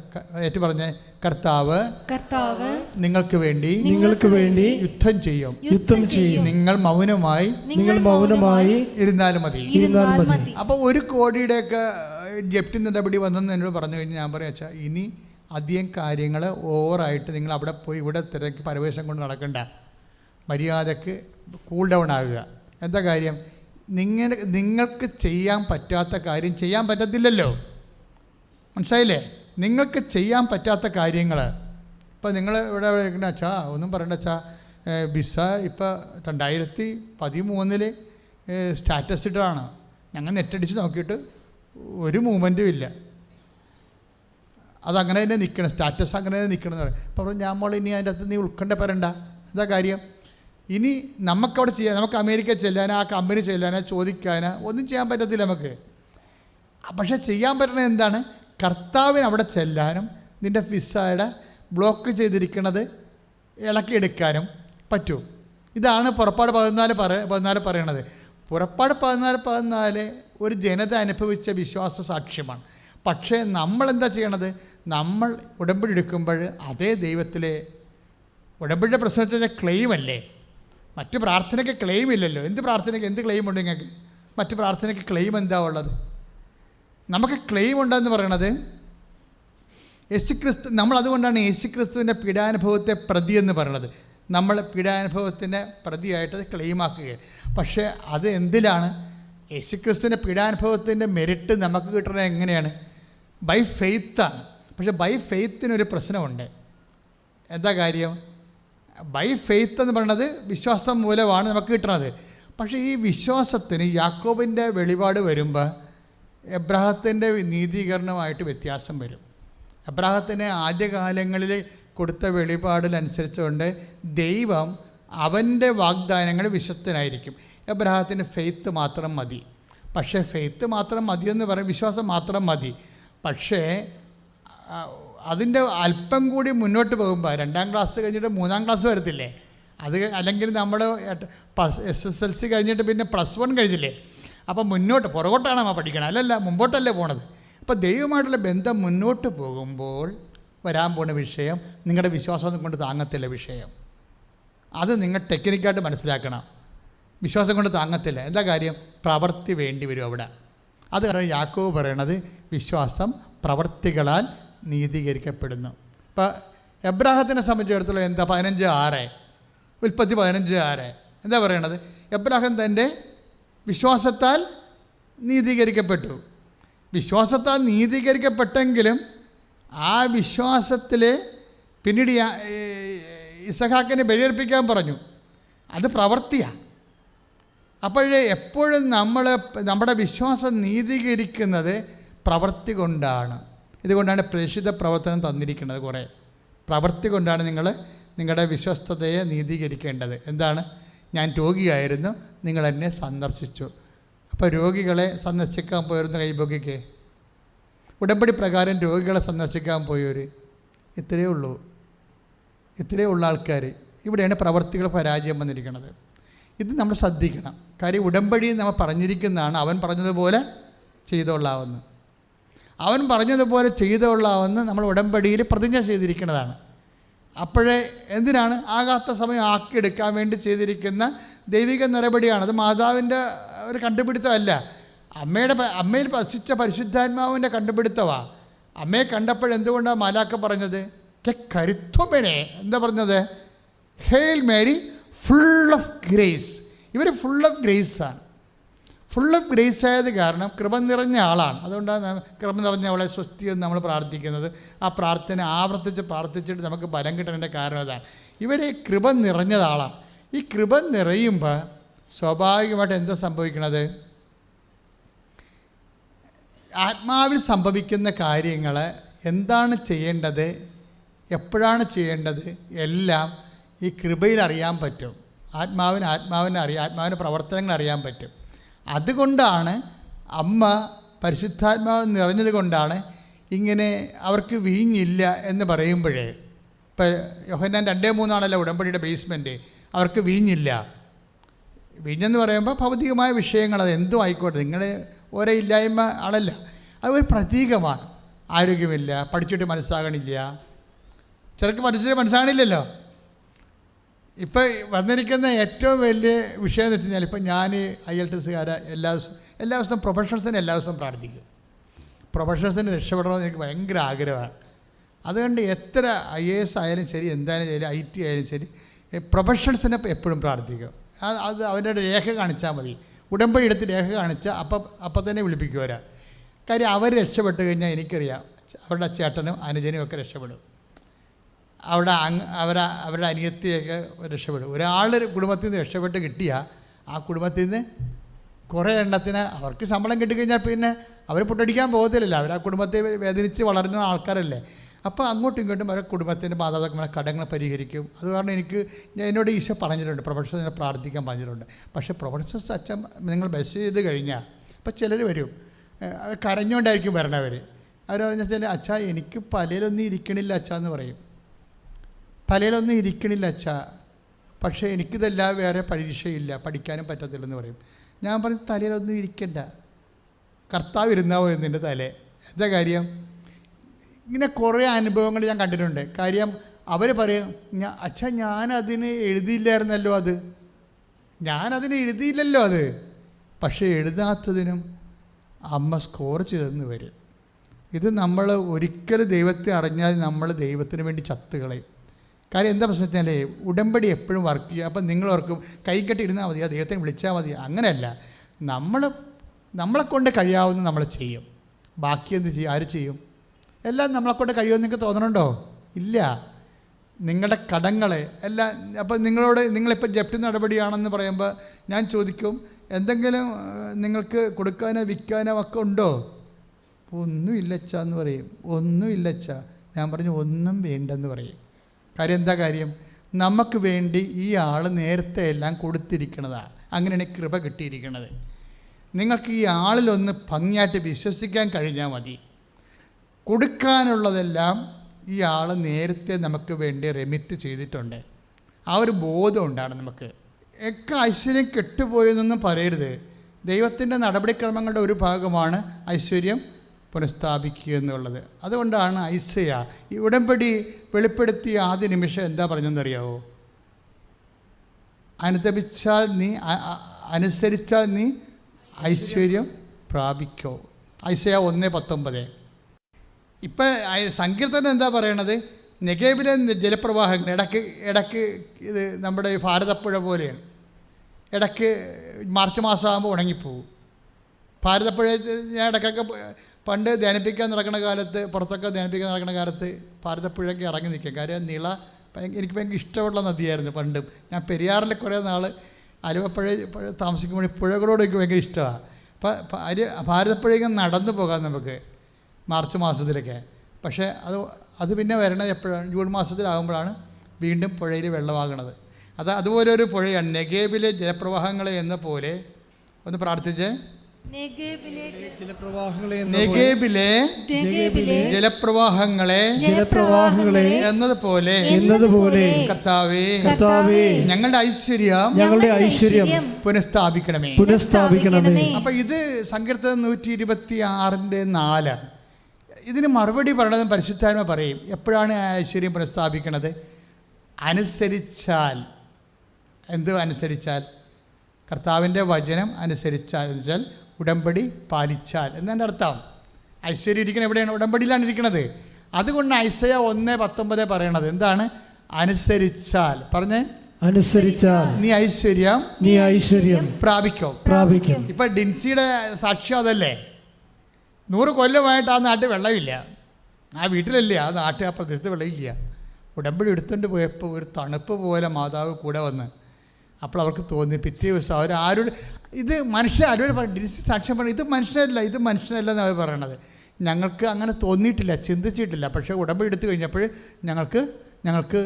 ഏറ്റു പറഞ്ഞേ, കർത്താവ് നിങ്ങൾക്ക് വേണ്ടി യുദ്ധം ചെയ്യും, നിങ്ങൾ മൗനമായി ഇരുന്നാലും മതി. അപ്പോൾ 1 കോടിയുടെയൊക്കെ ജപ്തി നടപടി വന്നെന്ന് എന്നോട് പറഞ്ഞു കഴിഞ്ഞാൽ ഞാൻ പറയാം, വെച്ചാൽ ഇനി അധികം കാര്യങ്ങൾ ഓവറായിട്ട് നിങ്ങൾ അവിടെ പോയി ഇവിടെ തിരക്ക് പരവേശം കൊണ്ട് നടക്കണ്ട. മര്യാദക്ക് കൂൾ ഡൗൺ ആകുക. എന്താ കാര്യം? നിങ്ങൾക്ക് ചെയ്യാൻ പറ്റാത്ത കാര്യം ചെയ്യാൻ പറ്റത്തില്ലല്ലോ. മനസ്സിലായില്ലേ? നിങ്ങൾക്ക് ചെയ്യാൻ പറ്റാത്ത കാര്യങ്ങൾ ഇപ്പോൾ നിങ്ങൾ ഇവിടെ അച്ഛാ ഒന്നും പറയണ്ട അച്ഛാ, വിസ ഇപ്പോൾ 2013 സ്റ്റാറ്റസ് ഇട്ടാണ്. ഞങ്ങൾ നെറ്റടിച്ച് നോക്കിയിട്ട് ഒരു മൂവ്മെൻറ്റും ഇല്ല. അതങ്ങനെ തന്നെ നിൽക്കണം, സ്റ്റാറ്റസ് അങ്ങനെ തന്നെ നിൽക്കണം എന്ന് പറയും. അപ്പോൾ ഞാൻ മോൾ ഇനി അതിൻ്റെ അകത്ത് നീ ഉൾക്കൊണ്ട പറയണ്ട. എന്താ കാര്യം? ഇനി നമുക്കവിടെ ചെയ്യാൻ, നമുക്ക് അമേരിക്ക ചെല്ലാനോ ആ കമ്പനി ചെല്ലാനോ ചോദിക്കാനോ ഒന്നും ചെയ്യാൻ പറ്റത്തില്ല നമുക്ക്. പക്ഷേ ചെയ്യാൻ പറ്റുന്നത് എന്താണ്? കർത്താവിന് അവിടെ ചെല്ലാനും നിൻ്റെ വിസയുടെ ബ്ലോക്ക് ചെയ്തിരിക്കുന്നത് ഇളക്കിയെടുക്കാനും പറ്റും. ഇതാണ് പുറപ്പാട് 14 പറയണത്. പുറപ്പാട് 14 ഒരു ജനത അനുഭവിച്ച വിശ്വാസ സാക്ഷ്യമാണ്. പക്ഷേ നമ്മളെന്താ ചെയ്യണത്? നമ്മൾ ഉടമ്പടി എടുക്കുമ്പോൾ അതേ ദൈവത്തിലെ ഉടമ്പടിയുടെ പ്രശ്നത്തിൻ്റെ ക്ലെയിമല്ലേ. മറ്റ് പ്രാർത്ഥനയ്ക്ക് ക്ലെയിം ഇല്ലല്ലോ. എന്ത് പ്രാർത്ഥനയ്ക്ക് എന്ത് ക്ലെയിം ഉണ്ട് നിങ്ങൾക്ക്? മറ്റ് പ്രാർത്ഥനയ്ക്ക് ക്ലെയിം എന്താ ഉള്ളത്? നമുക്ക് ക്ലെയിം ഉണ്ടെന്ന് പറയണത് യേശുക്രിസ്തു, നമ്മളതുകൊണ്ടാണ് യേശുക്രിസ്തുവിൻ്റെ പീഡാനുഭവത്തെ പ്രതി എന്ന് പറയുന്നത്. നമ്മൾ പീഡാനുഭവത്തിൻ്റെ പ്രതിയായിട്ട് അത് ക്ലെയിമാക്കുകയാണ്. പക്ഷേ അത് എന്തിലാണ്? യേശുക്രിസ്തുവിൻ്റെ പീഡാനുഭവത്തിൻ്റെ മെരിറ്റ് നമുക്ക് കിട്ടുന്നത് എങ്ങനെയാണ്? ബൈ ഫെയ്ത്താണ്. പക്ഷേ ബൈ ഫെയ്ത്തിനൊരു പ്രശ്നമുണ്ട്. എന്താ കാര്യം? ബൈ ഫെയ്ത്ത് എന്ന് പറയുന്നത് വിശ്വാസം മൂലമാണ് നമുക്ക് കിട്ടുന്നത്. പക്ഷേ ഈ വിശ്വാസത്തിന് യാക്കോബിൻ്റെ വെളിപാട് വരുമ്പോൾ എബ്രാഹത്തിൻ്റെ നീതീകരണമായിട്ട് വ്യത്യാസം വരും. എബ്രാഹത്തിന് ആദ്യകാലങ്ങളിൽ കൊടുത്ത വെളിപാടിനനുസരിച്ചുകൊണ്ട് ദൈവം അവൻ്റെ വാഗ്ദാനങ്ങൾ വിശ്വസ്തനായിരിക്കും. എബ്രാഹത്തിന് ഫെയ്ത്ത് മാത്രം മതി. പക്ഷേ ഫെയ്ത്ത് മാത്രം മതിയെന്ന് പറയും, വിശ്വാസം മാത്രം മതി. പക്ഷേ അതിൻ്റെ അല്പം കൂടി മുന്നോട്ട് പോകുമ്പോൾ 2ാം ക്ലാസ് കഴിഞ്ഞിട്ട് 3ാം ക്ലാസ് വരത്തില്ലേ? അത് അല്ലെങ്കിൽ നമ്മൾ SSLC കഴിഞ്ഞിട്ട് പിന്നെ +1 കഴിഞ്ഞില്ലേ? അപ്പോൾ മുന്നോട്ട് പുറകോട്ടാണ് നമ്മൾ പഠിക്കണം, അല്ലല്ല മുമ്പോട്ടല്ലേ പോണത്. അപ്പോൾ ദൈവമായിട്ടുള്ള ബന്ധം മുന്നോട്ട് പോകുമ്പോൾ വരാൻ പോണ വിഷയം നിങ്ങളുടെ വിശ്വാസം കൊണ്ട് താങ്ങത്തില്ല. വിഷയം അത് നിങ്ങൾ ടെക്നിക്കായിട്ട് മനസ്സിലാക്കണം. വിശ്വാസം കൊണ്ട് താങ്ങത്തില്ല. എന്താ കാര്യം? പ്രവൃത്തി വേണ്ടി വരും അവിടെ. അത് കാരണം യാക്കോബ് പറയണത് വിശ്വാസം പ്രവൃത്തികളാൽ നീതീകരിക്കപ്പെടുന്നു. ഇപ്പോൾ എബ്രാഹത്തിനെ സംബന്ധിച്ചിടത്തോളം എന്താ 15:6 ഉൽപ്പത്തി 15:6 എന്താ പറയണത്? എബ്രാഹാം തൻ്റെ വിശ്വാസത്താൽ നീതീകരിക്കപ്പെട്ടു. വിശ്വാസത്താൽ നീതീകരിക്കപ്പെട്ടെങ്കിലും ആ വിശ്വാസത്തിൽ പിന്നീട് ഇസഹാക്കിനെ ബലിയർപ്പിക്കാൻ പറഞ്ഞു. അത് പ്രവൃത്തിയാണ്. അപ്പോഴേ എപ്പോഴും നമ്മുടെ വിശ്വാസം നീതീകരിക്കുന്നത് പ്രവൃത്തി കൊണ്ടാണ്. ഇതുകൊണ്ടാണ് പ്രേക്ഷിത പ്രവർത്തനം തന്നിരിക്കുന്നത്. കുറേ പ്രവൃത്തി കൊണ്ടാണ് നിങ്ങൾ നിങ്ങളുടെ വിശ്വസ്തതയെ നീതീകരിക്കേണ്ടത്. എന്താണ്? ഞാൻ രോഗിയായിരുന്നു, നിങ്ങൾ എന്നെ സന്ദർശിച്ചു. അപ്പോൾ രോഗികളെ സന്ദർശിക്കാൻ പോയിരുന്ന കൈപൊക്കിക്ക് ഉടമ്പടി പ്രകാരം രോഗികളെ സന്ദർശിക്കാൻ പോയവർ ഇത്രയേ ഉള്ള ആൾക്കാർ. ഇവിടെയാണ് പ്രവർത്തികൾ പരാജയം വന്നിരിക്കുന്നത്. ഇത് നമ്മൾ ശ്രദ്ധിക്കണം. കാര്യം ഉടമ്പടി നമ്മൾ പറഞ്ഞിരിക്കുന്നതാണ്, അവൻ പറഞ്ഞതുപോലെ ചെയ്തോളാവുന്നു. അവൻ പറഞ്ഞതുപോലെ ചെയ്തോളാവുന്ന നമ്മൾ ഉടമ്പടിയിൽ പ്രതിജ്ഞ ചെയ്തിരിക്കുന്നതാണ്. അപ്പോഴേ എന്തിനാണ്? ആകാത്ത സമയം ആക്കിയെടുക്കാൻ വേണ്ടി ചെയ്തിരിക്കുന്ന ദൈവിക നടപടിയാണ്. അത് മാതാവിൻ്റെ ഒരു കണ്ടുപിടുത്തമല്ല, അമ്മയിൽ വസിച്ച പരിശുദ്ധാത്മാവിൻ്റെ കണ്ടുപിടുത്തമാണ്. അമ്മയെ കണ്ടപ്പോഴെന്തുകൊണ്ടാണ് മാലാക്ക പറഞ്ഞത്? കരുത്വമനെ എന്താ പറഞ്ഞത്? Hail Mary full of grace. ഇവർ ഫുൾ ഓഫ് ഗ്രേസാണ്. ഫുൾ ഓഫ് ഗ്രേസ് ആയത് കാരണം കൃപ നിറഞ്ഞ ആളാണ്. അതുകൊണ്ടാണ് കൃപ നിറഞ്ഞ അവളെ സ്വസ്തിയെന്ന് നമ്മൾ പ്രാർത്ഥിക്കുന്നത്. ആ പ്രാർത്ഥന പ്രാർത്ഥിച്ചിട്ട് നമുക്ക് ബലം കിട്ടുന്നതിൻ്റെ കാരണം അതാണ്. ഇവരെ കൃപ നിറഞ്ഞതാളാണ്. ഈ കൃപ നിറയുമ്പോൾ സ്വാഭാവികമായിട്ട് എന്താ സംഭവിക്കണത്? ആത്മാവിൽ സംഭവിക്കുന്ന കാര്യങ്ങൾ എന്താണ് ചെയ്യേണ്ടത്, എപ്പോഴാണ് ചെയ്യേണ്ടത്, എല്ലാം ഈ കൃപയിൽ അറിയാൻ പറ്റും. ആത്മാവിന് പ്രവർത്തനങ്ങൾ അറിയാൻ പറ്റും. അതുകൊണ്ടാണ് അമ്മ പരിശുദ്ധാത്മാവ് നിറഞ്ഞത് കൊണ്ടാണ് ഇങ്ങനെ അവർക്ക് വീഞ്ഞില്ല എന്ന് പറയുമ്പോഴേ, ഇപ്പോൾ യോഹന്നാൻ 2:3 ഉടമ്പടിയുടെ ബേസ്മെൻറ്റ്. അവർക്ക് വീഞ്ഞില്ല. വീഞ്ഞെന്ന് പറയുമ്പോൾ ഭൗതികമായ വിഷയങ്ങൾ, അത് എന്തും ആയിക്കോട്ടെ, നിങ്ങൾ ഒരേ ഇല്ലായ്മ ആളല്ല, അത് ഒരു പ്രതീകമാണ്. ആരോഗ്യമില്ല, പഠിച്ചിട്ട് മനസ്സാകണില്ല, ചിലർക്ക് പഠിച്ചിട്ട് മനസ്സാകണില്ലല്ലോ. ഇപ്പോൾ വന്നിരിക്കുന്ന ഏറ്റവും വലിയ വിഷയം എന്ന് വെച്ച് കഴിഞ്ഞാൽ, ഇപ്പം ഞാൻ IELTSകാരെ എല്ലാ ദിവസവും പ്രൊഫഷണൽസിനെ എല്ലാ ദിവസവും പ്രാർത്ഥിക്കും. പ്രൊഫഷണൽസിന് രക്ഷപ്പെടണമെന്ന് എനിക്ക് ഭയങ്കര ആഗ്രഹമാണ്. അതുകൊണ്ട് എത്ര IAS ആയാലും ശരി, എന്തായാലും ശരി, IT ആയാലും ശരി, പ്രൊഫഷണൽസിനെ എപ്പോഴും പ്രാർത്ഥിക്കും. അത് അവരുടെ രേഖ കാണിച്ചാൽ മതി. ഉടമ്പടി എടുത്ത് രേഖ കാണിച്ചാൽ അപ്പം തന്നെ വിളിപ്പിക്കുവരാ. കാര്യം അവർ രക്ഷപ്പെട്ട് കഴിഞ്ഞാൽ എനിക്കറിയാം അവരുടെ ചേട്ടനും അനുജനും ഒക്കെ രക്ഷപ്പെടും. അവരുടെ അനിയത്തിയൊക്കെ രക്ഷപ്പെടും. ഒരാളുടെ കുടുംബത്തിൽ നിന്ന് രക്ഷപ്പെട്ട് കിട്ടിയാൽ ആ കുടുംബത്തിൽ നിന്ന് കുറേ എണ്ണത്തിന് അവർക്ക് ശമ്പളം കിട്ടിക്കഴിഞ്ഞാൽ പിന്നെ അവർ പൊട്ടടിക്കാൻ പോകത്തില്ലല്ലോ. അവർ ആ കുടുംബത്തെ വേദനിച്ച് വളരുന്ന ആൾക്കാരല്ലേ. അപ്പോൾ അങ്ങോട്ടും ഇങ്ങോട്ടും അവരുടെ കുടുംബത്തിൻ്റെ മാതാപിതാക്കളുടെ കടങ്ങൾ പരിഹരിക്കും. അത് കാരണം എന്നോട് ഈശോ പറഞ്ഞിട്ടുണ്ട്, പ്രൊഫഷണൽസിനെ പ്രാർത്ഥിക്കാൻ പറഞ്ഞിട്ടുണ്ട്. പക്ഷേ പ്രൊഫഷണൽസ് അച്ഛൻ നിങ്ങൾ ബസ് ചെയ്ത് കഴിഞ്ഞാൽ ഇപ്പോൾ ചിലർ വരും, കരഞ്ഞുകൊണ്ടായിരിക്കും വരണവർ. അവർ പറഞ്ഞാൽ അച്ഛാ എനിക്ക് പലയിലൊന്നും ഇരിക്കണില്ല അച്ഛാ എന്ന് പറയും. തലയിലൊന്നും ഇരിക്കണില്ല അച്ഛാ, പക്ഷേ എനിക്കിതല്ലാതെ വേറെ പരീക്ഷയില്ല, പഠിക്കാനും പറ്റത്തില്ലെന്ന് പറയും. ഞാൻ പറഞ്ഞു തലയിലൊന്നും ഇരിക്കണ്ട, കർത്താവ് ഇരുന്നാവോ എന്നിൻ്റെ തലേ. എന്താ കാര്യം? ഇങ്ങനെ കുറേ അനുഭവങ്ങൾ ഞാൻ കണ്ടിട്ടുണ്ട്. കാര്യം അവർ പറയും, അച്ഛാ ഞാനതിന് എഴുതിയില്ലായിരുന്നല്ലോ, ഞാനതിന് എഴുതിയില്ലല്ലോ അത്. പക്ഷേ എഴുതാത്തതിനും അമ്മ സ്കോർ ചെയ്തെന്ന് വരും. ഇത് നമ്മൾ ഒരിക്കലും ദൈവത്തെ അറിഞ്ഞാൽ നമ്മൾ ദൈവത്തിന് വേണ്ടി ചത്തുകളയും. കാര്യം എന്താ പ്രശ്നം വെച്ചാൽ ഉടമ്പടി എപ്പോഴും വർക്ക് ചെയ്യുക. അപ്പം നിങ്ങളോർക്കും കൈ കെട്ടിയിരുന്നാൽ മതി, ദൈവത്തിന് വിളിച്ചാൽ മതി. അങ്ങനെയല്ല, നമ്മളെ കൊണ്ട് കഴിയാവുന്ന നമ്മൾ ചെയ്യും. ബാക്കി എന്ത് ചെയ്യും? ആര് ചെയ്യും? എല്ലാം നമ്മളെക്കൊണ്ട് കഴിയുമെന്ന് നിങ്ങൾക്ക് തോന്നണുണ്ടോ? ഇല്ല. നിങ്ങളുടെ കടങ്ങൾ എല്ലാം. അപ്പം നിങ്ങളിപ്പോൾ ജപ്തി നടപടിയാണെന്ന് പറയുമ്പോൾ ഞാൻ ചോദിക്കും, എന്തെങ്കിലും നിങ്ങൾക്ക് കൊടുക്കാനോ വിൽക്കാനോ ഒക്കെ ഉണ്ടോ? ഒന്നുമില്ലച്ചാ എന്ന് പറയും. ഒന്നുമില്ലച്ചാ. ഞാൻ പറഞ്ഞു ഒന്നും വേണ്ടെന്ന് പറയും. കാര്യം എന്താ കാര്യം? നമുക്ക് വേണ്ടി ഈ ആൾ നേരത്തെ എല്ലാം കൊടുത്തിരിക്കണതാണ്. അങ്ങനെയാണ് കൃപ കിട്ടിയിരിക്കുന്നത്. നിങ്ങൾക്ക് ഈ ആളിലൊന്ന് ഭംഗിയായിട്ട് വിശ്വസിക്കാൻ കഴിഞ്ഞാൽ മതി. കൊടുക്കാനുള്ളതെല്ലാം ഈ ആൾ നേരത്തെ നമുക്ക് വേണ്ടി റെമിറ്റ് ചെയ്തിട്ടുണ്ട്. ആ ഒരു ബോധം ഉണ്ടാണ് നമുക്ക്. ഒക്കെ ഐശ്വര്യം കെട്ടുപോയെന്നൊന്നും പറയരുത്. ദൈവത്തിൻ്റെ നടപടിക്രമങ്ങളുടെ ഒരു ഭാഗമാണ് ഐശ്വര്യം പുനഃസ്ഥാപിക്കുക എന്നുള്ളത്. അതുകൊണ്ടാണ് ഐസയ ഈ ഉടമ്പടി വെളിപ്പെടുത്തിയ ആദ്യ നിമിഷം എന്താ പറഞ്ഞതെന്നറിയാവോ? അനുസരിച്ചാൽ നീ ഐശ്വര്യം പ്രാപിക്കോ. ഐസയ 1:19. ഇപ്പം സങ്കീർത്തനം എന്താ പറയണത്? നെഗേബിലെ ജലപ്രവാഹങ്ങൾ ഇടയ്ക്ക് ഇത് നമ്മുടെ ഭാരതപ്പുഴ പോലെയാണ്. ഇടയ്ക്ക് മാർച്ച് മാസമാകുമ്പോൾ ഉണങ്ങിപ്പോവും. ഭാരതപ്പുഴ ഞാൻ ഇടയ്ക്കൊക്കെ പണ്ട് ധ്യാനിപ്പിക്കാൻ നടക്കുന്ന കാലത്ത്, പുറത്തൊക്കെ ധ്യാനിപ്പിക്കാൻ നടക്കുന്ന കാലത്ത് ഭാരതപ്പുഴയ്ക്ക് ഇറങ്ങി നിൽക്കും. കാര്യം എനിക്ക് ഭയങ്കര ഇഷ്ടമുള്ള നദിയായിരുന്നു പണ്ടും. ഞാൻ പെരിയാറിൽ കുറേ നാൾ ആലുവപ്പുഴ താമസിക്കുമ്പോൾ പുഴകളോട് എനിക്ക് ഭയങ്കര ഇഷ്ടമാണ്. അപ്പം ഭാരതപ്പുഴയ്ക്ക് നടന്നു പോകാം നമുക്ക് മാർച്ച് മാസത്തിലൊക്കെ. പക്ഷേ അത് പിന്നെ വരണത് എപ്പോഴാണ്? ജൂൺ മാസത്തിലാകുമ്പോഴാണ് വീണ്ടും പുഴയിൽ വെള്ളമാകണത്. അതുപോലെ ഒരു പുഴയാണ് നെഗേബിലെ ജലപ്രവാഹങ്ങളെ എന്ന പോലെ. ഒന്ന് പ്രാർത്ഥിച്ചേ. നെഗേബിലെ ജലപ്രവാഹങ്ങളെ എന്നതുപോലെ കർത്താവേ ഞങ്ങളുടെ ഐശ്വര്യം പുനഃസ്ഥാപിക്കണമേ. അപ്പൊ ഇത് സങ്കീർത്തനം 126:4. ഇതിന് മറുപടി പറയണതും പരിശുദ്ധാത്മ പറയും. എപ്പോഴാണ് ഐശ്വര്യം പുനഃസ്ഥാപിക്കണത്? അനുസരിച്ചാൽ. അനുസരിച്ചാൽ? കർത്താവിൻ്റെ വചനം അനുസരിച്ചാൽ, ഉടമ്പടി പാലിച്ചാൽ എന്നതിൻ്റെ അർത്ഥം. ഐശ്വര്യം ഇരിക്കുന്നത് എവിടെയാണ്? ഉടമ്പടിയിലാണ് ഇരിക്കുന്നത്. അതുകൊണ്ട് ഐസയ 1:19 പറയണത് എന്താണ്? അനുസരിച്ചാൽ. പറഞ്ഞേ, അനുസരിച്ചാൽ നീ ഐശ്വര്യം പ്രാപിക്കും. ഇപ്പൊ ഡിൻസിയുടെ സാക്ഷ്യം അതല്ലേ? 100 കൊല്ലമായിട്ട് ആ നാട്ടിൽ വെള്ളമില്ല. ആ വീട്ടിലല്ലേ, ആ നാട്ടിൽ, ആ പ്രദേശത്ത് വെള്ളമില്ല. ഉടമ്പടി എടുത്തുകൊണ്ട് പോയപ്പോൾ ഒരു തണുപ്പ് പോലെ മാതാവ് കൂടെ വന്ന്. അപ്പോൾ അവർക്ക് തോന്നി പിറ്റേ ദിവസം ആരോട് ഇത് മനുഷ്യൻ ആരോട് ഡിൻസി സാക്ഷ്യം പറഞ്ഞു, ഇത് മനുഷ്യനല്ല എന്നാണ് അവർ പറയണത്. ഞങ്ങൾക്ക് അങ്ങനെ തോന്നിയിട്ടില്ല, ചിന്തിച്ചിട്ടില്ല. പക്ഷേ ഉടമ്പടി എടുത്തു കഴിഞ്ഞപ്പോൾ ഞങ്ങൾക്ക്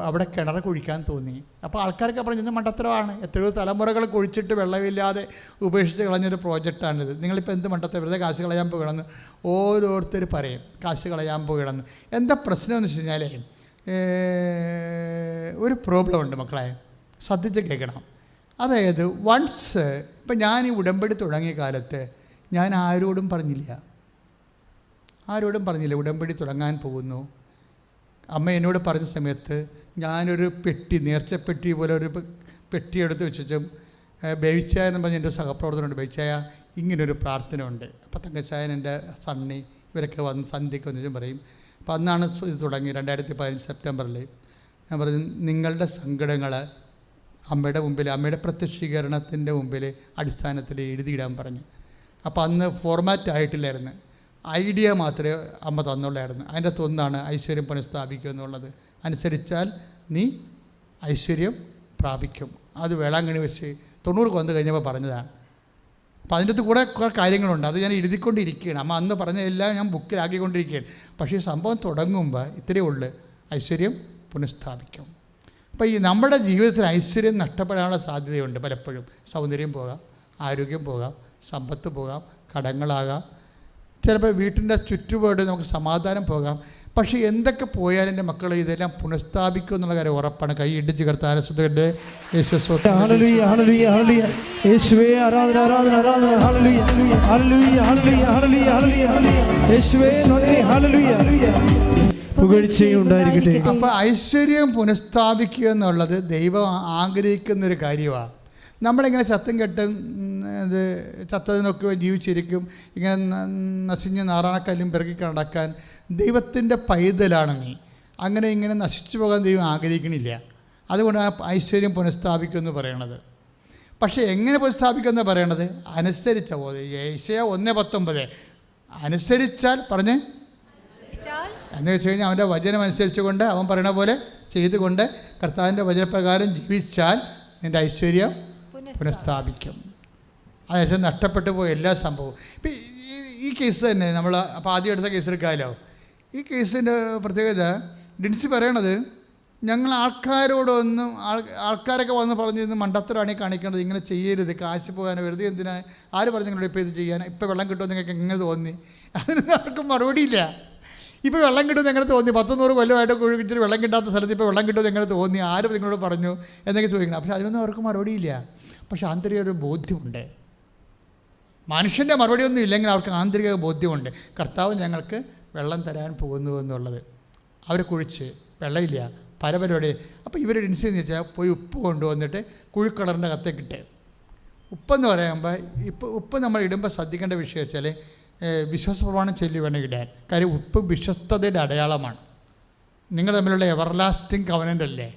അവിടെ കിണർ കുഴിക്കാൻ തോന്നി. അപ്പോൾ ആൾക്കാരൊക്കെ പറഞ്ഞു ഇത് മണ്ടത്തരമാണ്, എത്രയോ തലമുറകൾ കുഴിച്ചിട്ട് വെള്ളമില്ലാതെ ഉപേക്ഷിച്ച് കളഞ്ഞൊരു പ്രോജക്റ്റാണിത്, നിങ്ങളിപ്പോൾ എന്ത് മണ്ടത്തരം, വെറുതെ കാശ് കളയാൻ പോകണമെന്ന് ഓരോരുത്തർ പറയും. കാശ് കളയാൻ പോകണമെന്ന്. എന്താ പ്രശ്നം എന്ന് വെച്ച് കഴിഞ്ഞാൽ ഒരു പ്രോബ്ലം ഉണ്ട് മക്കളെ, ശ്രദ്ധിച്ച് കേൾക്കണം. അതായത് വൺസ് ഇപ്പം ഞാൻ ഈ ഉടമ്പടി തുടങ്ങിയ കാലത്ത് ഞാൻ ആരോടും പറഞ്ഞില്ല ഉടമ്പടി തുടങ്ങാൻ പോകുന്നു. അമ്മ എന്നോട് പറഞ്ഞ സമയത്ത് ഞാനൊരു പെട്ടി, നേർച്ചപ്പെട്ടി പോലെ ഒരു പെട്ടി എടുത്ത് വെച്ചും ബേവിച്ചായ എന്ന് പറഞ്ഞ എൻ്റെ സഹപ്രവർത്തനമുണ്ട്. ബേവിച്ചായ ഇങ്ങനൊരു പ്രാർത്ഥന ഉണ്ട്. അപ്പം തങ്കച്ചായൻ, എൻ്റെ സണ്ണി, ഇവരൊക്കെ വന്ന് സന്ധ്യയ്ക്ക് വന്നിട്ടും പറയും. അപ്പം അന്നാണ് ഇത് തുടങ്ങി 2015 സെപ്റ്റംബറിൽ. ഞാൻ പറഞ്ഞു നിങ്ങളുടെ സങ്കടങ്ങൾ അമ്മയുടെ മുമ്പിൽ, അമ്മയുടെ പ്രത്യക്ഷീകരണത്തിൻ്റെ മുമ്പിൽ അടിസ്ഥാനത്തിൽ എഴുതിയിടാൻ പറഞ്ഞു. അപ്പോൾ അന്ന് ഫോർമാറ്റ് ആയിട്ടില്ലായിരുന്നു, ഐഡിയ മാത്രമേ അമ്മ തന്നുള്ളായിരുന്നു. അതിൻ്റെ ഒന്നാണ് ഐശ്വര്യം പുനഃസ്ഥാപിക്കുക എന്നുള്ളത്. അനുസരിച്ചാൽ നീ ഐശ്വര്യം പ്രാപിക്കും. അത് വേളാങ്കണ്ണി വെച്ച് 90 കൊന്ന് കഴിഞ്ഞപ്പോൾ പറഞ്ഞതാണ്. അപ്പോൾ അതിൻ്റെ കൂടെ കുറേ കാര്യങ്ങളുണ്ട്, അത് ഞാൻ എഴുതിക്കൊണ്ടിരിക്കുകയാണ്. അമ്മ അന്ന് പറഞ്ഞതെല്ലാം ഞാൻ ബുക്കിലാക്കിക്കൊണ്ടിരിക്കുകയാണ്. പക്ഷേ ഈ സംഭവം തുടങ്ങുമ്പോൾ ഇത്രയേ ഉള്ളൂ, ഐശ്വര്യം പുനഃസ്ഥാപിക്കും. അപ്പോൾ ഈ നമ്മുടെ ജീവിതത്തിൽ ഐശ്വര്യം നഷ്ടപ്പെടാനുള്ള സാധ്യതയുണ്ട് പലപ്പോഴും. സൗന്ദര്യം പോകാം, ആരോഗ്യം പോകാം, സമ്പത്ത് പോകാം, കടങ്ങളാകാം, ചിലപ്പോൾ വീട്ടിൻ്റെ ചുറ്റുപാട് നമുക്ക് സമാധാനം പോകാം. പക്ഷേ എന്തൊക്കെ പോയാലും എൻ്റെ മക്കൾ ഇതെല്ലാം പുനഃസ്ഥാപിക്കും എന്നുള്ള കാര്യം ഉറപ്പാണ്. കൈ ഇടിച്ച് കർത്താവിനെ സ്തുതിക്കട്ടെ. അപ്പോൾ ഐശ്വര്യം പുനഃസ്ഥാപിക്കുക എന്നുള്ളത് ദൈവം ആഗ്രഹിക്കുന്നൊരു കാര്യമാണ്. നമ്മളിങ്ങനെ ചത്തും കെട്ടും ഇത് ചത്തതിനൊക്കെ ജീവിച്ചിരിക്കും, ഇങ്ങനെ നശിഞ്ഞ് നാറാണക്കല്ലും പിറക്കി നടക്കാൻ. ദൈവത്തിൻ്റെ പൈതലാണ് നീ. അങ്ങനെ ഇങ്ങനെ നശിച്ചു പോകാൻ ദൈവം ആഗ്രഹിക്കണില്ല. അതുകൊണ്ട് ആ ഐശ്വര്യം പുനഃസ്ഥാപിക്കുമെന്ന് പറയണത്. പക്ഷേ എങ്ങനെ പുനഃസ്ഥാപിക്കുമെന്ന് പറയണത്? അനുസരിച്ച പോലെ. യേശയ്യാ 1:19 അനുസരിച്ചാൽ പറഞ്ഞ് എന്ന് വെച്ച് കഴിഞ്ഞാൽ അവൻ്റെ വചനം അനുസരിച്ചുകൊണ്ട് അവൻ പറയണ പോലെ ചെയ്തുകൊണ്ട് കർത്താവിൻ്റെ വചനപ്രകാരം ജീവിച്ചാൽ നിൻ്റെ ഐശ്വര്യം പുനഃസ്ഥാപിക്കും. അതിനുശേഷം നഷ്ടപ്പെട്ടു പോയ എല്ലാ സംഭവവും. ഇപ്പം ഈ കേസ് തന്നെ നമ്മൾ അപ്പോൾ ആദ്യം എടുത്ത കേസ് എടുക്കാമല്ലോ. ഈ കേസിൻ്റെ പ്രത്യേകത ഡിൻസി പറയണത്, ഞങ്ങൾ ആൾക്കാരോടൊന്നും ആൾക്കാരൊക്കെ വന്ന് പറഞ്ഞു ഇന്ന് മണ്ടത്തരാണ് ഈ കാണിക്കേണ്ടത്, ഇങ്ങനെ ചെയ്യരുത്, കാശ് പോകാനോ വെറുതെ എന്തിനാ, ആര് പറഞ്ഞു നിങ്ങളോട് ഇപ്പോൾ ഇത് ചെയ്യാൻ, ഇപ്പോൾ വെള്ളം കിട്ടുമെന്ന് നിങ്ങൾക്ക് എങ്ങനെ തോന്നി? അതിനൊന്നും ആർക്കും മറുപടിയില്ല. ഇപ്പോൾ വെള്ളം കിട്ടുമെന്ന് എങ്ങനെ തോന്നി? 100 കൊല്ലമായിട്ട് കുഴിച്ചിട്ട് വെള്ളം കിട്ടാത്ത സ്ഥലത്ത് ഇപ്പോൾ വെള്ളം കിട്ടുമെന്ന് എങ്ങനെ തോന്നി? ആരും നിങ്ങളോട് പറഞ്ഞു എന്നൊക്കെ ചോദിക്കണം. പക്ഷേ അതിനൊന്നും അവർക്ക് മറുപടിയില്ല. പക്ഷേ ആന്തരിക ഒരു ബോധ്യമുണ്ട്. മനുഷ്യൻ്റെ മറുപടിയൊന്നും ഇല്ലെങ്കിൽ അവർക്ക് ആന്തരിക ബോധ്യമുണ്ട്. കർത്താവ് ഞങ്ങൾക്ക് വെള്ളം തരാൻ പോകുന്നു എന്നുള്ളത്. അവർ കുഴിച്ച് വെള്ളമില്ല, പല പരിപാടി. അപ്പോൾ ഇവരുടെ ഇൻസെന്ന് വെച്ചാൽ പോയി ഉപ്പ് കൊണ്ടുവന്നിട്ട് കുഴിക്കളറിൻ്റെ കത്തേക്കിട്ട്. ഉപ്പെന്ന് പറയുമ്പോൾ ഉപ്പ് നമ്മൾ ഇടുമ്പോൾ ശ്രദ്ധിക്കേണ്ട വിഷയം വെച്ചാൽ വിശ്വാസപ്രമാണം ചൊല്ലി വേണം ഇടാൻ. കാര്യം ഉപ്പ് വിശ്വസ്തതയുടെ അടയാളമാണ്. നിങ്ങൾ തമ്മിലുള്ള എവർലാസ്റ്റിംഗ് കവനൻ്റ് അല്ലേ,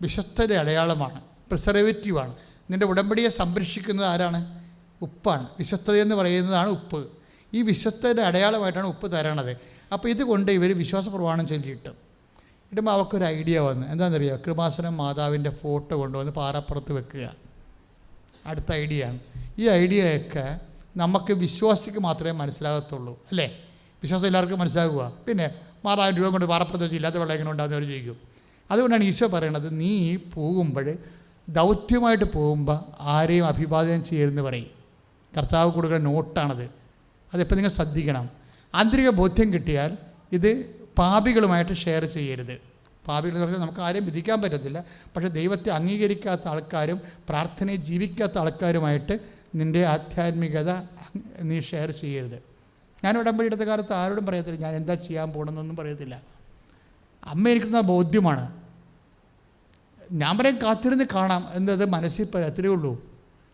വിശ്വസ്തയുടെ അടയാളമാണ്, പ്രിസർവേറ്റീവാണ്. നിൻ്റെ ഉടമ്പടിയെ സംരക്ഷിക്കുന്നത് ആരാണ്? ഉപ്പാണ്. വിശ്വസ്തതയെന്ന് പറയുന്നതാണ് ഉപ്പ്. ഈ വിശ്വസ്തയുടെ അടയാളമായിട്ടാണ് ഉപ്പ് തരണത്. അപ്പോൾ ഇതുകൊണ്ട് ഇവർ വിശ്വാസപ്രമാണം ചൊല്ലിയിട്ടു. ഇടുമ്പോൾ അവർക്കൊരു ഐഡിയ വന്നു. എന്താണെന്നറിയുമോ? കൃപാസനം മാതാവിൻ്റെ ഫോട്ടോ കൊണ്ടുവന്ന് പാറപ്പുറത്ത് വെക്കുക. അടുത്ത ഐഡിയ ആണ്. ഈ ഐഡിയയൊക്കെ നമുക്ക് വിശ്വാസിക്ക് മാത്രമേ മനസ്സിലാകത്തുള്ളൂ, അല്ലേ? വിശ്വാസം എല്ലാവർക്കും മനസ്സിലാകുക. പിന്നെ മാതാവിൻ്റെ രൂപം കൊണ്ട് പാറപ്പുറത്ത് വെച്ച് ഇല്ലാത്ത വെള്ളം എങ്ങനെ ഉണ്ടാകുന്നവർ ചോദിക്കും. അതുകൊണ്ടാണ് ഈശോ പറയണത്, നീ പോകുമ്പോൾ ദൗത്യമായിട്ട് പോകുമ്പോൾ ആരെയും അഭിവാദനം ചെയ്യരുതെന്ന് പറയും. കർത്താവ് കൊടുക്കുന്ന നോട്ടാണത്. അതെപ്പോൾ നിങ്ങൾ ശ്രദ്ധിക്കണം. ആന്തരിക ബോധ്യം കിട്ടിയാൽ ഇത് പാപികളുമായിട്ട് ഷെയർ ചെയ്യരുത്. പാപികൾ എന്ന് പറഞ്ഞാൽ നമുക്ക് ആരെയും വിധിക്കാൻ പറ്റത്തില്ല. പക്ഷേ ദൈവത്തെ അംഗീകരിക്കാത്ത ആൾക്കാരും പ്രാർത്ഥനയെ ജീവിക്കാത്ത ആൾക്കാരുമായിട്ട് നിൻ്റെ ആധ്യാത്മികത നീ ഷെയർ ചെയ്യരുത്. ഞാൻ ഉടമ്പടി എടുത്ത കാലത്ത് ആരോടും പറയത്തില്ല ഞാൻ എന്താ ചെയ്യാൻ പോകണമെന്നൊന്നും പറയത്തില്ല. അമ്മ എനിക്കുന്ന ബോധ്യമാണ്. ഞാൻ പറയും കാത്തിരുന്ന് കാണാം എന്നത് മനസ്സിൽ അത്രേ ഉള്ളൂ.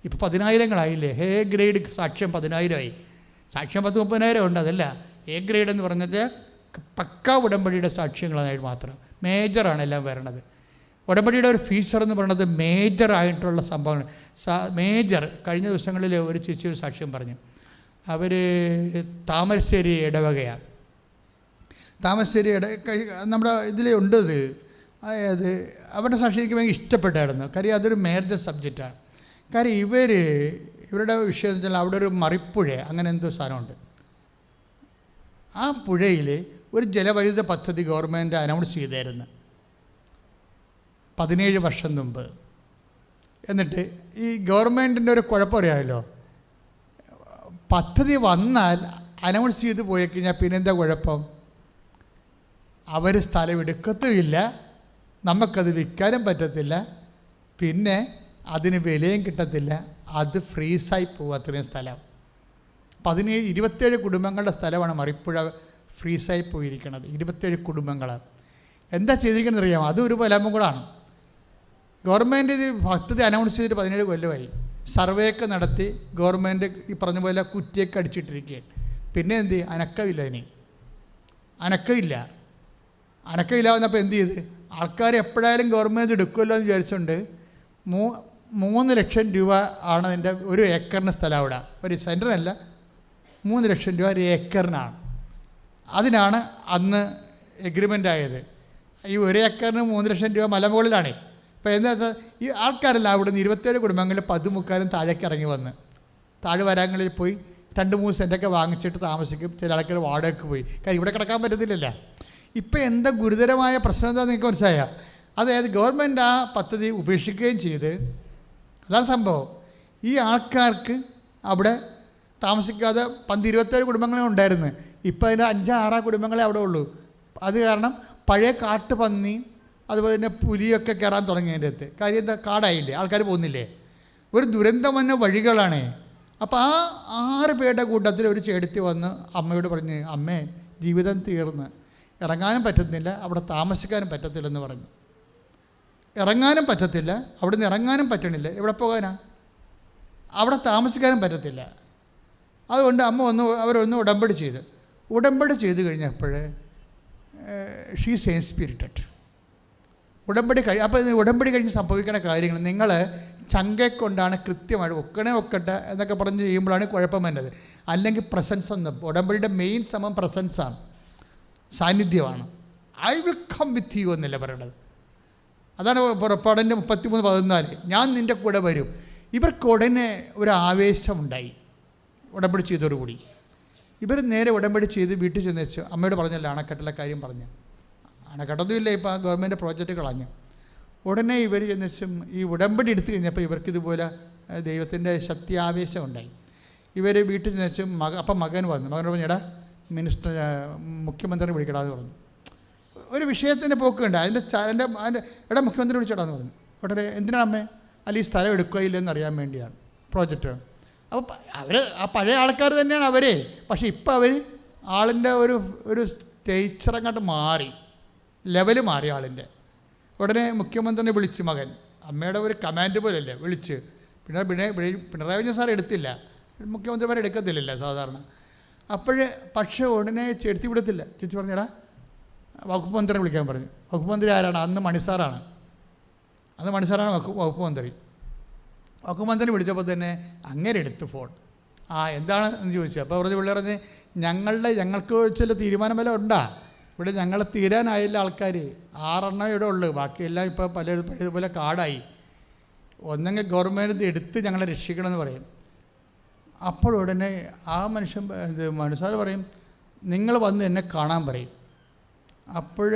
ഇപ്പോൾ 10,000 ഹേ ഗ്രേഡ് സാക്ഷ്യം 10,000 സാക്ഷ്യം 10-30,000 ഉണ്ട്. അതല്ല എ ഗ്രേഡ് എന്ന് പറഞ്ഞത് പക്കാ ഉടമ്പടിയുടെ സാക്ഷ്യങ്ങളായിട്ട് മാത്രം. മേജറാണ് എല്ലാം വരണത്. ഉടമ്പടിയുടെ ഒരു ഫീച്ചർ എന്ന് പറയുന്നത് മേജറായിട്ടുള്ള സംഭവങ്ങൾ. മേജർ കഴിഞ്ഞ ദിവസങ്ങളിൽ ഒരു ചേച്ചി ഒരു സാക്ഷ്യം പറഞ്ഞു. അവർ താമരശ്ശേരി ഇടവകയാണ്. താമരശ്ശേരി നമ്മുടെ ഇതിലേ ഉണ്ടത്. അതായത് അവരുടെ സാക്ഷി എനിക്ക് ഭയങ്കര ഇഷ്ടപ്പെട്ടായിരുന്നു. കാര്യം അതൊരു മേജർ സബ്ജക്റ്റാണ്. കാര്യം ഇവരുടെ വിഷയം എന്ന് വെച്ചാൽ അവിടെ ഒരു മറിപ്പുഴ അങ്ങനെ എന്തോ സാധനമുണ്ട്. ആ പുഴയിൽ ഒരു ജലവൈദ്യുത പദ്ധതി ഗവൺമെൻറ് അനൗൺസ് ചെയ്തായിരുന്നു 17 വർഷം മുമ്പ്. എന്നിട്ട് ഈ ഗവൺമെൻറ്റിൻ്റെ ഒരു കുഴപ്പം അറിയാമല്ലോ, പദ്ധതി വന്നാൽ അനൗൺസ് ചെയ്ത് പോയി കഴിഞ്ഞാൽ പിന്നെന്താ കുഴപ്പം? അവർ സ്ഥലം എടുക്കത്തുമില്ല, നമുക്കത് വിൽക്കാനും പറ്റത്തില്ല, പിന്നെ അതിന് വിലയും കിട്ടത്തില്ല, അത് ഫ്രീസായി പോകും. അത്രയും സ്ഥലം 27 കുടുംബങ്ങളുടെ സ്ഥലമാണ് മറിപ്പുഴ ഫ്രീസായി പോയിരിക്കുന്നത്. 27 കുടുംബങ്ങൾ. എന്താ ചെയ്തിരിക്കുന്നത് അറിയാമോ? അതും ഒരു ബലമും കൂടാണ്. ഗവൺമെൻറ് ഇത് പദ്ധതി അനൗൺസ് ചെയ്തിട്ട് 17 കൊല്ലമായി. സർവേയൊക്കെ നടത്തി ഗവൺമെൻറ് ഈ പറഞ്ഞ പോലെ കുറ്റിയൊക്കെ അടിച്ചിട്ടിരിക്കുകയാണ്. പിന്നെ എന്ത് ചെയ്യും? അനക്കമില്ല. അനക്കമില്ല വന്നപ്പോൾ എന്ത് ചെയ്ത് ആൾക്കാർ എപ്പോഴായാലും ഗവൺമെൻറ് എടുക്കുമല്ലോ എന്ന് വിചാരിച്ചുകൊണ്ട് 3 ലക്ഷം രൂപ ആണ് അതിൻ്റെ ഒരു ഏക്കറിന് സ്ഥലം. അവിടെ ഒരു സെൻറ്ററിനല്ല, 3 ലക്ഷം രൂപ ഒരു ഏക്കറിനാണ്. അതിനാണ് അന്ന് എഗ്രിമെൻ്റ് ആയത്. ഈ ഒരു ഏക്കറിന് 3 ലക്ഷം രൂപ മലമുകളിലാണ്. ഇപ്പോൾ എന്താ വെച്ചാൽ ഈ ആൾക്കാരെല്ലാം അവിടെ നിന്ന് 27 കുടുംബങ്ങളിൽ 10-30 താഴേക്ക് ഇറങ്ങി വന്ന് താഴ്വരങ്ങളിൽ പോയി 2-3 സെൻറ്റൊക്കെ വാങ്ങിച്ചിട്ട് താമസിക്കും. ചില ആൾക്കാർ വാടകയ്ക്ക് പോയി. കാര്യം ഇവിടെ കിടക്കാൻ പറ്റത്തില്ലല്ലോ. ഇപ്പം എന്താ ഗുരുതരമായ പ്രശ്നം എന്താണെന്ന് നിങ്ങൾക്ക് മനസ്സിലായ? അതായത് ഗവൺമെൻറ് ആ പദ്ധതി ഉപേക്ഷിക്കുകയും ചെയ്ത്, അതാണ് സംഭവം. ഈ ആൾക്കാർക്ക് അവിടെ താമസിക്കാതെ 27 കുടുംബങ്ങളെ ഉണ്ടായിരുന്നു. ഇപ്പോൾ അതിൻ്റെ 5-6 കുടുംബങ്ങളെ അവിടെ ഉള്ളൂ. അത് കാരണം പഴയ കാട്ടുപന്നി അതുപോലെ തന്നെ പുലിയൊക്കെ കയറാൻ തുടങ്ങിയതിൻ്റെ അടുത്ത്. കാര്യം എന്താ? കാടായില്ലേ, ആൾക്കാർ പോകുന്നില്ലേ. ഒരു ദുരന്തം വന്ന വഴികളാണ്. അപ്പോൾ ആ 6 പേരുടെ കൂട്ടത്തിൽ ഒരു ചേടത്തി വന്ന് അമ്മയോട് പറഞ്ഞ്, അമ്മേ ജീവിതം തീർന്ന്, ഇറങ്ങാനും പറ്റുന്നില്ല, അവിടെ താമസിക്കാനും പറ്റത്തില്ലെന്ന് പറഞ്ഞു. ഇറങ്ങാനും പറ്റത്തില്ല, അവിടെ നിന്ന് ഇറങ്ങാനും പറ്റണില്ല, എവിടെ പോകാനാ? അവിടെ താമസിക്കാനും പറ്റത്തില്ല. അതുകൊണ്ട് അവരൊന്ന് ഉടമ്പടി ചെയ്ത് കഴിഞ്ഞപ്പോൾ ഷീസ് ഇൻസ്പിരിറ്റഡ്. ഉടമ്പടി കഴിഞ്ഞ് സംഭവിക്കുന്ന കാര്യങ്ങൾ നിങ്ങൾ ചങ്കെ കൊണ്ടാണ് കൃത്യമായിട്ട് ഒക്കട്ടെ എന്നൊക്കെ പറഞ്ഞ് ചെയ്യുമ്പോഴാണ് കുഴപ്പം വരുന്നത്. അല്ലെങ്കിൽ പ്രസൻസ് ഒന്നും, ഉടമ്പടിയുടെ മെയിൻ പ്രസൻസാണ്, സാന്നിധ്യമാണ്. I will come with you എന്നല്ല പറയണത്. അതാണ് പുറപ്പാടിൻ്റെ 33:14, ഞാൻ നിൻ്റെ കൂടെ വരും. ഇവർക്ക് ഉടനെ ഒരു ആവേശമുണ്ടായി ഉടമ്പടി ചെയ്തതോടുകൂടി. ഇവർ നേരെ ഉടമ്പടി ചെയ്ത് വീട്ടിൽ ചെന്ന് വെച്ച് അമ്മയോട് പറഞ്ഞല്ലോ അണക്കെട്ടിലെ കാര്യം പറഞ്ഞു. അണക്കെട്ടൊന്നുമില്ല, ഇപ്പോൾ ആ ഗവൺമെൻറ് പ്രോജക്റ്റ് കളഞ്ഞു. ഉടനെ ഇവർ ചെന്ന് വെച്ചും ഈ ഉടമ്പടി എടുത്തു കഴിഞ്ഞപ്പോൾ ഇവർക്കിതുപോലെ ദൈവത്തിൻ്റെ ശക്തി ആവേശം ഉണ്ടായി. ഇവർ വീട്ടിൽ ചെന്ന് വെച്ചും അപ്പം മകൻ പറഞ്ഞു, എടാ മുഖ്യമന്ത്രി വിളിക്കടാന്ന് പറഞ്ഞു. ഒരു വിഷയത്തിൻ്റെ പോക്കുണ്ട്, അതിൻ്റെ എടാ മുഖ്യമന്ത്രി വിളിച്ചടാന്ന് പറഞ്ഞു. ഉടനെ എന്തിനാണ് അമ്മേ? അല്ല ഈ സ്ഥലം എടുക്കുകയില്ലെന്ന് അറിയാൻ വേണ്ടിയാണ്, പ്രോജക്റ്റ്. അപ്പോൾ ആ പഴയ ആൾക്കാർ തന്നെയാണ് അവരെ, പക്ഷേ ഇപ്പോൾ അവർ ആളിൻ്റെ ഒരു സ്റ്റേച്ചറങ്ങോട്ട് മാറി, ലെവൽ മാറി ആളിൻ്റെ. ഉടനെ മുഖ്യമന്ത്രിനെ വിളിച്ച് മകൻ, അമ്മയുടെ ഒരു കമാൻഡ് പോലല്ലേ വിളിച്ച്. പിണറായി വിജയൻ സാർ എടുത്തില്ല, മുഖ്യമന്ത്രിമാരെ എടുക്കത്തില്ലല്ലോ സാധാരണ. പക്ഷേ ഉടനെ ചെടുത്തി വിടത്തില്ല. ചേച്ചി പറഞ്ഞടാ വകുപ്പ് മന്ത്രിനെ വിളിക്കാൻ പറഞ്ഞു. വകുപ്പ് മന്ത്രി ആരാണ്? അന്ന് മണിസാറാണ് വകുപ്പ് മന്ത്രി. വകുപ്പ് മന്ത്രി വിളിച്ചപ്പോൾ തന്നെ അങ്ങനെ എടുത്ത് ഫോൺ. എന്താണ് എന്ന് ചോദിച്ചു. അപ്പോൾ പിള്ളേർ പറഞ്ഞ് ഞങ്ങൾക്ക് ചില തീരുമാനം വല്ല ഉണ്ടാ? ഇവിടെ ഞങ്ങൾ തീരാനായില്ല ആൾക്കാർ, 6 ഇവിടെ ഉള്ളു, ബാക്കിയെല്ലാം ഇപ്പോൾ പഴയതുപോലെ കാർഡായി. ഒന്നെങ്കിൽ ഗവൺമെൻറ് എടുത്ത് ഞങ്ങളെ രക്ഷിക്കണമെന്ന് പറയും. അപ്പോഴുടനെ ആ മനുഷ്യൻ പറയും, നിങ്ങൾ വന്ന് എന്നെ കാണാൻ പറയും. അപ്പോൾ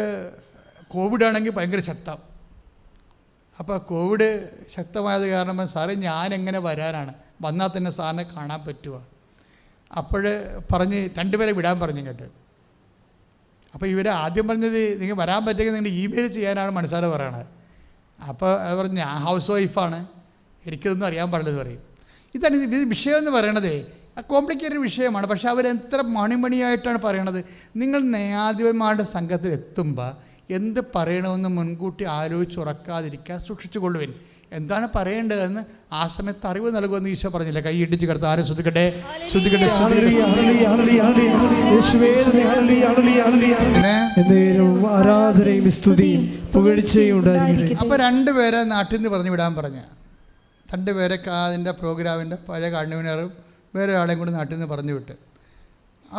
കോവിഡാണെങ്കിൽ ഭയങ്കര ശക്തം. അപ്പോൾ കോവിഡ് ശക്തമായത് കാരണം സാറേ ഞാനെങ്ങനെ വരാനാണ്, വന്നാൽ തന്നെ സാറിനെ കാണാൻ പറ്റുമോ? അപ്പോൾ പറഞ്ഞ് 2 പേരെ വിടാൻ പറഞ്ഞു കേട്ട്. അപ്പോൾ ഇവർ ആദ്യം പറഞ്ഞത് നിങ്ങൾ വരാൻ പറ്റുമെങ്കിൽ നിങ്ങൾ ഇമെയിൽ ചെയ്യാനാണ് മനസ്സാറ് പറയണത്. അപ്പോൾ അത് പറഞ്ഞ് ഞാൻ ഹൗസ് വൈഫാണ്, എനിക്കിതൊന്നും അറിയാൻ പാടില്ലെന്ന് പറയും. ഇതാണ് ഇത് വിഷയം എന്ന് പറയണത്. കോംപ്ലിക്കേറ്റഡ് വിഷയമാണ്. പക്ഷേ അവരെത്ര മണിമണിയായിട്ടാണ് പറയണത്. നിങ്ങൾ ന്യായാധിപന്മാരുടെ സംഘത്തിൽ എത്തുമ്പോൾ എന്ത് പറയണമെന്ന് മുൻകൂട്ടി ആലോചിച്ചുറക്കാതിരിക്കുക, സൂക്ഷിച്ചുകൊള്ളുവിൻ. എന്താണ് പറയേണ്ടതെന്ന് ആ സമയത്ത് അറിവ് നൽകുമെന്ന് ഈശോ പറഞ്ഞില്ല. കൈ ഇടിച്ച് കിടത്ത് ആരും ശ്രദ്ധിക്കട്ടെ. അപ്പോൾ 2 പേരെ നാട്ടിൽ നിന്ന് പറഞ്ഞു വിടാൻ പറഞ്ഞ 2 പേരെ അതിൻ്റെ പ്രോഗ്രാമിൻ്റെ പഴയ കൺവീനറും വേറെ ആളെയും കൂടി നാട്ടിൽ നിന്ന് പറഞ്ഞു വിട്ട്.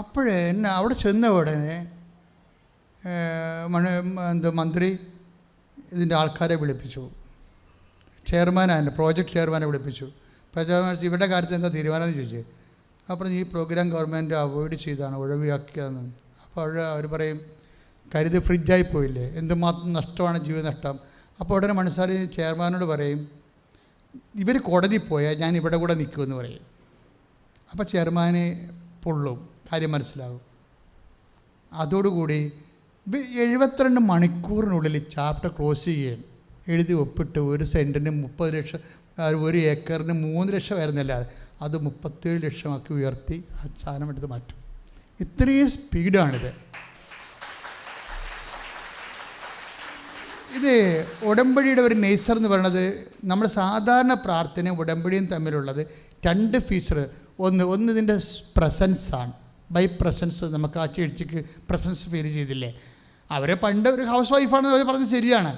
അപ്പോഴേ അവിടെ ചെന്ന ഉടനെ മന്ത്രി ഇതിൻ്റെ ആൾക്കാരെ വിളിപ്പിച്ചു. ചെയർമാനാണ്, പ്രോജക്റ്റ് ചെയർമാനെ വിളിപ്പിച്ചു. ഇവരുടെ കാര്യത്തിൽ എന്താ തീരുമാനം എന്ന് ചോദിച്ചു. അപ്പോൾ ഈ പ്രോഗ്രാം ഗവൺമെൻറ് അവോയ്ഡ് ചെയ്താണ്, ഒഴിവാക്കിയതെന്ന്. അപ്പോൾ അവർ പറയും, കരുതി ഫ്രിഡ്ജായി പോയില്ലേ, എന്തുമാത്രം നഷ്ടമാണ്, ജീവ നഷ്ടം. അപ്പോൾ ഉടനെ മനസ്സാരി ചെയർമാനോട് പറയും, ഇവർ കോടതി പോയാൽ ഞാൻ ഇവിടെ കൂടെ നിൽക്കുമെന്ന് പറയും. അപ്പോൾ ചെയർമാന് പൊള്ളും, കാര്യം മനസ്സിലാകും. അതോടുകൂടി 72 മണിക്കൂറിനുള്ളിൽ ചാപ്റ്റർ ക്ലോസ് ചെയ്യുകയാണ്. എഴുതി ഒപ്പിട്ട് 1 സെൻറ്റിന് 30 ലക്ഷം, 1 ഏക്കറിന് 3 ലക്ഷം ആയിരുന്നില്ല, അത് 37 ലക്ഷമാക്കി ഉയർത്തി ആ സാധനം എടുത്ത് മാറ്റും. ഇത്രയും സ്പീഡാണിത്. ഇത് ഉടമ്പടിയുടെ ഒരു നേച്ചർ എന്ന് പറയുന്നത്, നമ്മൾ സാധാരണ പ്രാർത്ഥനയും ഉടമ്പടിയും തമ്മിലുള്ളത് 2 ഫീച്ചർ. ഒന്ന് ഇതിൻ്റെ പ്രസൻസാണ്. ബൈ പ്രസൻസ് നമുക്ക് ആ ചേച്ചിക്ക് പ്രസൻസ് ഫീൽ ചെയ്തില്ലേ. അവരെ പണ്ട് ഒരു ഹൗസ് വൈഫാണെന്ന് അവർ പറഞ്ഞത് ശരിയാണ്.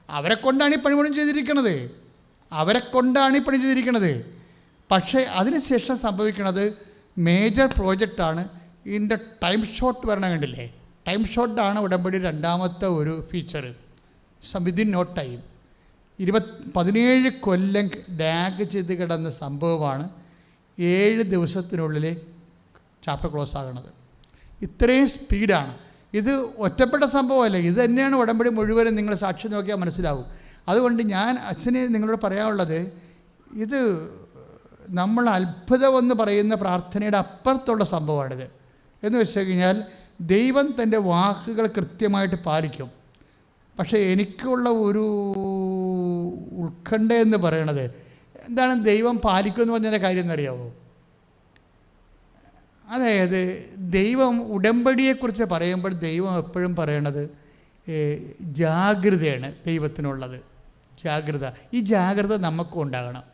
അവരെ കൊണ്ടാണ് ഈ പണി ചെയ്തിരിക്കുന്നത്. പക്ഷേ അതിനുശേഷം സംഭവിക്കുന്നത് മേജർ പ്രോജക്റ്റാണ്. ഇതിൻ്റെ ടൈം ഷോട്ട് വരണം കണ്ടില്ലേ, ടൈം ഷോട്ടാണ് ഉടമ്പടി 2ാമത്തെ ഒരു ഫീച്ചർ. വിതിൻ നോ ടൈം 17 കൊല്ലം ഡാഗ് ചെയ്ത് കിടന്ന സംഭവമാണ് 7 ദിവസത്തിനുള്ളിൽ ചാപ്റ്റർ ക്ലോസ് ആകുന്നത്. ഇത്രയും സ്പീഡാണ്. ഇത് ഒറ്റപ്പെട്ട സംഭവമല്ല, ഇത് തന്നെയാണ് ഉടമ്പടി മുഴുവനും. നിങ്ങൾ സാക്ഷ്യം നോക്കിയാൽ മനസ്സിലാവും. അതുകൊണ്ട് ഞാൻ അച്ഛന് നിങ്ങളോട് പറയാനുള്ളത്, ഇത് നമ്മൾ അത്ഭുതമെന്ന് പറയുന്ന പ്രാർത്ഥനയുടെ അപ്പുറത്തുള്ള സംഭവമാണിത്. എന്ന് വെച്ച് കഴിഞ്ഞാൽ ദൈവം തൻ്റെ വാക്കുകൾ കൃത്യമായിട്ട് പാലിക്കും. പക്ഷേ എനിക്കുള്ള ഒരു ഉത്കണ്ഠ എന്ന് പറയണത് എന്താണ്, ദൈവം പാലിക്കുമെന്ന് പറഞ്ഞതിൻ്റെ കാര്യം എന്നറിയാമോ? അതായത് ദൈവം ഉടമ്പടിയെക്കുറിച്ച് പറയുമ്പോൾ ദൈവം എപ്പോഴും പറയണത് ജാഗ്രതയാണ് ദൈവത്തിനുള്ളത്. ഈ ജാഗ്രത നമുക്കും ഉണ്ടാകണം. 2 കാര്യങ്ങൾ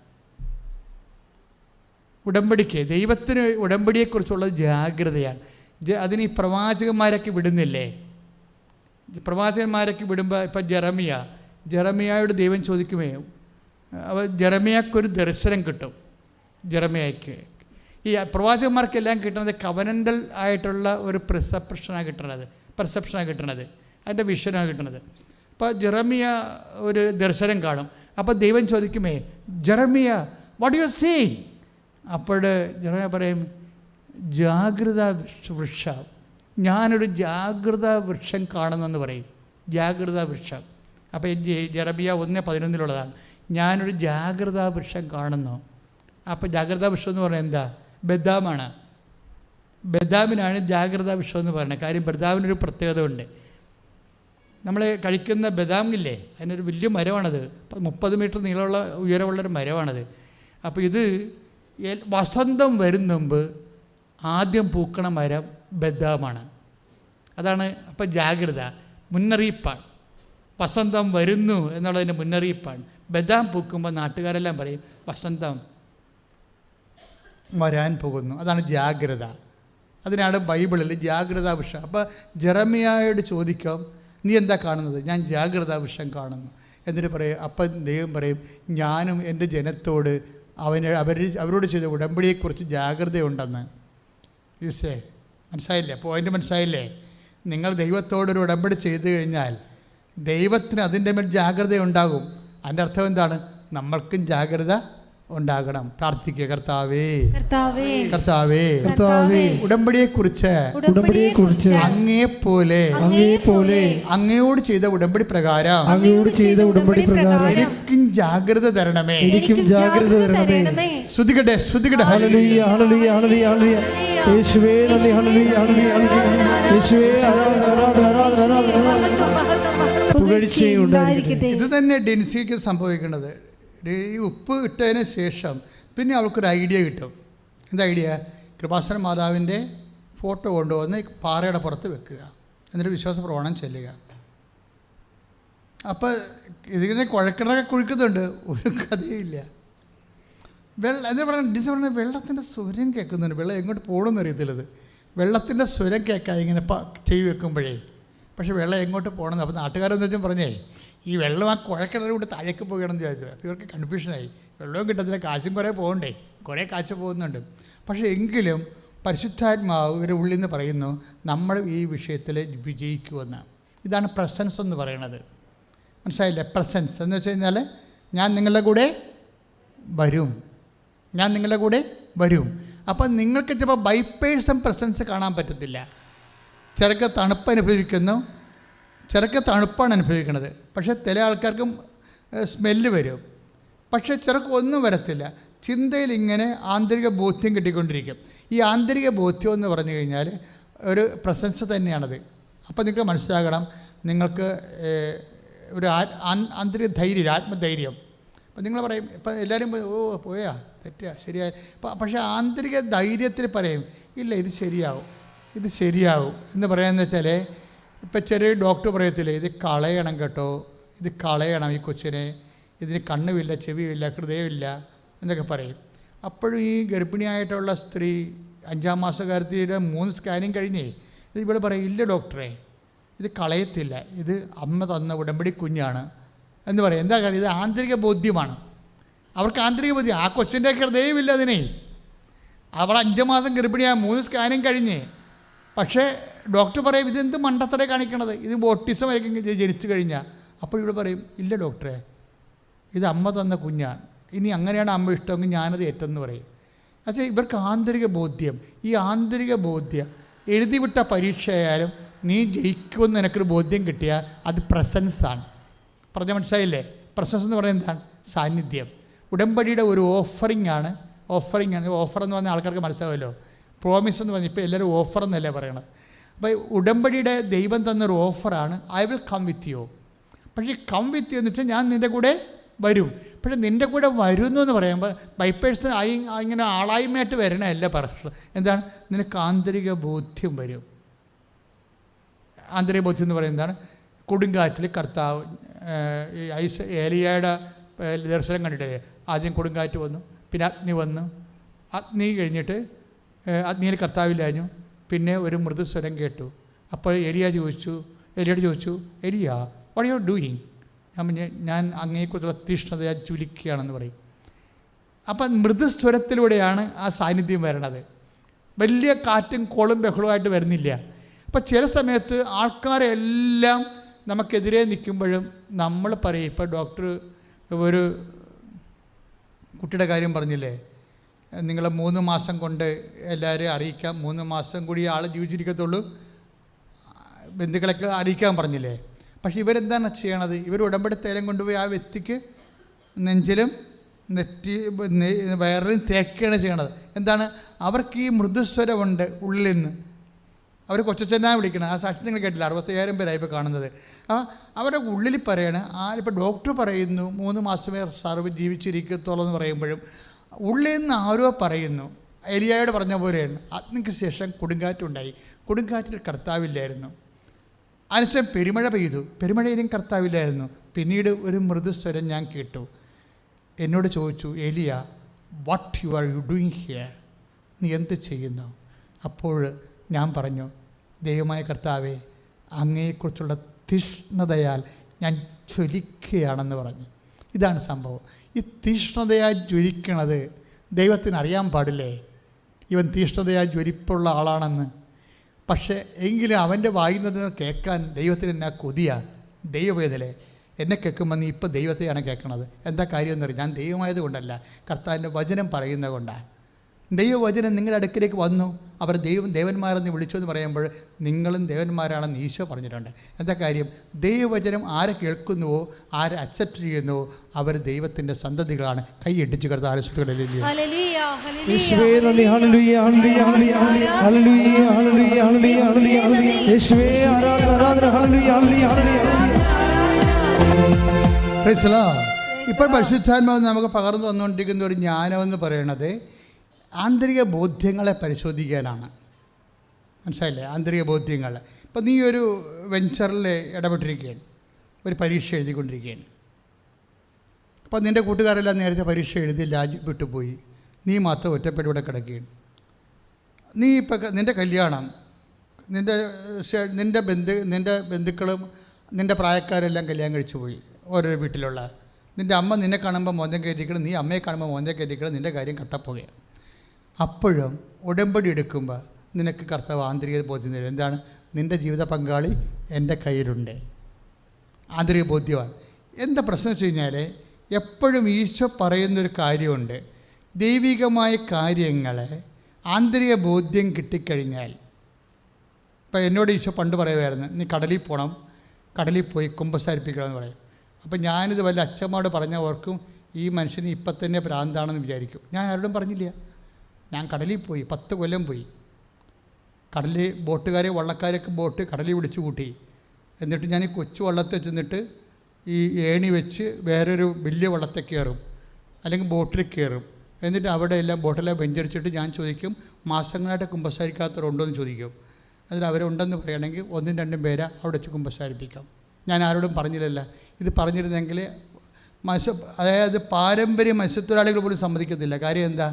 ഉടമ്പടിക്ക് ദൈവത്തിന് ഉടമ്പടിയെക്കുറിച്ചുള്ളത് ജാഗ്രതയാണ്. അതിന് ഈ പ്രവാചകന്മാരൊക്കെ വിടുന്നില്ലേ? പ്രവാചകന്മാരൊക്കെ വിടുമ്പോൾ ഇപ്പം ജെറമിയായോട് ദൈവം ചോദിക്കുമേ, ജെറമിയാക്കൊരു ദർശനം കിട്ടും. ജെറമിയായ്ക്ക് ഈ പ്രവാചകന്മാർക്കെല്ലാം കിട്ടുന്നത് കവനൻ്റൽ ആയിട്ടുള്ള ഒരു പെർസെപ്ഷനാണ് കിട്ടുന്നത്, അതിൻ്റെ വിഷനാണ് കിട്ടുന്നത്. അപ്പോൾ ജെറമിയ ഒരു ദർശനം കാണും. അപ്പോൾ ദൈവം ചോദിക്കുമേ, ജെറമിയ വാട്ട് യു സേ? അപ്പോൾ ജെറമിയ പറയും, ജാഗ്രതാ വൃക്ഷം, ഞാനൊരു ജാഗ്രതാ വൃക്ഷം കാണുന്നെന്ന് പറയും. ജാഗ്രതാ വൃക്ഷം. അപ്പോൾ ജെറമിയ 1:11 ഞാനൊരു ജാഗ്രതാ വൃക്ഷം കാണുന്നു. അപ്പോൾ ജാഗ്രതാ വൃക്ഷം എന്ന് പറഞ്ഞാൽ എന്താ? ബദാമാണ്. ബദാമിനാണ് ജാഗ്രതാ വൃക്ഷം എന്ന് പറയുന്നത്. കാര്യം ബദാമിനൊരു പ്രത്യേകത ഉണ്ട്. നമ്മൾ കഴിക്കുന്ന ബദാമില്ലേ, അതിനൊരു വലിയ മരമാണത്. 30 മീറ്റർ നീളമുള്ള ഉയരമുള്ളൊരു മരമാണത്. അപ്പോൾ ഇത് വസന്തം വരുന്നുമ്പ് ആദ്യം പൂക്കണ മരം ബദാമാണ്. അതാണ് അപ്പോൾ ജാഗ്രത, മുന്നറിയിപ്പാണ്. വസന്തം വരുന്നു എന്നുള്ളതിൻ്റെ മുന്നറിയിപ്പാണ്. ബദാം പൂക്കുമ്പോൾ നാട്ടുകാരെല്ലാം പറയും വസന്തം വരാൻ പോകുന്നു. അതാണ് ജാഗ്രത. അതിനാണ് ബൈബിളിൽ ജാഗ്രതാ വൃക്ഷം. അപ്പോൾ ജെറമിയായോട് ചോദിക്കാം, നീ എന്താ കാണുന്നത്? ഞാൻ ജാഗ്രതാ വൃക്ഷം കാണുന്നു. എന്നിട്ട് പറയും, അപ്പം ദൈവം പറയും, ഞാനും എൻ്റെ ജനത്തോട് അവരോട് ചെയ്ത ഉടമ്പടിയെക്കുറിച്ച് ജാഗ്രതയുണ്ടെന്ന്. മനസ്സിലായില്ലേ? പോയിൻ്റ് മനസ്സിലായില്ലേ? നിങ്ങൾ ദൈവത്തോടൊരു ഉടമ്പടി ചെയ്തു കഴിഞ്ഞാൽ ദൈവത്തിന് അതിൻ്റെ മേൽ ജാഗ്രതയുണ്ടാകും. അതിൻ്റെ അർത്ഥം എന്താണ്? നമ്മൾക്കും ജാഗ്രത ഉണ്ടാകണം. പ്രാർത്ഥിക്കുക, കർത്താവേ ഉടമ്പടിയെക്കുറിച്ച് അങ്ങേപ്പോലെ അങ്ങയോട് ചെയ്ത ഉടമ്പടി പ്രകാരം എനിക്കും ജാഗ്രത തരണമേ. ശ്രുതികട്ടെ ഹല്ലേലൂയ ഹല്ലേലൂയ ഹല്ലേലൂയ ഹല്ലേലൂയ. യേശുവേ നന്ദി. Hallelujah hallelujah hallelujah. യേശുവേ പുകഴ്ചയുണ്ടായിരിക്കട്ടെ. ഇത് തന്നെ ഡെൻസിക്ക് സംഭവിക്കുന്നത്. ഈ ഉപ്പ് ഇട്ടതിന് ശേഷം പിന്നെ അവൾക്കൊരു ഐഡിയ കിട്ടും. എന്താ ഐഡിയ? കൃപാസന മാതാവിൻ്റെ ഫോട്ടോ കൊണ്ടുവന്ന് പാറയുടെ പുറത്ത് വെക്കുക, എന്നിട്ട് വിശ്വാസ പ്രമാണം ചെല്ലുക. അപ്പോൾ ഇതിങ്ങനെ കുഴക്കിടൊക്കെ കുഴിക്കുന്നുണ്ട്, ഒരു കഥയില്ല. എന്താ പറയുക, ഡിസ് പറഞ്ഞാൽ വെള്ളത്തിൻ്റെ സ്വരം കേൾക്കുന്നുണ്ട്. വെള്ളം എങ്ങോട്ട് പോകണമെന്ന് അറിയത്തില്ലത്. വെള്ളത്തിൻ്റെ സ്വരം കേൾക്കാം ഇങ്ങനെ ചെയ്ത് വെക്കുമ്പോഴേ. പക്ഷേ വെള്ളം എങ്ങോട്ട് പോകണമെന്ന്. അപ്പോൾ നാട്ടുകാരെന്ന് വെച്ചാൽ പറഞ്ഞേ, ഈ വെള്ളം ആ കുഴക്കിണർ കൂടെ താഴേക്ക് പോകണമെന്ന് ചോദിച്ചു. അപ്പോൾ ഇവർക്ക് കൺഫ്യൂഷനായി. വെള്ളവും കിട്ടത്തില്ല, കാശും കുറേ പോകണ്ടേ, കുറേ കാശ് പോകുന്നുണ്ട്. പക്ഷേ എങ്കിലും പരിശുദ്ധാത്മാവ് ഇവരുടെ ഉള്ളിൽ നിന്ന് പറയുന്നു, നമ്മൾ ഈ വിഷയത്തിൽ വിജയിക്കുമെന്ന്. ഇതാണ് പ്രസൻസ് എന്ന് പറയുന്നത്. മനസ്സിലായില്ലേ? പ്രസൻസ് എന്ന് വെച്ച് കഴിഞ്ഞാൽ ഞാൻ നിങ്ങളുടെ കൂടെ വരും. അപ്പം നിങ്ങൾക്ക് ചിലപ്പോൾ ബൈ പേഴ്സൺ പ്രസൻസ് കാണാൻ പറ്റത്തില്ല. ചിലക്ക് തണുപ്പ് അനുഭവിക്കുന്നു, ചിലക്ക് തണുപ്പാണ് അനുഭവിക്കുന്നത്. പക്ഷേ ചില ആൾക്കാർക്കും സ്മെല്ല് വരും. പക്ഷേ ചിലർക്ക് ഒന്നും വരത്തില്ല. ചിന്തയിൽ ഇങ്ങനെ ആന്തരിക ബോധ്യം കിട്ടിക്കൊണ്ടിരിക്കും. ഈ ആന്തരിക ബോധ്യം എന്ന് പറഞ്ഞു കഴിഞ്ഞാൽ ഒരു പ്രസൻസ് തന്നെയാണത്. അപ്പോൾ നിങ്ങൾക്ക് മനസ്സിലാകണം, നിങ്ങൾക്ക് ഒരു ആന്തരിക ധൈര്യം, ആത്മധൈര്യം. അപ്പം നിങ്ങൾ പറയും, ഇപ്പം എല്ലാവരും പോയാ തെറ്റാ ശരിയായി. പക്ഷേ ആന്തരിക ധൈര്യത്തിൽ പറയും, ഇല്ല ഇത് ശരിയാവും എന്ന് പറയാമെന്ന് വെച്ചാൽ, ഇപ്പം ചെറിയ ഡോക്ടർ പറയത്തില്ലേ, ഇത് കളയണം കേട്ടോ, ഇത് കളയണം ഈ കൊച്ചിനെ, ഇതിന് കണ്ണുമില്ല, ചെവിയില്ല, ഹൃദയമില്ല എന്നൊക്കെ പറയും. അപ്പോഴും ഈ ഗർഭിണിയായിട്ടുള്ള സ്ത്രീ 5-ാം മാസക്കാരത്തിയുടെ 3 സ്കാനിങ് കഴിഞ്ഞേ ഇത് ഇവിടെ പറയും, ഇല്ല ഡോക്ടറെ ഇത് കളയത്തില്ല, ഇത് അമ്മ തന്ന ഉടമ്പടി കുഞ്ഞാണ് എന്ന് പറയും. എന്താ കാര്യം? ഇത് ആന്തരിക ബോധ്യമാണ്. അവർക്ക് ആന്തരിക ബോധ്യം. ആ കൊച്ചിൻ്റെ ഹൃദയമില്ല അതിനെ. അവൾ 5 മാസം ഗർഭിണിയാണ്, 3 സ്കാനിങ് കഴിഞ്ഞ്. പക്ഷേ ഡോക്ടർ പറയും, ഇതെന്ത് മണ്ടത്തരെ കാണിക്കണത്, ഇത് ഓട്ടിസം ആയിരിക്കും ജനിച്ചു കഴിഞ്ഞാൽ. അപ്പോൾ ഇവിടെ പറയും, ഇല്ല ഡോക്ടറെ ഇത് അമ്മ തന്ന കുഞ്ഞാണ്, ഇനി അങ്ങനെയാണ് അമ്മ ഇഷ്ടമെങ്കിൽ ഞാനത് ഏറ്റെന്ന് പറയും. പക്ഷേ ഇവർക്ക് ആന്തരിക ബോധ്യം. ഈ ആന്തരിക ബോധ്യം എഴുതിവിട്ട പരീക്ഷയായാലും നീ ജയിക്കുമെന്ന് എനിക്കൊരു ബോധ്യം കിട്ടിയാൽ അത് പ്രസൻസാണ്. പറഞ്ഞ മനസ്സിലായില്ലേ? പ്രസൻസ് എന്ന് പറയുന്നത് എന്താണ്? സാന്നിധ്യം. ഉടമ്പടിയുടെ ഒരു ഓഫറിംഗ് ആണ്. ഓഫർ എന്ന് പറഞ്ഞാൽ ആൾക്കാർക്ക് മനസ്സിലാവുമല്ലോ. പ്രോമിസ് എന്ന് പറഞ്ഞാൽ ഇപ്പോൾ എല്ലാവരും ഓഫർ എന്നല്ലേ പറയണത്. അപ്പോൾ ഉടമ്പടിയുടെ ദൈവം തന്നൊരു ഓഫറാണ്, I will come with you. പക്ഷേ കം വിത്ത് യു എന്ന് വെച്ചാൽ ഞാൻ നിൻ്റെ കൂടെ വരും. പക്ഷേ നിൻ്റെ കൂടെ വരുന്നു എന്ന് പറയുമ്പോൾ ബൈ പേഴ്സൺ ഇങ്ങനെ ആളായ്മയായിട്ട് വരണമല്ല പറയുന്നത്. എന്താണ്? നിനക്ക് ആന്തരിക ബോധ്യം വരും. ആന്തരിക ബോധ്യം എന്ന് പറയുന്നത് എന്താണ്? കൊടുങ്കാറ്റിൽ കർത്താവ് ഏലിയയുടെ ദർശനം കണ്ടിട്ടില്ലേ? ആദ്യം കൊടുങ്കാറ്റ് വന്നു, പിന്നെ അഗ്നി വന്നു, അഗ്നി കഴിഞ്ഞിട്ട് അഗ്നിയിൽ കർത്താവില്ലാഞ്ഞു. പിന്നെ ഒരു മൃദുസ്വരം കേട്ടു. അപ്പോൾ എലിയോട് ചോദിച്ചു എലിയ വാട്ട് യു ആർ ഡൂയിങ്? ഞാൻ അങ്ങയെക്കുറിച്ചുള്ള തീഷ്ണതയെ ജ്വലിക്കുകയാണെന്ന് പറയും. അപ്പം മൃദുസ്വരത്തിലൂടെയാണ് ആ സാന്നിധ്യം വരണത്. വലിയ കാറ്റും കോളും ബഹളവുമായിട്ട് വരുന്നില്ല. അപ്പം ചില സമയത്ത് ആൾക്കാരെല്ലാം നമുക്കെതിരെ നിൽക്കുമ്പോഴും നമ്മൾ പറയും, ഇപ്പോൾ ഡോക്ടർ ഒരു കുട്ടിയുടെ കാര്യം പറഞ്ഞില്ലേ, നിങ്ങൾ 3 മാസം കൊണ്ട് എല്ലാവരെയും അറിയിക്കാം, 3 മാസം കൂടി ആൾ ജീവിച്ചിരിക്കത്തുള്ളൂ, ബന്ധുക്കളൊക്കെ അറിയിക്കാൻ പറഞ്ഞില്ലേ. പക്ഷേ ഇവരെന്താണ് ചെയ്യണത്? ഇവർ ഉടമ്പടി തൈലം കൊണ്ടുപോയി ആ വ്യക്തിക്ക് നെഞ്ചിലും വയറിലും തേക്കുകയാണ് ചെയ്യണത്. എന്താണ്? അവർക്ക് ഈ മൃദുസ്വരമുണ്ട് ഉള്ളിൽ നിന്ന്. അവർ കൊച്ചച്ഛനാ വിളിക്കണം. ആ സാക്ഷി നിങ്ങൾ കേട്ടില്ല, 65,000 പേരായി ഇപ്പോൾ കാണുന്നത്. അവരുടെ ഉള്ളിൽ പറയാണ്, ഇപ്പോൾ ഡോക്ടർ പറയുന്നു 3 മാസമേ സർവ് ജീവിച്ചിരിക്കത്തുള്ളൂ എന്ന് പറയുമ്പോഴും ഉള്ളിൽ നിന്ന് ആരോ പറയുന്നു. എലിയായോട് പറഞ്ഞ പോലെയാണ്. അഗ്നിക്ക് ശേഷം കൊടുങ്കാറ്റുണ്ടായി. കൊടുങ്കാറ്റിൽ കർത്താവില്ലായിരുന്നു. അതിനുശേഷം പെരുമഴ പെയ്തു. പെരുമഴയിലും കർത്താവില്ലായിരുന്നു. പിന്നീട് ഒരു മൃദുസ്വരം ഞാൻ കേട്ടു. എന്നോട് ചോദിച്ചു, എലിയ what you are you doing here? നീ എന്ത് ചെയ്യുന്നു? അപ്പോൾ ഞാൻ പറഞ്ഞു, ദൈവമായ കർത്താവേ, അങ്ങയെക്കുറിച്ചുള്ള തീഷ്ണതയാൽ ഞാൻ ജ്വലിക്കുകയാണെന്ന് പറഞ്ഞു. ഇതാണ് സംഭവം. ഈ തീഷ്ണതയാൽ ജ്വലിക്കണത് ദൈവത്തിന് അറിയാൻ പാടില്ലേ ഇവൻ തീഷ്ണതയാൽ ജ്വലിപ്പുള്ള ആളാണെന്ന്? പക്ഷേ എങ്കിലും അവൻ്റെ വായുന്നത് കേൾക്കാൻ ദൈവത്തിന് എന്നാ കൊതിയാണ്. ദൈവവേദലെ എന്നെ കേൾക്കുമ്പോൾ നീ ഇപ്പോൾ ദൈവത്തെയാണ് കേൾക്കണത്. എന്താ കാര്യം എന്ന് പറയും? ഞാൻ ദൈവമായത് കൊണ്ടല്ല, കർത്താവിൻ്റെ വചനം പറയുന്നത് കൊണ്ടാണ്. ദൈവവചനം നിങ്ങളുടെ അടുക്കിലേക്ക് വന്നു, അവർ ദേവന്മാരെന്ന് വിളിച്ചു എന്ന് പറയുമ്പോൾ നിങ്ങളും ദേവന്മാരാണെന്ന് ഈശോ പറഞ്ഞിട്ടുണ്ട്. എന്താ കാര്യം? ദൈവവചനം ആരെ കേൾക്കുന്നുവോ, ആരെ അക്സെപ്റ്റ് ചെയ്യുന്നുവോ അവർ ദൈവത്തിൻ്റെ സന്തതികളാണ്. കൈയിടിച്ച് കർത്താവിനെ ഇപ്പോൾ പരിശുദ്ധാത്മാവ് നമുക്ക് പകർന്നു തന്നുകൊണ്ടിരിക്കുന്ന ഒരു ജ്ഞാനമെന്ന് പറയണത് ആന്തരിക ബോധ്യങ്ങളെ പരിശോധിക്കാനാണ്. മനസ്സിലായില്ലേ? ആന്തരിക ബോധ്യങ്ങൾ. ഇപ്പം നീ ഒരു വെഞ്ചറിൽ ഇടപെട്ടിരിക്കുകയാണ്, ഒരു പരീക്ഷ എഴുതിക്കൊണ്ടിരിക്കുകയാണ്. അപ്പോൾ നിൻ്റെ കൂട്ടുകാരെല്ലാം നേരത്തെ പരീക്ഷ എഴുതി രാജ്യപ്പെട്ടു പോയി, നീ മാത്രം ഒറ്റപ്പെട്ട് ഇവിടെ കിടക്കുകയാണ്. നീ ഇപ്പം നിൻ്റെ കല്യാണം, നിൻ്റെ ബന്ധുക്കളും നിൻ്റെ പ്രായക്കാരെല്ലാം കല്യാണം കഴിച്ചു പോയി ഓരോരോ വീട്ടിലുള്ള. നിൻ്റെ അമ്മ നിന്നെ കാണുമ്പോൾ മോന്തം കയറ്റിക്കണം, നീ അമ്മയെ കാണുമ്പോൾ മോന്തം കയറ്റിക്കണം, നിൻ്റെ കാര്യം കട്ടപ്പോവുകയാണ്. അപ്പോഴും ഉടമ്പടി എടുക്കുമ്പോൾ നിനക്ക് കർത്താവ് ആന്തരിക ബോധ്യം തരും. എന്താണ്? നിൻ്റെ ജീവിത പങ്കാളി എൻ്റെ കയ്യിലുണ്ട്. ആന്തരിക ബോധ്യമാണ്. എന്താ പ്രശ്നം വെച്ച് കഴിഞ്ഞാൽ എപ്പോഴും ഈശോ പറയുന്നൊരു കാര്യമുണ്ട്. ദൈവികമായ കാര്യങ്ങളെ ആന്തരിക ബോധ്യം കിട്ടിക്കഴിഞ്ഞാൽ, ഇപ്പം എന്നോട് ഈശോ പണ്ട് പറയുമായിരുന്നു, നീ കടലിൽ പോകണം, കടലിൽ പോയി കുമ്പസാരിപ്പിക്കണമെന്ന് പറയും. അപ്പം ഞാനിത് വല്ല അച്ഛമ്മയോട് പറഞ്ഞാൽ ഓർക്കും ഈ മനുഷ്യന് ഇപ്പം തന്നെ ഭ്രാന്താണെന്ന് വിചാരിക്കും. ഞാൻ ആരോടും പറഞ്ഞില്ല. ഞാൻ കടലിൽ പോയി, 10 കൊല്ലം പോയി. കടലിൽ ബോട്ടുകാരെ വള്ളക്കാരൊക്കെ ബോട്ട് കടലിൽ വിളിച്ചു കൂട്ടി. എന്നിട്ട് ഞാൻ ഈ കൊച്ചു വള്ളത്തിൽ ചെന്നിട്ട് ഈ ഏണി വെച്ച് വേറൊരു വലിയ വള്ളത്തിൽ കയറും, അല്ലെങ്കിൽ ബോട്ടിൽ കയറും. എന്നിട്ട് അവിടെ എല്ലാം ബോട്ടെല്ലാം വെഞ്ചരിച്ചിട്ട് ഞാൻ ചോദിക്കും, മാസങ്ങളായിട്ട് കുമ്പസാരിക്കാത്തവരുണ്ടോ എന്ന് ചോദിക്കും. അതിൽ അവരുണ്ടെന്ന് പറയുകയാണെങ്കിൽ 1-2 പേരെ അവിടെ വെച്ച് കുമ്പസാരിപ്പിക്കാം. ഞാൻ ആരോടും പറഞ്ഞില്ലല്ല. ഇത് പറഞ്ഞിരുന്നെങ്കിൽ അതായത് പാരമ്പര്യ മത്സ്യത്തൊഴിലാളികൾ പോലും സമ്മതിക്കത്തില്ല. കാര്യം എന്താ?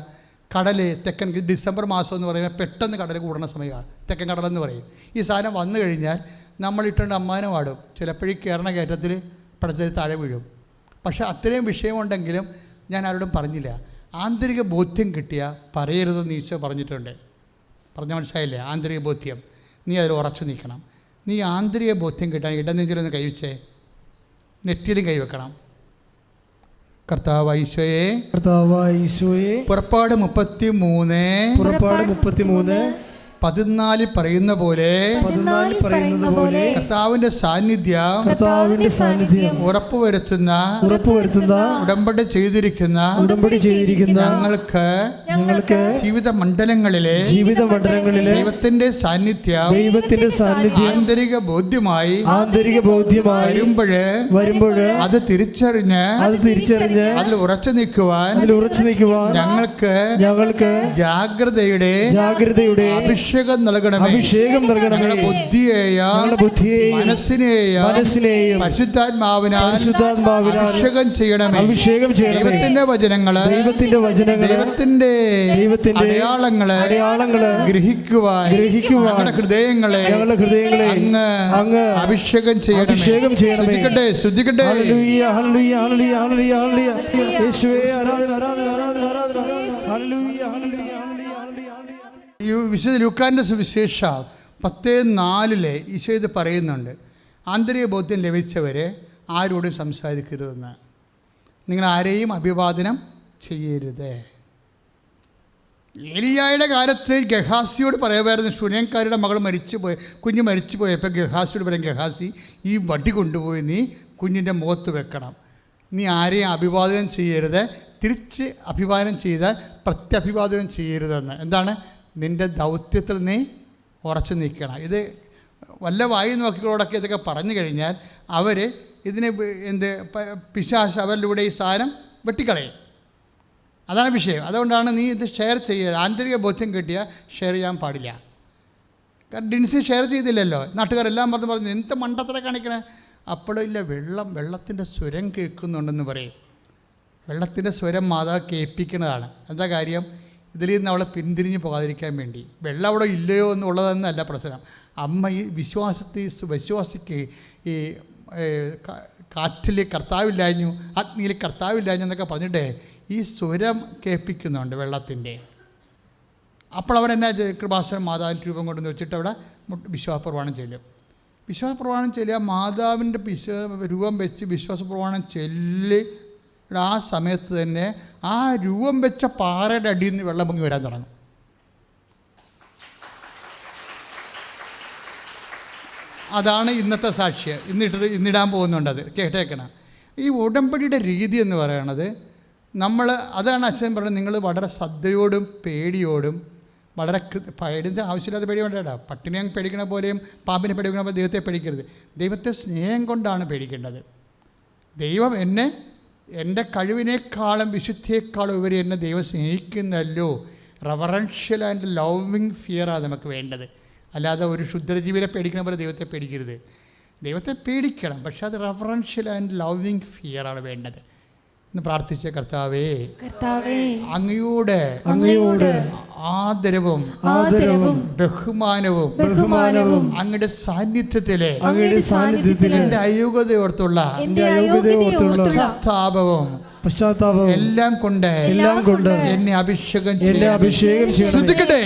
കടൽ തെക്കൻ ഡിസംബർ മാസം എന്ന് പറയുമ്പോൾ പെട്ടെന്ന് കടൽ കൂടുന്ന സമയമാണ് തെക്കൻ കടലെന്ന് പറയും. ഈ സാധനം വന്നു കഴിഞ്ഞാൽ നമ്മളിട്ടുണ്ട് അമ്മാനം പാടും, ചിലപ്പോഴീ കയറണ കയറ്റത്തിൽ പടച്ചൽ താഴെ വീഴും. പക്ഷേ അത്രയും വിഷയമുണ്ടെങ്കിലും ഞാൻ ആരോടും പറഞ്ഞില്ല. ആന്തരിക ബോധ്യം കിട്ടിയാൽ പറയരുതെന്ന് ഈശോ പറഞ്ഞിട്ടുണ്ട്. പറഞ്ഞ മനസ്സിലായില്ലേ? ആന്തരിക ബോധ്യം. നീ അതിൽ ഉറച്ചു നിൽക്കണം. നീ ആന്തരിക ബോധ്യം കിട്ടാൻ ഇടനെഞ്ചിലൊന്ന് കൈവച്ചേ, നെറ്റിയിലും കൈവെക്കണം. കർത്താവായ ഈശോയെ, പുറപ്പാട് 33 14 പറയുന്ന പോലെ കർത്താവിന്റെ സാന്നിധ്യം ഉറപ്പുവരുത്തുന്ന ഉടമ്പടി ചെയ്തിരിക്കുന്ന ഞങ്ങൾക്ക് ജീവിത മണ്ഡലങ്ങളിലെ ദൈവത്തിന്റെ സാന്നിധ്യം ആന്തരിക ബോധ്യമായി വരുമ്പോഴ് അത് തിരിച്ചറിഞ്ഞ് അതിൽ ഉറച്ചു നിൽക്കുവാൻ ഞങ്ങൾക്ക് ജാഗ്രതയുടെ അഭിഷേകം നൽകണമേ. ഞങ്ങളുടെ ബുദ്ധിയെയും മനസ്സിനെയും പരിശുദ്ധാത്മാവിനാൽ അഭിഷേകം ചെയ്യണമേ. ദൈവത്തിന്റെ വചനങ്ങള് ദൈവത്തിന്റെ അടയാളങ്ങളെ ഗ്രഹിക്കുവാൻ ഞങ്ങളുടെ ഹൃദയങ്ങളെ അങ്ങ് അഭിഷേകം ചെയ്യണമേ. ശ്രദ്ധിക്കട്ടെ. ഈ വിശുദ്ധ ലൂക്കാന്റെ സുവിശേഷം 10:4 ഈശോ ഇത് പറയുന്നുണ്ട്. ആന്തരിക ബോധ്യം ലഭിച്ചവരെ ആരോടും സംസാരിക്കരുതെന്ന്. നിങ്ങൾ ആരെയും അഭിവാദനം ചെയ്യരുത്. ഏലിയായുടെ കാലത്ത് ഗഹാസിയോട് പറയുമായിരുന്നു, ശൂന്യക്കാരുടെ മകൾ കുഞ്ഞ് മരിച്ചു പോയപ്പോൾ ഗഹാസിയോട് പറയും, ഗഹാസി ഈ വടി കൊണ്ടുപോയി നീ കുഞ്ഞിൻ്റെ മുഖത്ത് വെക്കണം. നീ ആരെയും അഭിവാദനം ചെയ്യരുത്, തിരിച്ച് അഭിവാദനം ചെയ്താൽ പ്രത്യഭിവാദനം ചെയ്യരുതെന്ന്. എന്താണ്? നിൻ്റെ ദൗത്യത്തിൽ നീ ഉറച്ചു നിൽക്കണം. ഇത് വല്ല വായു നോക്കികളോടൊക്കെ ഇതൊക്കെ പറഞ്ഞു കഴിഞ്ഞാൽ അവർ ഇതിനെ പിശാച് അവരിലൂടെ ഈ സാധനം വെട്ടിക്കളയും. അതാണ് വിഷയം. അതുകൊണ്ടാണ് നീ ഇത് ഷെയർ ചെയ്യുക. ആന്തരിക ബോധ്യം കിട്ടിയാൽ ഷെയർ ചെയ്യാൻ പാടില്ല. കാരണം ഡിൻസി ഷെയർ ചെയ്തില്ലല്ലോ, നാട്ടുകാരെല്ലാം പറഞ്ഞു എന്ത് മണ്ടത്തര കാണിക്കണേ. അപ്പോഴില്ല, വെള്ളത്തിൻ്റെ സ്വരം കേൾക്കുന്നുണ്ടെന്ന് പറയും. വെള്ളത്തിൻ്റെ സ്വരം മാതാവ് കേൾപ്പിക്കുന്നതാണ്. എന്താ കാര്യം? ഇതിൽ നിന്ന് അവളെ പിന്തിരിഞ്ഞ് പോകാതിരിക്കാൻ വേണ്ടി. വെള്ളം അവിടെ ഇല്ലയോ എന്നുള്ളതെന്നല്ല പ്രശ്നം. അമ്മ ഈ വിശ്വാസിക്ക് ഈ കാറ്റിൽ കർത്താവില്ലാഞ്ഞു, അഗ്നിയിൽ കർത്താവില്ലാഞ്ഞു എന്നൊക്കെ പറഞ്ഞിട്ട് ഈ സ്വരം കേൾപ്പിക്കുന്നുണ്ട് വെള്ളത്തിൻ്റെ. അപ്പോൾ അവരെന്നാ കൃപാസനം മാതാവിൻ്റെ രൂപം കൊണ്ടെന്ന് വെച്ചിട്ട് അവിടെ വിശ്വാസപ്രമാണം ചെല്ലും. വിശ്വാസപ്രമാണം ചെല്ലുക, മാതാവിൻ്റെ രൂപം വെച്ച് വിശ്വാസപ്രമാണം ചെല്ലി ആ സമയത്ത് തന്നെ ആ രൂപം വെച്ച പാറയുടെ അടിയിൽ നിന്ന് വെള്ളം പൊങ്ങി വരാൻ തുടങ്ങും. അതാണ് ഇന്നത്തെ സാക്ഷ്യം. ഇന്നിടാൻ പോകുന്നുണ്ടത്. കേട്ടേക്കണം. ഈ ഉടമ്പടിയുടെ രീതി എന്ന് പറയണത് അതാണ് അച്ഛൻ പറഞ്ഞത്, നിങ്ങൾ വളരെ ശ്രദ്ധയോടും പേടിയോടും വളരെ പേടിച്ച ആവശ്യമില്ലാത്ത പേടി വേണ്ട. പട്ടിണിയെ പേടിക്കണ പോലെയും പാമ്പിനെ പേടിക്കണ പോലെ ദൈവത്തെ പേടിക്കരുത്. ദൈവത്തെ സ്നേഹം കൊണ്ടാണ് പേടിക്കേണ്ടത്. ദൈവം എൻ്റെ കഴിവിനേക്കാളും വിശുദ്ധിയേക്കാളും ഉപരി എന്നെ ദൈവം സ്നേഹിക്കുന്നല്ലോ. റവറൻഷ്യൽ ആൻഡ് ലവിങ് ഫിയറാണ് നമുക്ക് വേണ്ടത്. അല്ലാതെ ഒരു ക്ഷുദ്രജീവിനെ പേടിക്കണ പോലെ ദൈവത്തെ പേടിക്കരുത്. ദൈവത്തെ പേടിക്കണം, പക്ഷെ അത് റവറൻഷ്യൽ ആൻഡ് ലവിങ് ഫിയറാണ് വേണ്ടത്. എന്ന് പ്രാർത്ഥിച്ച കർത്താവേ, അങ്ങയുടെ ആദരവും ബഹുമാനവും അങ്ങയുടെ സാന്നിധ്യത്തിലെ എൻ്റെ അയോഗ്യതയോർത്തുള്ള പശ്ചാത്താപവും എല്ലാം കൊണ്ട് എന്നെ അഭിഷേകം ശ്രദ്ധിക്കട്ടെ.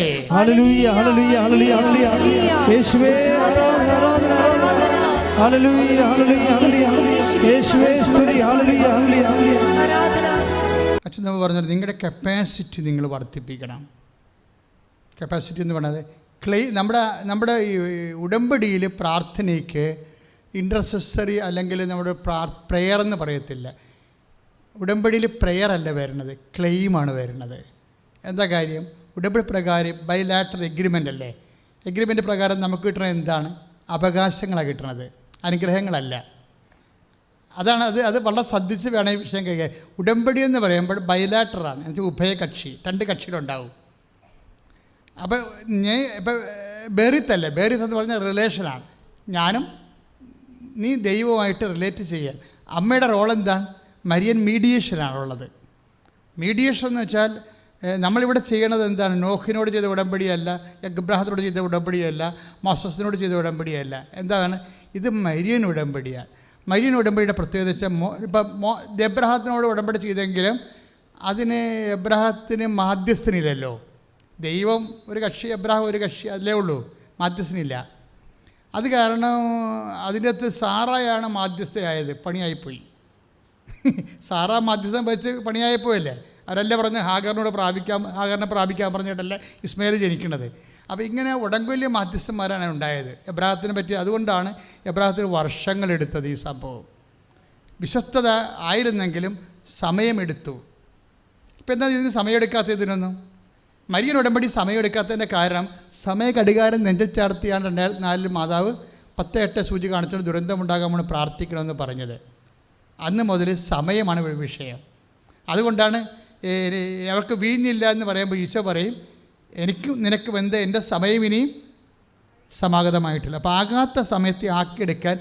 അച്ഛൻ നമ്മൾ പറഞ്ഞത് നിങ്ങളുടെ കപ്പാസിറ്റി നിങ്ങൾ വർദ്ധിപ്പിക്കണം. കപ്പാസിറ്റി എന്ന് പറയുന്നത് നമ്മുടെ ഈ ഉടമ്പടിയിൽ പ്രാർത്ഥനയ്ക്ക് ഇൻ്റർസെസറി അല്ലെങ്കിൽ നമ്മുടെ പ്രെയർ എന്ന് പറയത്തില്ല. ഉടമ്പടിയിൽ പ്രെയർ അല്ല വരുന്നത്, ക്ലെയിമാണ് വരുന്നത്. എന്താ കാര്യം? ഉടമ്പടി പ്രകാരം ബൈലാറ്ററൽ എഗ്രിമെൻ്റ് അല്ലേ. എഗ്രിമെൻ്റ് പ്രകാരം നമുക്ക് കിട്ടുന്നത് എന്താണ്? അവകാശങ്ങളാണ് കിട്ടുന്നത്, അനുഗ്രഹങ്ങളല്ല. അത് വളരെ ശ്രദ്ധിച്ച് വേണം ഈ വിഷയം കേൾക്കാൻ. ഉടമ്പടി എന്ന് പറയുമ്പോൾ ബൈലാറ്ററാണ്, എന്നുവെച്ചാൽ ഉഭയകക്ഷി, 2 കക്ഷിയിലുണ്ടാവും. അപ്പോൾ ബെറിത്തല്ലേ, ബെറിത്ത് എന്ന് പറഞ്ഞാൽ റിലേഷനാണ്. ഞാനും നീ ദൈവവുമായിട്ട് റിലേറ്റ് ചെയ്യാൻ. അമ്മയുടെ റോൾ എന്താണ്? മരിയൻ മീഡിയേഷനാണുള്ളത്. മീഡിയേഷൻ എന്ന് വെച്ചാൽ നമ്മളിവിടെ ചെയ്യണത് എന്താണ്? നോഹിനോട് ചെയ്ത ഉടമ്പടിയല്ല, എബ്രാഹത്തിനോട് ചെയ്ത ഉടമ്പടിയല്ല, മോസസിനോട് ചെയ്ത ഉടമ്പടിയല്ല. എന്താണ് ഇത്? മരിയൻ ഉടമ്പടിയാണ്. മരിയൻ ഉടമ്പടിയുടെ പ്രത്യേകത വെച്ചാൽ ഇപ്പം എബ്രാഹത്തിനോട് ഉടമ്പടി ചെയ്തെങ്കിലും അതിന് എബ്രാഹത്തിന് മാധ്യസ്ഥനില്ലല്ലോ. ദൈവം ഒരു കക്ഷി, എബ്രാഹം ഒരു കക്ഷി, അതിലേ ഉള്ളൂ, മാധ്യസ്ഥനില്ല. അത് കാരണം അതിൻ്റെ അകത്ത് സാറായാണ് മാധ്യസ്ഥയായത്. പണിയായിപ്പോയി. സാറാ മാധ്യസ്ഥം വെച്ച് പണിയായിപ്പോയല്ലേ. അവരല്ലേ പറഞ്ഞ് ഹാഗറിനെ പ്രാപിക്കാൻ പറഞ്ഞിട്ടല്ലേ ഇസ്മായിൽ ജനിക്കുന്നത്. അപ്പോൾ ഇങ്ങനെ ഉടങ്കൊല്ലിയ മാധ്യസ്ഥന്മാരാണ് ഉണ്ടായത് എബ്രാഹത്തിനെ പറ്റി. അതുകൊണ്ടാണ് എബ്രാഹത്തിന് വർഷങ്ങളെടുത്തത് ഈ സംഭവം. വിശ്വസ്തത ആയിരുന്നെങ്കിലും സമയമെടുത്തു. ഇപ്പം എന്താ ഇതിന് സമയമെടുക്കാത്തതിനൊന്നും? മരിയൻ ഉടമ്പടി സമയമെടുക്കാത്തതിൻ്റെ കാരണം സമയ ഘടികാരം നെഞ്ചിൽ ചേർത്തിയാണ് 2004 മാതാവ് 10:8 സൂചി കാണിച്ചുകൊണ്ട് ദുരന്തമുണ്ടാകാമെന്ന് പ്രാർത്ഥിക്കണമെന്ന് പറഞ്ഞത്. അന്ന് മുതൽ സമയമാണ് ഒരു വിഷയം. അതുകൊണ്ടാണ് അവർക്ക് വീഞ്ഞില്ല എന്ന് പറയുമ്പോൾ ഈശോ പറയും, എനിക്കും നിനക്കും എന്താ എൻ്റെ സമയം ഇനിയും സമാഗതമായിട്ടില്ല. അപ്പോൾ ആകാത്ത സമയത്തെ ആക്കിയെടുക്കാൻ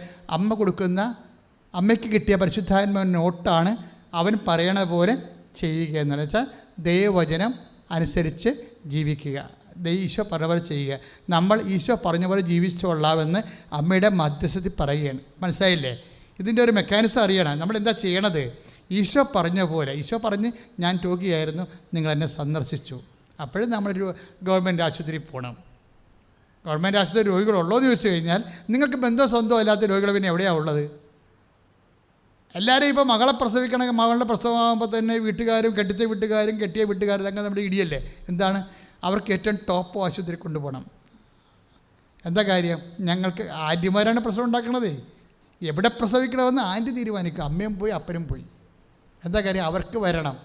അമ്മയ്ക്ക് കിട്ടിയ പരിശുദ്ധാത്മാവിൻ്റെ നോട്ടാണ് അവൻ പറയണ പോലെ ചെയ്യുക എന്ന് വെച്ചാൽ ദൈവവചനം അനുസരിച്ച് ജീവിക്കുക, ഈശോ പറഞ്ഞ പോലെ ചെയ്യുക. നമ്മൾ ഈശോ പറഞ്ഞ പോലെ ജീവിച്ചോളാമെന്ന് അമ്മയുടെ മധ്യസ്ഥത്തിൽ പറയുകയാണ്. മനസ്സിലായില്ലേ? ഇതിൻ്റെ ഒരു മെക്കാനിസം അറിയണം. നമ്മൾ എന്താ ചെയ്യണത്? ഈശോ പറഞ്ഞ പോലെ, ഈശോ പറഞ്ഞ് ഞാൻ രോഗിയായിരുന്നു, നിങ്ങളെന്നെ സന്ദർശിച്ചു. അപ്പോഴും നമ്മളൊരു ഗവൺമെൻറ് ആശുപത്രിയിൽ പോകണം. ഗവൺമെൻറ് ആശുപത്രി രോഗികളുള്ളോ എന്ന് ചോദിച്ചു കഴിഞ്ഞാൽ നിങ്ങൾക്ക് ബന്ധം സ്വന്തം അല്ലാത്ത രോഗികൾ പിന്നെ എവിടെയാണ് ഉള്ളത്? എല്ലാവരും ഇപ്പോൾ മകളെ പ്രസവിക്കണമെങ്കിൽ മകളുടെ പ്രസവമാകുമ്പോൾ തന്നെ വീട്ടുകാരും കെട്ടിച്ച വീട്ടുകാരും കെട്ടിയ വീട്ടുകാരും അങ്ങനെ നമ്മുടെ ഇടിയല്ലേ. എന്താണ്? അവർക്ക് ഏറ്റവും ടോപ്പ് ആശുപത്രി കൊണ്ടുപോകണം. എന്താ കാര്യം? ഞങ്ങൾക്ക് ആൻറ്റിമാരാണ് പ്രസവം ഉണ്ടാക്കണത്. എവിടെ പ്രസവിക്കണമെന്ന് ആൻറ്റി തീരുമാനിക്കും. അമ്മയും പോയി അപ്പനും പോയി. എന്താ കാര്യം? അവർക്ക് വരണം,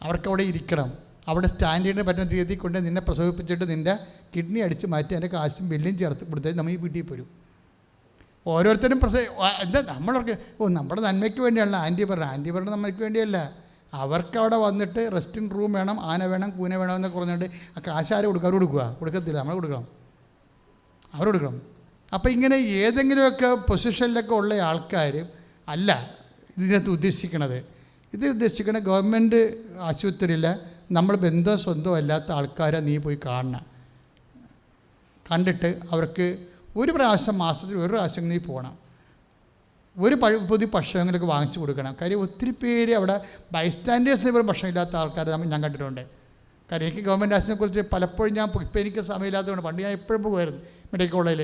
അവർക്കവിടെ ഇരിക്കണം. അവിടെ സ്റ്റാൻഡേർഡിന് പറ്റുന്ന രീതിയിൽ കൊണ്ട് നിന്നെ പ്രസവിപ്പിച്ചിട്ട് നിൻ്റെ കിഡ്നി അടിച്ച് മാറ്റി അതിൻ്റെ കാശും ബില്ലും ചേർത്ത് കൊടുത്താൽ നമ്മൾ ഈ വീട്ടിൽ പോരും. ഓരോരുത്തരും എന്താ നമ്മളവർക്ക് നമ്മുടെ നന്മയ്ക്ക് വേണ്ടിയാണല്ലോ ആൻറ്റി പറഞ്ഞത് നമ്മൾക്ക് വേണ്ടിയല്ല. അവർക്കവിടെ വന്നിട്ട് റെസ്റ്റിംഗ് റൂം വേണം, ആന വേണം, കൂന വേണം എന്നൊക്കെ പറഞ്ഞുകൊണ്ട് ആ കാശാര് കൊടുക്കുക? അവർ കൊടുക്കത്തില്ല, നമ്മൾ കൊടുക്കണം, അവർ കൊടുക്കണം. അപ്പോൾ ഇങ്ങനെ ഏതെങ്കിലുമൊക്കെ പൊസിഷനിലൊക്കെ ഉള്ള ആൾക്കാർ അല്ല ഇതിനകത്ത് ഉദ്ദേശിക്കണത്. ഇത് ഉദ്ദേശിക്കണ ഗവൺമെൻറ് ആശുപത്രിയിൽ നമ്മൾ ബന്ധം സ്വന്തം അല്ലാത്ത ആൾക്കാരെ നീ പോയി കാണണം. കണ്ടിട്ട് അവർക്ക് ഒരു പ്രാവശ്യം, മാസത്തിൽ ഒരു പ്രാവശ്യം നീ പോകണം. ഒരു പുതിയ ഭക്ഷണങ്ങളൊക്കെ വാങ്ങിച്ചു കൊടുക്കണം. കാര്യം ഒത്തിരി പേര് അവിടെ ബൈസ്റ്റാൻഡേഴ്സിന് പോലും ഭക്ഷണം ഇല്ലാത്ത ആൾക്കാർ ഞാൻ കണ്ടിട്ടുണ്ട്. കാര്യം എനിക്ക് ഗവൺമെൻറ് ആശുപത്രിയെ കുറിച്ച് പലപ്പോഴും ഇപ്പോൾ എനിക്ക് സമയമില്ലാത്തതുകൊണ്ട് പണ്ട് ഞാൻ എപ്പോഴും പോകുമായിരുന്നു മെഡിക്കൽ കോളേജിൽ.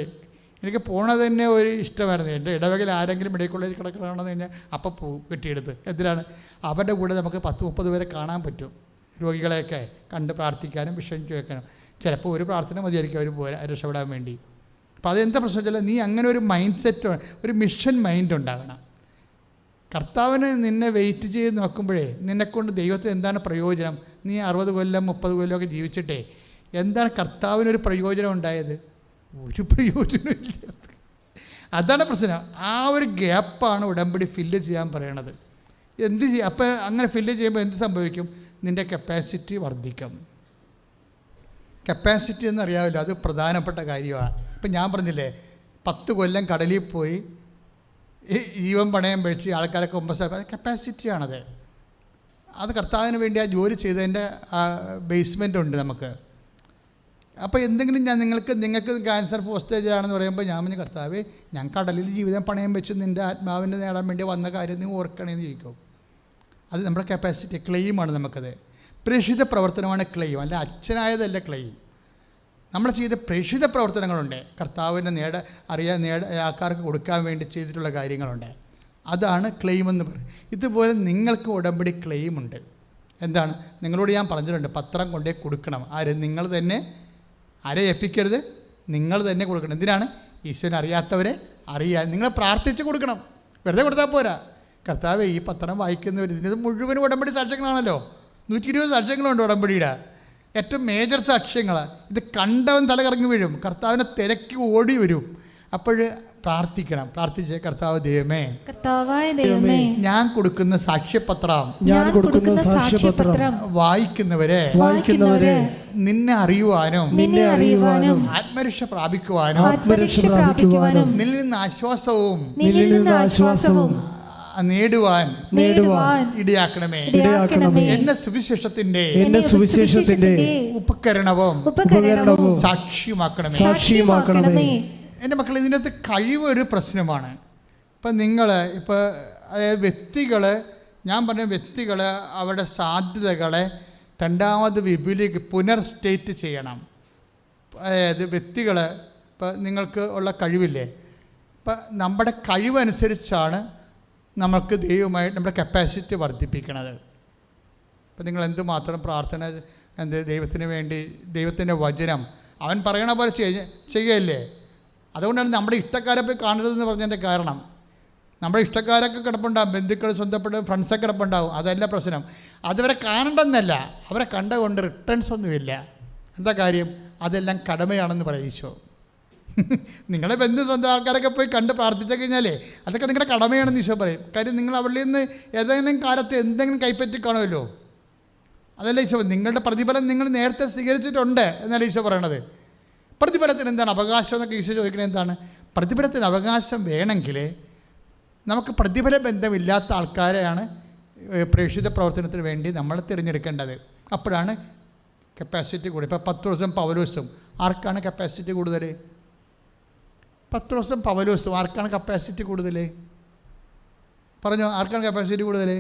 എനിക്ക് പോകണത് തന്നെ ഒരു ഇഷ്ടമായിരുന്നു. എൻ്റെ ഇടവകയിൽ ആരെങ്കിലും മെഡിക്കൽ കോളേജിൽ കിടക്കണമെന്ന് കഴിഞ്ഞാൽ അപ്പം പോകും കെട്ടിയെടുത്ത്. എന്തിനാണ്? അവരുടെ കൂടെ നമുക്ക് 10-30 പേരെ കാണാൻ പറ്റും. രോഗികളെയൊക്കെ കണ്ട് പ്രാർത്ഥിക്കാനും വിഷയം ചോദിക്കാനും. ചിലപ്പോൾ ഒരു പ്രാർത്ഥന മതിയായിരിക്കും അവർ പോരാ രക്ഷപ്പെടാൻ വേണ്ടി. അപ്പോൾ അതെന്താ പ്രശ്നം വെച്ചാൽ നീ അങ്ങനെ ഒരു മൈൻഡ് സെറ്റ്, ഒരു മിഷൻ മൈൻഡ് ഉണ്ടാകണം. കർത്താവിന് നിന്നെ വെയിറ്റ് ചെയ്ത് നോക്കുമ്പോഴേ നിന്നെക്കൊണ്ട് ദൈവത്തിന് എന്താണ് പ്രയോജനം? നീ 60 കൊല്ലം 30 കൊല്ലമൊക്കെ ജീവിച്ചിട്ടേ എന്താണ് കർത്താവിനൊരു പ്രയോജനം ഉണ്ടായത്? ഒരു പ്രയോജനമില്ല. അതാണ് പ്രശ്നം. ആ ഒരു ഗ്യാപ്പാണ് ഉടമ്പടി ഫില്ല് ചെയ്യാൻ പറയണത്. എന്ത് ചെയ്യും? അപ്പോൾ അങ്ങനെ ഫില്ല് ചെയ്യുമ്പോൾ എന്ത് സംഭവിക്കും? നിൻ്റെ കപ്പാസിറ്റി വർദ്ധിക്കും. കപ്പാസിറ്റി എന്നറിയാമല്ലോ, അത് പ്രധാനപ്പെട്ട കാര്യമാണ്. ഇപ്പം ഞാൻ പറഞ്ഞില്ലേ 10 കൊല്ലം കടലിൽ പോയി ജീവൻ പണയം കഴിച്ച് ആൾക്കാരൊക്കെ 9 അത് കപ്പാസിറ്റിയാണത്. അത് കർത്താവിന് വേണ്ടി ആ ജോലി ചെയ്തതിൻ്റെ ബേസ്മെൻ്റ് ഉണ്ട് നമുക്ക്. അപ്പോൾ എന്തെങ്കിലും നിങ്ങൾക്ക് ക്യാൻസർ പോസ്റ്റേജ് ആണെന്ന് പറയുമ്പോൾ ഞാൻ പറഞ്ഞു കർത്താവേ ഞാൻ കടലിൽ ജീവിതം പണയം വെച്ച് നിൻ്റെ ആത്മാവിൻ്റെ നേടാൻ വേണ്ടി വന്ന കാര്യം നീ ഓർക്കണേന്ന് ചോദിക്കും. അത് നമ്മുടെ കപ്പാസിറ്റി, ക്ലെയിമാണ് നമുക്കത്. പ്രേക്ഷിത പ്രവർത്തനമാണ് ക്ലെയിം, അല്ല അച്ഛനായതല്ല ക്ലെയിം. നമ്മൾ ചെയ്ത പ്രേക്ഷിത പ്രവർത്തനങ്ങളുണ്ട്, കർത്താവിൻ്റെ ആൾക്കാർക്ക് കൊടുക്കാൻ വേണ്ടി ചെയ്തിട്ടുള്ള കാര്യങ്ങളുണ്ട്. അതാണ് ക്ലെയിം എന്ന് പറയും. ഇതുപോലെ നിങ്ങൾക്ക് ഉടമ്പടി ക്ലെയിമുണ്ട്. എന്താണ്? നിങ്ങളോട് ഞാൻ പറഞ്ഞിട്ടുണ്ട്, പത്രം കൊണ്ടേ കൊടുക്കണം. നിങ്ങൾ തന്നെ ആരെ ഏൽപ്പിക്കരുത്, നിങ്ങൾ തന്നെ കൊടുക്കണം. എന്തിനാണ്? ഈശ്വരനെ അറിയാത്തവരെ അറിയാൻ നിങ്ങൾ പ്രാർത്ഥിച്ച് കൊടുക്കണം. വെറുതെ കൊടുത്താൽ പോരാ. കർത്താവ് ഈ പത്രം വായിക്കുന്നവർ ഇതിൻ്റെ മുഴുവനും ഉടമ്പടി സാക്ഷ്യങ്ങളാണല്ലോ. 120 സാക്ഷ്യങ്ങളുണ്ട് ഉടമ്പടിയുടെ. ഏറ്റവും മേജർ സാക്ഷ്യങ്ങൾ. ഇത് കണ്ടവൻ തലകറങ്ങി വീഴും, കർത്താവിനെ തിരക്കി ഓടി വരും. അപ്പോൾ പ്രാർത്ഥിക്കണം. പ്രാർത്ഥിച്ച് കർത്താവ് ദൈവമേ, ഞാൻ കൊടുക്കുന്ന സാക്ഷ്യപത്രം വായിക്കുന്നവരെ നിന്നെ അറിയുവാനും ആത്മരക്ഷ പ്രാപിക്കുവാനും നിന്നിൽ നിന്ന് ആശ്വാസവും നേടുവാൻ ഇടയാക്കണമേ. എന്നെ സുവിശേഷത്തിന്റെ ഉപകരണവും സാക്ഷിയുമാക്കണമേ. എൻ്റെ മക്കൾ, ഇതിനകത്ത് കഴിവൊരു പ്രശ്നമാണ്. ഇപ്പം അതായത് ഞാൻ പറഞ്ഞ വ്യക്തികൾ അവരുടെ സാധ്യതകളെ രണ്ടാമത് പുനർസ്റ്റേറ്റ് ചെയ്യണം. അതായത് വ്യക്തികൾ ഇപ്പം നിങ്ങൾക്ക് ഉള്ള കഴിവില്ലേ, ഇപ്പം നമ്മുടെ കഴിവനുസരിച്ചാണ് നമുക്ക് ദൈവമായിട്ട് നമ്മുടെ കപ്പാസിറ്റി വർദ്ധിപ്പിക്കണത്. ഇപ്പം നിങ്ങൾ എന്തുമാത്രം പ്രാർത്ഥന ദൈവത്തിന് വേണ്ടി, ദൈവത്തിൻ്റെ വചനം അവൻ പറയണ പോലെ ചെയ്യുകയല്ലേ. അതുകൊണ്ടാണ് നമ്മുടെ ഇഷ്ടക്കാരെ പോയി കാണരുതെന്ന് പറഞ്ഞതിൻ്റെ കാരണം. നമ്മുടെ ഇഷ്ടക്കാരൊക്കെ കിടപ്പുണ്ടാകും, ബന്ധുക്കൾ, സ്വന്തപ്പെട്ട ഫ്രണ്ട്സൊക്കെ കിടപ്പുണ്ടാകും. അതല്ല പ്രശ്നം. അതുവരെ കാണണ്ടെന്നല്ല, അവരെ കണ്ടുകൊണ്ട് റിട്ടേൺസ് ഒന്നുമില്ല. എന്താ കാര്യം? അതെല്ലാം കടമയാണെന്ന് പറയും ഈശോ. നിങ്ങളെ ബന്ധു സ്വന്തം ആൾക്കാരൊക്കെ പോയി കണ്ട് പ്രാർത്ഥിച്ചു കഴിഞ്ഞാലേ അതൊക്കെ നിങ്ങളുടെ കടമയാണെന്ന് ഈശോ പറയും. കാര്യം നിങ്ങൾ അവളിൽ നിന്ന് ഏതെങ്കിലും കാലത്ത് എന്തെങ്കിലും കൈപ്പറ്റി കാണുമല്ലോ. അതല്ല ഈശോ, നിങ്ങളുടെ പ്രതിഫലം നിങ്ങൾ നേരത്തെ സ്വീകരിച്ചിട്ടുണ്ട് എന്നല്ല ഈശോ പറയണത്. പ്രതിഫലത്തിന് എന്താണ് അവകാശം എന്നൊക്കെ ഈശോ ചോദിക്കുന്നത് എന്താണ്? പ്രതിഫലത്തിന് അവകാശം വേണമെങ്കിൽ നമുക്ക് പ്രതിഫല ബന്ധമില്ലാത്ത ആൾക്കാരെയാണ് പ്രേക്ഷിത പ്രവർത്തനത്തിന് വേണ്ടി നമ്മൾ തിരഞ്ഞെടുക്കേണ്ടത്. അപ്പോഴാണ് കപ്പാസിറ്റി കൂടുതൽ. ഇപ്പോൾ പത്രോസും പൗലോസും ആർക്കാണ് കപ്പാസിറ്റി കൂടുതൽ? പത്രോസും പൗലോസും ആർക്കാണ് കപ്പാസിറ്റി കൂടുതൽ? പറഞ്ഞോ, ആർക്കാണ് കപ്പാസിറ്റി കൂടുതൽ?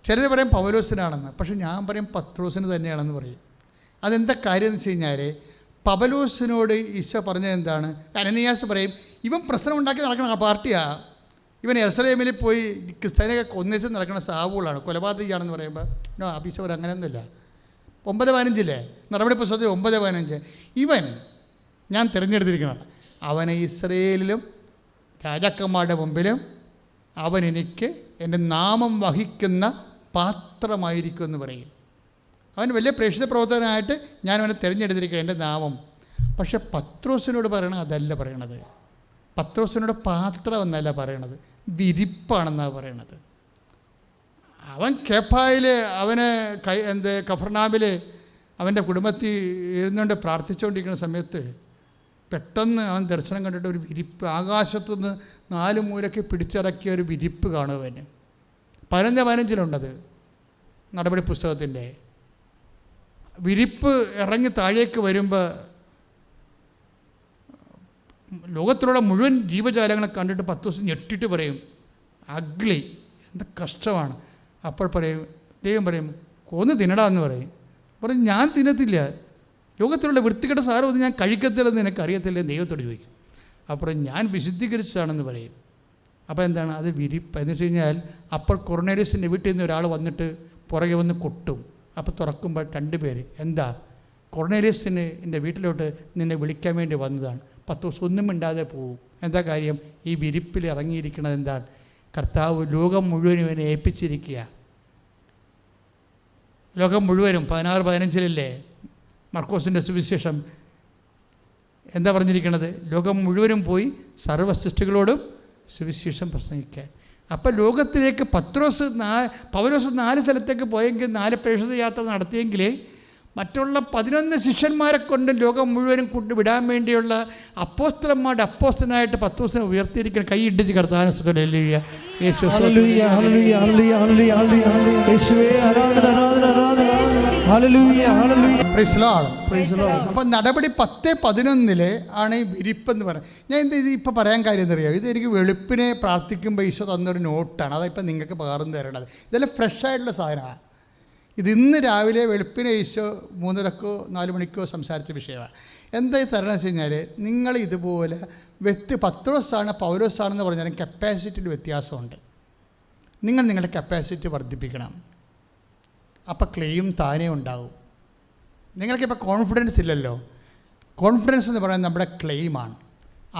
ചിലർ പറയും പൗലോസിനാണെന്ന്, പക്ഷെ ഞാൻ പറയും പത്രോസിന് തന്നെയാണെന്ന് പറയും. അതെന്താ കാര്യം എന്ന് വെച്ച് കഴിഞ്ഞാൽ, പൗലോസിനോട് ഈശോ പറഞ്ഞത് എന്താണ്? അനനിയാസ് പറയും, ഇവൻ പ്രശ്നം ഉണ്ടാക്കി നടക്കുന്ന പാർട്ടിയാണ്, ഇവൻ യെരുശലേമിൽ പോയി ക്രിസ്ത്യാനിയൊക്കെ കൊന്നേച്ച് നടക്കുന്ന സാവൂളാണ്, കൊലപാതകയാണെന്ന് പറയുമ്പോൾ നോ, ഈശോ പറയും അങ്ങനെയൊന്നുമില്ല. 9:15 നടപടി പുസ്തകത്തിൽ 9:15 ഇവൻ ഞാൻ തിരഞ്ഞെടുത്തിരിക്കണം, അവനെ ഇസ്രയേലിലും രാജാക്കന്മാരുടെ മുമ്പിലും അവൻ എനിക്ക് എൻ്റെ നാമം വഹിക്കുന്ന പാത്രമായിരിക്കും എന്ന് പറയും. അവൻ വലിയ പ്രേക്ഷിത പ്രവർത്തകനായിട്ട് ഞാൻ അവനെ തിരഞ്ഞെടുത്തിരിക്കുക, എൻ്റെ നാമം. പക്ഷെ പത്രോസിനോട് പറയണത് അതല്ല പറയണത്. പത്രോസിനോട് പാത്രം എന്നല്ല പറയണത്, വിരിപ്പാണെന്നാണ് പറയണത്. അവൻ കേപ്പായിൽ അവന് കഫർനാമിൽ അവൻ്റെ കുടുംബത്തിൽ ഇരുന്നുകൊണ്ട് പ്രാർത്ഥിച്ചുകൊണ്ടിരിക്കുന്ന സമയത്ത് പെട്ടെന്ന് അവൻ ദർശനം കണ്ടിട്ട് ഒരു വിരിപ്പ്, ആകാശത്തുനിന്ന് 4 മൂലയ്ക്ക് പിടിച്ചിറക്കിയ ഒരു വിരിപ്പ് കാണുവന്. 15:15 നടപടി പുസ്തകത്തിൻ്റെ വിരിപ്പ് ഇറങ്ങി താഴേക്ക് വരുമ്പോൾ ലോകത്തിലുള്ള മുഴുവൻ ജീവജാലങ്ങളെ കണ്ടിട്ട് 10 ദിവസം ഞെട്ടിട്ട് പറയും, അഗ്ലി, എന്താ കഷ്ടമാണ്. അപ്പോൾ പറയും, ദൈവം പറയും, കൊന്ന് തിന്നടാന്ന് പറയും. പറയും ഞാൻ തിന്നത്തില്ല, ലോകത്തിലുള്ള വൃത്തികെട്ട സാധനമൊന്നും ഞാൻ കഴിക്കത്തില്ലെന്ന് നിനക്കറിയത്തില്ല, ദൈവത്തോട് ചോദിക്കും. അപ്പോൾ ഞാൻ വിശുദ്ധീകരിച്ചതാണെന്ന് പറയും. അപ്പോൾ എന്താണ് അത്? വിരിപ്പ്. എന്ന് വെച്ച് കഴിഞ്ഞാൽ അപ്പോൾ കൊർണേലിയസിൻ്റെ വീട്ടിൽ നിന്ന് ഒരാൾ വന്നിട്ട് പുറകെ വന്ന് കൊട്ടും. അപ്പോൾ തുറക്കുമ്പോൾ 2 പേര്, എന്താ? കൊർണേലിയസിന് എൻ്റെ വീട്ടിലോട്ട് നിന്നെ വിളിക്കാൻ വേണ്ടി വന്നതാണ്. 10 ദിവസം ഒന്നും മിണ്ടാതെ പോവും. എന്താ കാര്യം? ഈ വിരിപ്പിൽ ഇറങ്ങിയിരിക്കുന്നത് എന്താണ്? കർത്താവ് ലോകം മുഴുവനും ഇവനെ ഏൽപ്പിച്ചിരിക്കുക. ലോകം മുഴുവനും 16:15 മർക്കോസിൻ്റെ സുവിശേഷം എന്താ പറഞ്ഞിരിക്കുന്നത്? ലോകം മുഴുവനും പോയി സർവ്വസൃഷ്ടികളോടും സുവിശേഷം പ്രസംഗിക്കാൻ. അപ്പോൾ ലോകത്തിലേക്ക് പൗലോസ് 4 സ്ഥലത്തേക്ക് പോയെങ്കിൽ 4 പ്രേക്ഷിത യാത്ര നടത്തിയെങ്കിൽ മറ്റുള്ള 11 ശിഷ്യന്മാരെ കൊണ്ട് ലോകം മുഴുവനും കൊണ്ട് വിടാൻ വേണ്ടിയുള്ള അപ്പോസ്തലന്മാരുടെ അപ്പോസ്തലനായിട്ട് 10 ദിവസം ഉയർത്തിയിരിക്കണം. കൈ ഇടിച്ച് കർത്താവിനെ സ്തുതിക്കുക. അപ്പം നടപടി 10:11 ആണ് ഈ വിരിപ്പെന്ന് പറയുന്നത്. ഞാൻ ഇത് ഇപ്പം പറയാൻ കാര്യം എന്നറിയാം, ഇത് എനിക്ക് വെളുപ്പിനെ പ്രാർത്ഥിക്കുമ്പോൾ ഈശോ തന്നൊരു നോട്ടാണ്, അതിപ്പോൾ നിങ്ങൾക്ക് പകർന്നു തരേണ്ടത്. ഇതെല്ലാം ഫ്രഷ് ആയിട്ടുള്ള സാധനമാണ്. ഇതിന്ന് രാവിലെ വെളുപ്പിനെ ഈശോ 3:30 4 മണിക്കോ സംസാരിച്ച വിഷയമാണ്. എന്തായി തരണം വെച്ച് കഴിഞ്ഞാൽ, നിങ്ങൾ ഇതുപോലെ പത്രോസാണ് പൗലോസാണെന്ന് പറഞ്ഞാലും കപ്പാസിറ്റിയിൽ വ്യത്യാസമുണ്ട്. നിങ്ങൾ നിങ്ങളുടെ കപ്പാസിറ്റി വർദ്ധിപ്പിക്കണം. അപ്പോൾ ക്ലെയിം താനേ ഉണ്ടാവും. നിങ്ങൾക്കിപ്പോൾ കോൺഫിഡൻസ് ഇല്ലല്ലോ. കോൺഫിഡൻസ് എന്ന് പറയുന്നത് നമ്മുടെ ക്ലെയിമാണ്.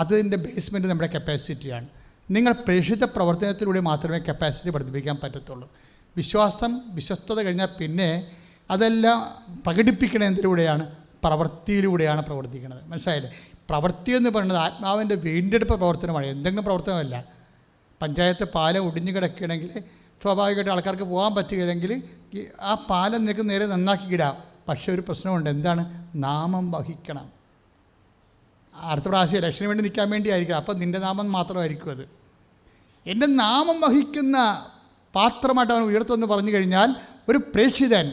അതിൻ്റെ ബേസ്മെൻറ്റ് നമ്മുടെ കപ്പാസിറ്റിയാണ്. നിങ്ങൾ പ്രേക്ഷിത പ്രവർത്തനത്തിലൂടെ മാത്രമേ കപ്പാസിറ്റി വർദ്ധിപ്പിക്കാൻ പറ്റത്തുള്ളൂ. വിശ്വസ്തത കഴിഞ്ഞാൽ പിന്നെ അതെല്ലാം പ്രകടിപ്പിക്കണതിലൂടെയാണ്, പ്രവൃത്തിയിലൂടെയാണ് പ്രവർത്തിക്കുന്നത്. മനസ്സിലായില്ലേ? പ്രവൃത്തി എന്ന് പറയുന്നത് ആത്മാവിൻ്റെ വീണ്ടെടുപ്പ് പ്രവർത്തനമാണ്, എന്തെങ്കിലും പ്രവർത്തനമല്ല. പഞ്ചായത്ത് പാലം ഒടിഞ്ഞു കിടക്കുകയാണെങ്കിൽ സ്വാഭാവികമായിട്ട് ആൾക്കാർക്ക് പോകാൻ പറ്റുകയില്ലെങ്കിൽ ആ പാലം നിനക്ക് നേരെ നന്നാക്കി ഇടാം. പക്ഷേ ഒരു പ്രശ്നമുണ്ട്, എന്താണ്? നാമം വഹിക്കണം. അടുത്ത പ്രാവശ്യം ഇലക്ഷന് വേണ്ടി നിൽക്കാൻ വേണ്ടിയായിരിക്കും, അപ്പം നിൻ്റെ നാമം മാത്രമായിരിക്കും അത്. എൻ്റെ നാമം വഹിക്കുന്ന പാത്രമായിട്ട് അവൻ ഉയർത്തുമെന്ന് പറഞ്ഞു കഴിഞ്ഞാൽ ഒരു പ്രേക്ഷിതൻ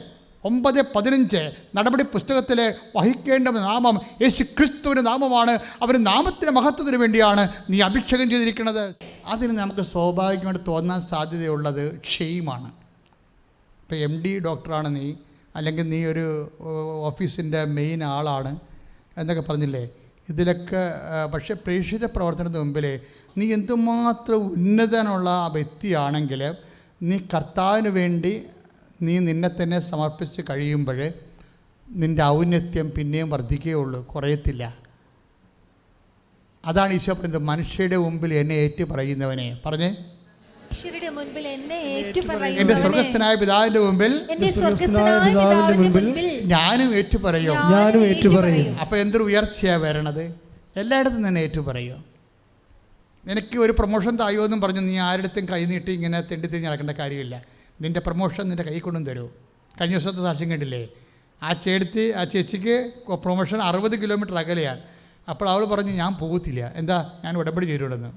9:15 നടപടി പുസ്തകത്തിൽ വഹിക്കേണ്ട നാമം യേശു ക്രിസ്തുവിൻ്റെ നാമമാണ്. അവൻ്റെ നാമത്തിൻ്റെ മഹത്വത്തിന് വേണ്ടിയാണ് നീ അഭിഷേകം ചെയ്തിരിക്കുന്നത്. അതിന് നമുക്ക് സ്വാഭാവികമായിട്ട് തോന്നാൻ സാധ്യതയുള്ളത് ക്ഷയമാണ്. ഇപ്പോൾ MD ഡോക്ടറാണ് നീ, അല്ലെങ്കിൽ നീ ഒരു ഓഫീസിൻ്റെ മെയിൻ ആളാണ് എന്നൊക്കെ പറഞ്ഞില്ലേ, ഇതിലൊക്കെ. പക്ഷേ പ്രേക്ഷിത പ്രവർത്തനത്തിന് മുമ്പിൽ നീ എന്തുമാത്രം ഉന്നതനുള്ള വ്യക്തിയാണെങ്കിൽ, നീ കർത്താവിന് വേണ്ടി നീ നിന്നെ തന്നെ സമർപ്പിച്ച് കഴിയുമ്പോൾ നിൻ്റെ ഔന്നത്യം പിന്നെയും വർദ്ധിക്കുകയുള്ളൂ, കുറയത്തില്ല. അതാണ് ഈശോ പറയുന്നത്, മനുഷ്യരുടെ മുമ്പിൽ എന്നെ ഏറ്റു പറയുന്നവനെ പറഞ്ഞേ, എന്റെ സ്വർഗസ്ഥനായ പിതാവിന്റെ മുമ്പിൽ ഞാനും ഏറ്റുപറയും. അപ്പൊ എന്തൊരു ഉയർച്ചയാ വരണത്? എല്ലായിടത്തും തന്നെ ഏറ്റുപറയോ. നിനക്ക് ഒരു പ്രൊമോഷൻ തായോ എന്നും പറഞ്ഞു നീ ആരുടെടുത്തും കൈ നീട്ടി ഇങ്ങനെ തെണ്ടി തിരിഞ്ഞ് നടക്കേണ്ട കാര്യമില്ല. നിൻ്റെ പ്രൊമോഷൻ നിൻ്റെ കൈ കൊണ്ടും തരൂ. കഴിഞ്ഞ ദിവസത്തെ സാക്ഷ്യം കണ്ടില്ലേ, ആ ചേച്ചിക്ക് പ്രൊമോഷൻ 60 കിലോമീറ്റർ അകലെയാണ്. അപ്പോൾ അവൾ പറഞ്ഞു ഞാൻ പോകത്തില്ല. എന്താ, ഞാൻ ഉടമ്പടി ചെയ്തിട്ടുണ്ടെന്ന്.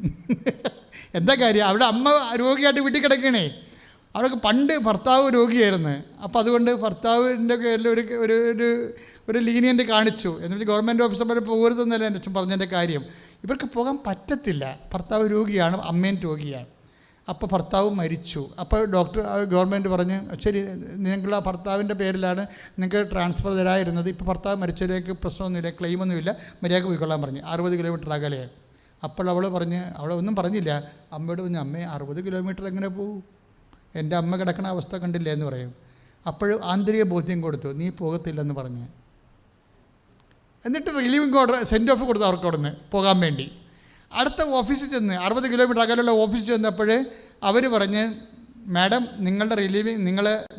എന്താ കാര്യം, അവിടെ അമ്മ രോഗിയായിട്ട് വീട്ടിൽ കിടക്കണേ. അവർക്ക് പണ്ട് ഭർത്താവ് രോഗിയായിരുന്നു. അപ്പോൾ അതുകൊണ്ട് ഭർത്താവിൻ്റെ പേരിൽ ഒരു ലീനിയൻ്റ് കാണിച്ചു. എന്നിട്ട് ഗവൺമെൻറ് ഓഫീസർമാർ പോകരുതെന്നല്ല എൻ്റെ അച്ഛൻ പറഞ്ഞതിൻ്റെ കാര്യം. ഇവർക്ക് പോകാൻ പറ്റത്തില്ല, ഭർത്താവ് രോഗിയാണ്, അമ്മയും രോഗിയാണ്. അപ്പോൾ ഭർത്താവ് മരിച്ചു. അപ്പോൾ ഗവൺമെൻറ് പറഞ്ഞ് ശരി, നിങ്ങൾ ആ ഭർത്താവിൻ്റെ പേരിലാണ് നിങ്ങൾക്ക് ട്രാൻസ്ഫർ തരായിരുന്നത്, ഇപ്പോൾ ഭർത്താവ് മരിച്ചതിലേക്ക് പ്രശ്നമൊന്നുമില്ല, ക്ലെയിമൊന്നുമില്ല, മര്യാദക്ക് പോയിക്കൊള്ളാൻ പറഞ്ഞു. 60 കിലോമീറ്റർ അകലെ. അപ്പോൾ അവൾ ഒന്നും പറഞ്ഞില്ല. അമ്മയോട് പറഞ്ഞു, അമ്മേ 60 കിലോമീറ്റർ എങ്ങനെ പോകും, എൻ്റെ അമ്മ കിടക്കണ അവസ്ഥ കണ്ടില്ലേ എന്ന് പറയും. അപ്പോൾ ആന്തരിക ബോധ്യം കൊടുത്തു, നീ പോകത്തില്ലെന്ന് പറഞ്ഞ്. എന്നിട്ട് റിലീവിംഗ് ഓർഡർ സെൻഡ് ഓഫ് കൊടുത്തു അവർക്ക് അവിടുന്ന് പോകാൻ വേണ്ടി. അടുത്ത ഓഫീസിൽ ചെന്ന് 60 കിലോമീറ്റർ അകലെയുള്ള ഓഫീസിൽ ചെന്നപ്പോൾ അവർ പറഞ്ഞ്, മാഡം നിങ്ങളുടെ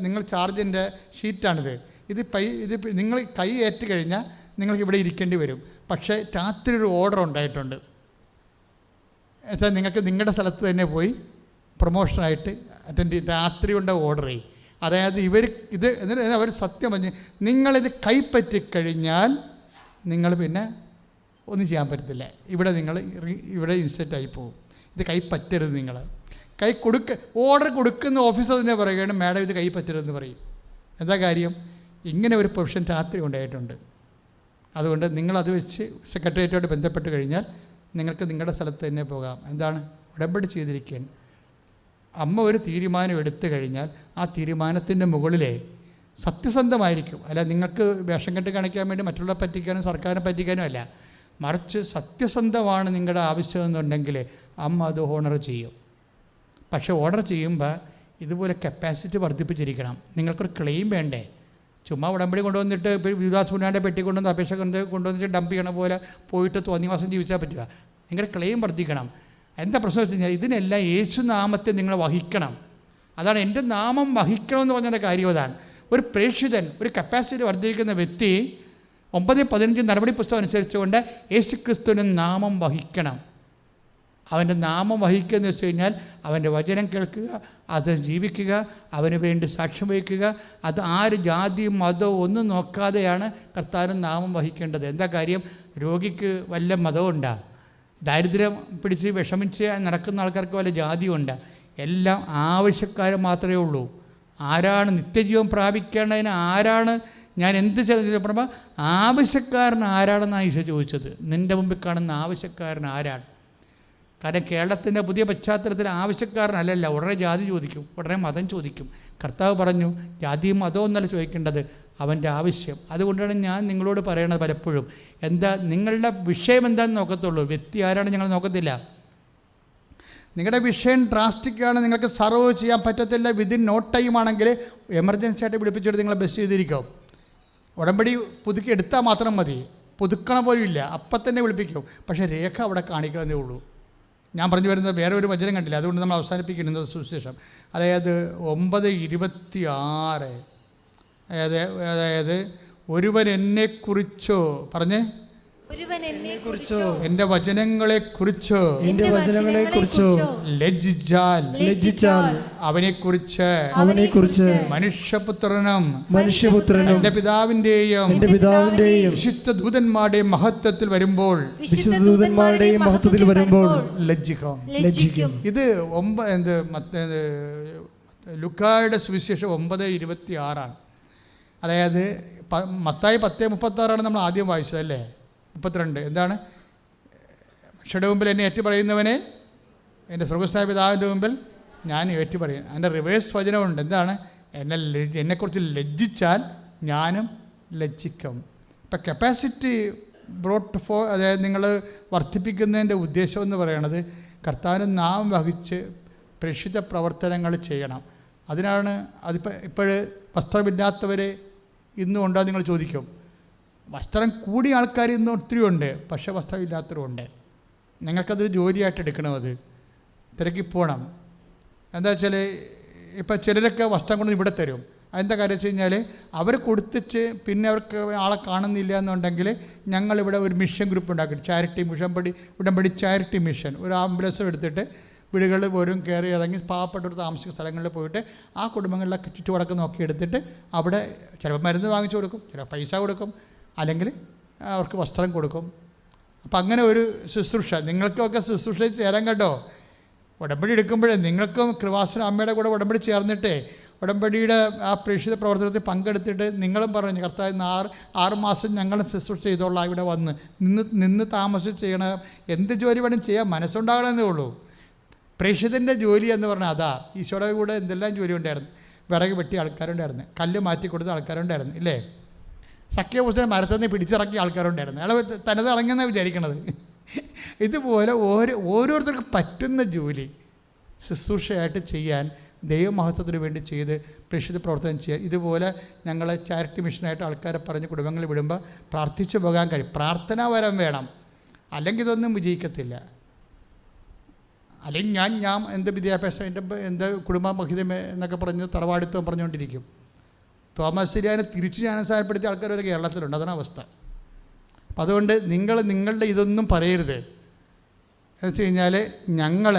നിങ്ങൾ ചാർജിൻ്റെ ഷീറ്റാണിത്, ഇത് നിങ്ങൾ കൈ ഏറ്റ് കഴിഞ്ഞാൽ നിങ്ങൾക്ക് ഇവിടെ ഇരിക്കേണ്ടി വരും. പക്ഷേ രാത്രി ഒരു ഓർഡർ ഉണ്ടായിട്ടുണ്ട്, എന്നുവെച്ചാൽ നിങ്ങൾക്ക് നിങ്ങളുടെ സ്ഥലത്ത് തന്നെ പോയി പ്രൊമോഷനായിട്ട് രാത്രി കൊണ്ട് ഓർഡർ ചെയ്യും. അതായത് എന്നിട്ട് അവർ സത്യം പറഞ്ഞ്, നിങ്ങളിത് കൈപ്പറ്റിക്കഴിഞ്ഞാൽ നിങ്ങൾ പിന്നെ ഒന്നും ചെയ്യാൻ പറ്റത്തില്ല, ഇവിടെ ഇൻസ്റ്റൻ്റായി പോകും, ഇത് കൈപ്പറ്റരുത്. നിങ്ങൾ ഓർഡർ കൊടുക്കുന്ന ഓഫീസർ തന്നെ പറയുകയാണ്, മാഡം ഇത് കൈപ്പറ്റരുതെന്ന് പറയും. എന്താ കാര്യം, ഇങ്ങനെ ഒരു പ്രൊവിഷൻ രാത്രി ഉണ്ടായിട്ടുണ്ട്. അതുകൊണ്ട് നിങ്ങളത് വെച്ച് സെക്രട്ടേറിയറ്റുമായിട്ട് ബന്ധപ്പെട്ട് കഴിഞ്ഞാൽ നിങ്ങൾക്ക് നിങ്ങളുടെ സ്ഥലത്ത് തന്നെ പോകാം. എന്താണ്, ഉടമ്പടി ചെയ്തിരിക്കുകയാണ്. അമ്മ ഒരു തീരുമാനം എടുത്തു കഴിഞ്ഞാൽ ആ തീരുമാനത്തിൻ്റെ മുകളിലേ സത്യസന്ധമായിരിക്കും. അല്ല നിങ്ങൾക്ക് വേഷം കെട്ട് കാണിക്കാൻ വേണ്ടി മറ്റുള്ളവരെ പറ്റിക്കാനും സർക്കാരിനെ പറ്റിക്കാനും അല്ല, മറിച്ച് സത്യസന്ധമാണ് നിങ്ങളുടെ ആവശ്യമെന്നുണ്ടെങ്കിൽ അമ്മ അത് ഓണർ ചെയ്യും. പക്ഷേ ഓർഡർ ചെയ്യുമ്പോൾ ഇതുപോലെ കപ്പാസിറ്റി വർദ്ധിപ്പിച്ചിരിക്കണം. നിങ്ങൾക്കൊരു ക്ലെയിം വേണ്ടേ? ചുമ്മാ ഉടമ്പടി കൊണ്ടുവന്നിട്ട് ഇപ്പോൾ വികാസ് പുനാൻ്റെ പെട്ടി കൊണ്ടുവന്ന് അപേക്ഷ കൊണ്ടുവന്നിട്ട് ഡംപ് ചെയ്യണ പോലെ പോയിട്ട് തോന്നിവാസം ജീവിച്ചാൽ പറ്റുക. നിങ്ങളുടെ ക്ലെയിം വർദ്ധിക്കണം. എന്താ പ്രശ്നം വെച്ച് കഴിഞ്ഞാൽ ഇതിനെല്ലാം യേശുനാമത്തെ നിങ്ങൾ വഹിക്കണം. അതാണ് എൻ്റെ നാമം വഹിക്കണമെന്ന് പറഞ്ഞതിൻ്റെ കാര്യം. അതാണ് ഒരു പ്രേക്ഷിതൻ, ഒരു കപ്പാസിറ്റി വർദ്ധിക്കുന്ന വ്യക്തി 9:15 നടപടി പുസ്തകം അനുസരിച്ചുകൊണ്ട് യേശുക്രിസ്തുവിൻ്റെ നാമം വഹിക്കണം. അവൻ്റെ നാമം വഹിക്കുക എന്ന് വെച്ച് കഴിഞ്ഞാൽ അവൻ്റെ വചനം കേൾക്കുക, അത് ജീവിക്കുക, അവന് വേണ്ടി സാക്ഷ്യം വഹിക്കുക. അത് ആര് ജാതിയും മതവും ഒന്നും നോക്കാതെയാണ് കർത്താവിന് നാമം വഹിക്കേണ്ടത്. എന്താ കാര്യം, രോഗിക്ക് വല്ല മതമുണ്ടോ? ദാരിദ്ര്യം പിടിച്ച് വിഷമിച്ച് നടക്കുന്ന ആൾക്കാർക്ക് വല്ല ജാതിയുണ്ട്? എല്ലാം ആവശ്യക്കാർ മാത്രമേ ഉള്ളൂ. ആരാണ് നിത്യജീവൻ പ്രാപിക്കേണ്ടതിന് ആരാണ് ഞാൻ എന്ത് ചോദിച്ചപ്പോൾ ആവശ്യക്കാരൻ ആരാണെന്നാണ് ഈശോ ചോദിച്ചത്. നിൻ്റെ മുമ്പിൽ കാണുന്ന ആവശ്യക്കാരൻ ആരാണ്? കാരണം കേരളത്തിൻ്റെ പുതിയ പശ്ചാത്തലത്തിൽ ആവശ്യക്കാരനല്ലല്ല, ഉടനെ ജാതി ചോദിക്കും, ഉടനെ മതം ചോദിക്കും. കർത്താവ് പറഞ്ഞു ജാതിയും മതവും എന്നല്ല ചോദിക്കേണ്ടത്, അവൻ്റെ ആവശ്യം. അതുകൊണ്ടാണ് ഞാൻ നിങ്ങളോട് പറയണത് പലപ്പോഴും, എന്താ നിങ്ങളുടെ വിഷയം എന്താണെന്ന് നോക്കത്തുള്ളൂ, വ്യക്തി ആരാണ് ഞങ്ങൾ നോക്കത്തില്ല. നിങ്ങളുടെ വിഷയം ഡ്രാസ്റ്റിക്കാണ്, നിങ്ങൾക്ക് സർവ് ചെയ്യാൻ പറ്റത്തില്ല, വിതിൻ നോ ടൈം ആണെങ്കിൽ എമർജൻസി ആയിട്ട് വിളിപ്പിച്ചിട്ട് നിങ്ങളെ ബസ് ചെയ്തിരിക്കും. ഉടമ്പടി പുതുക്കി എടുത്താൽ മാത്രം മതി, പുതുക്കണ പോലും ഇല്ല, അപ്പം തന്നെ വിളിപ്പിക്കും. പക്ഷേ രേഖ അവിടെ കാണിക്കണമെന്നേ ഉള്ളൂ. ഞാൻ പറഞ്ഞു വരുന്നത് വേറെ ഒരു വചനം കണ്ടില്ല, അതുകൊണ്ട് നമ്മൾ അവസാനിപ്പിക്കുന്നത് സുവിശേഷം. അതായത് 9:26 അതായത് ഒരുവൻ എന്നെക്കുറിച്ചോ പറഞ്ഞേ, എന്റെ വചനങ്ങളെക്കുറിച്ചോ ലജ്ജിച്ചാൽ അവനെക്കുറിച്ച് മനുഷ്യപുത്രനും എന്റെ പിതാവിന്റെയും വിശുദ്ധ ദൂതന്മാരുടെയും മഹത്വത്തിൽ വരുമ്പോൾ ലജ്ജിക്കും. ഇത് ലുക്കായുടെ സുവിശേഷം 9:26. അതായത് മത്തായി 10:36 നമ്മൾ ആദ്യം വായിച്ചതല്ലേ. 32 എന്താണ്, മനുഷ്യരുടെ മുമ്പിൽ എന്നെ ഏറ്റു പറയുന്നവനെ എൻ്റെ സ്വർഗ്ഗസ്ഥനായ പിതാവിൻ്റെ മുമ്പിൽ ഞാൻ ഏറ്റു പറയും. അതിൻ്റെ റിവേഴ്സ് വചനമുണ്ട്. എന്താണ്, എന്നെക്കുറിച്ച് ലജ്ജിച്ചാൽ ഞാനും ലജ്ജിക്കും. ഇപ്പം കപ്പാസിറ്റി ബ്രോട്ട് അതായത് നിങ്ങൾ വർദ്ധിപ്പിക്കുന്നതിൻ്റെ ഉദ്ദേശം എന്ന് പറയുന്നത് കർത്താവിന് നാം വഹിച്ച് പ്രേക്ഷിത പ്രവർത്തനങ്ങൾ ചെയ്യണം. അതിനാണ് ഇപ്പോഴ് വസ്ത്രമില്ലാത്തവരെ ഇന്നും ഉണ്ടോ നിങ്ങൾ ചോദിക്കും. വസ്ത്രം കൂടിയ ആൾക്കാർ ഇന്ന് ഒത്തിരി ഉണ്ട്, പക്ഷേ വസ്ത്രമില്ലാത്തവരുണ്ട്. നിങ്ങൾക്കതൊരു ജോലിയായിട്ട് എടുക്കണം, അത് തിരക്കിപ്പോണം. എന്താ വെച്ചാൽ ഇപ്പം ചിലരൊക്കെ വസ്ത്രം കൊണ്ട് ഇവിടെ തരും. അതെന്താ കാര്യം വെച്ച് കഴിഞ്ഞാൽ അവർ കൊടുത്തിട്ട് പിന്നെ അവർക്ക് ആളെ കാണുന്നില്ല എന്നുണ്ടെങ്കിൽ ഞങ്ങളിവിടെ ഒരു മിഷൻ ഗ്രൂപ്പ് ഉണ്ടാക്കി, ചാരിറ്റി ഉടമ്പടി ചാരിറ്റി മിഷൻ, ഒരു ആംബുലൻസ് എടുത്തിട്ട് വീടുകളിൽ പോലും കയറി ഇറങ്ങി പാവപ്പെട്ടവർ താമസിക്കുന്ന സ്ഥലങ്ങളിൽ പോയിട്ട് ആ കുടുംബങ്ങളിലൊക്കെ ചുറ്റുവടക്കം നോക്കിയെടുത്തിട്ട് അവിടെ ചിലപ്പോൾ മരുന്ന് വാങ്ങിച്ചു കൊടുക്കും, ചിലപ്പോൾ പൈസ കൊടുക്കും, അല്ലെങ്കിൽ അവർക്ക് വസ്ത്രം കൊടുക്കും. അപ്പം അങ്ങനെ ഒരു ശുശ്രൂഷ നിങ്ങൾക്കൊക്കെ ശുശ്രൂഷയിൽ ചേരാൻ കേട്ടോ. ഉടമ്പടി എടുക്കുമ്പോഴേ നിങ്ങൾക്കും കൃപാസന അമ്മയുടെ കൂടെ ഉടമ്പടി ചേർന്നിട്ടേ ഉടമ്പടിയുടെ ആ പ്രേക്ഷിത പ്രവർത്തനത്തിൽ പങ്കെടുത്തിട്ട് നിങ്ങളും പറഞ്ഞു കർത്താവ് 6 മാസം ഞങ്ങൾ ശുശ്രൂഷ ചെയ്തോളാം, ഇവിടെ വന്ന് നിന്ന് താമസിച്ച് ചെയ്യണം. എന്ത് ജോലി വേണം ചെയ്യാൻ മനസ്സുണ്ടാകണമെന്നേ ഉള്ളൂ. പ്രേക്ഷിതൻ്റെ ജോലി എന്ന് പറഞ്ഞാൽ അതാ. ഈശോയുടെ കൂടെ എന്തെല്ലാം ജോലി ഉണ്ടായിരുന്നു. വിറക് വെട്ടിയ ആൾക്കാരുണ്ടായിരുന്നു, കല്ല് മാറ്റി കൊടുത്ത ആൾക്കാരുണ്ടായിരുന്നു, ഇല്ലേ? സഖ്യപുസ്തകം മരത്തിൽ നിന്ന് പിടിച്ചിറക്കിയ ആൾക്കാരുണ്ടായിരുന്നു. അയാൾ തനത് ഇറങ്ങിയെന്നാണ് വിചാരിക്കണത്. ഇതുപോലെ ഓരോരുത്തർക്കും പറ്റുന്ന ജോലി ശുശ്രൂഷയായിട്ട് ചെയ്യാൻ ദൈവമഹത്വത്തിന് വേണ്ടി ചെയ്ത് പ്രേക്ഷിത പ്രവർത്തനം ചെയ്യുക. ഇതുപോലെ ഞങ്ങൾ ചാരിറ്റി മിഷനായിട്ട് ആൾക്കാരെ പറഞ്ഞ് കുടുംബങ്ങളിൽ വിടുമ്പോൾ പ്രാർത്ഥിച്ചു പോകാൻ കഴിയും. പ്രാർത്ഥനാവരം വേണം, അല്ലെങ്കിൽ ഇതൊന്നും വിജയിക്കത്തില്ല. അല്ലെങ്കിൽ ഞാൻ എൻ്റെ വിദ്യാഭ്യാസം എൻ്റെ കുടുംബ മഹിതമേ എന്നൊക്കെ പറഞ്ഞ് തറവാടിത്വം പറഞ്ഞുകൊണ്ടിരിക്കും. തോമസ് ശരിയാനെ തിരിച്ച് ജ്ഞാനസാരപ്പെടുത്തിയ ആൾക്കാർ ഒരു കേരളത്തിലുണ്ട്. അതാണ് അവസ്ഥ. അപ്പം അതുകൊണ്ട് നിങ്ങളുടെ ഇതൊന്നും പറയരുത്. എന്ന് വെച്ച് കഴിഞ്ഞാൽ ഞങ്ങൾ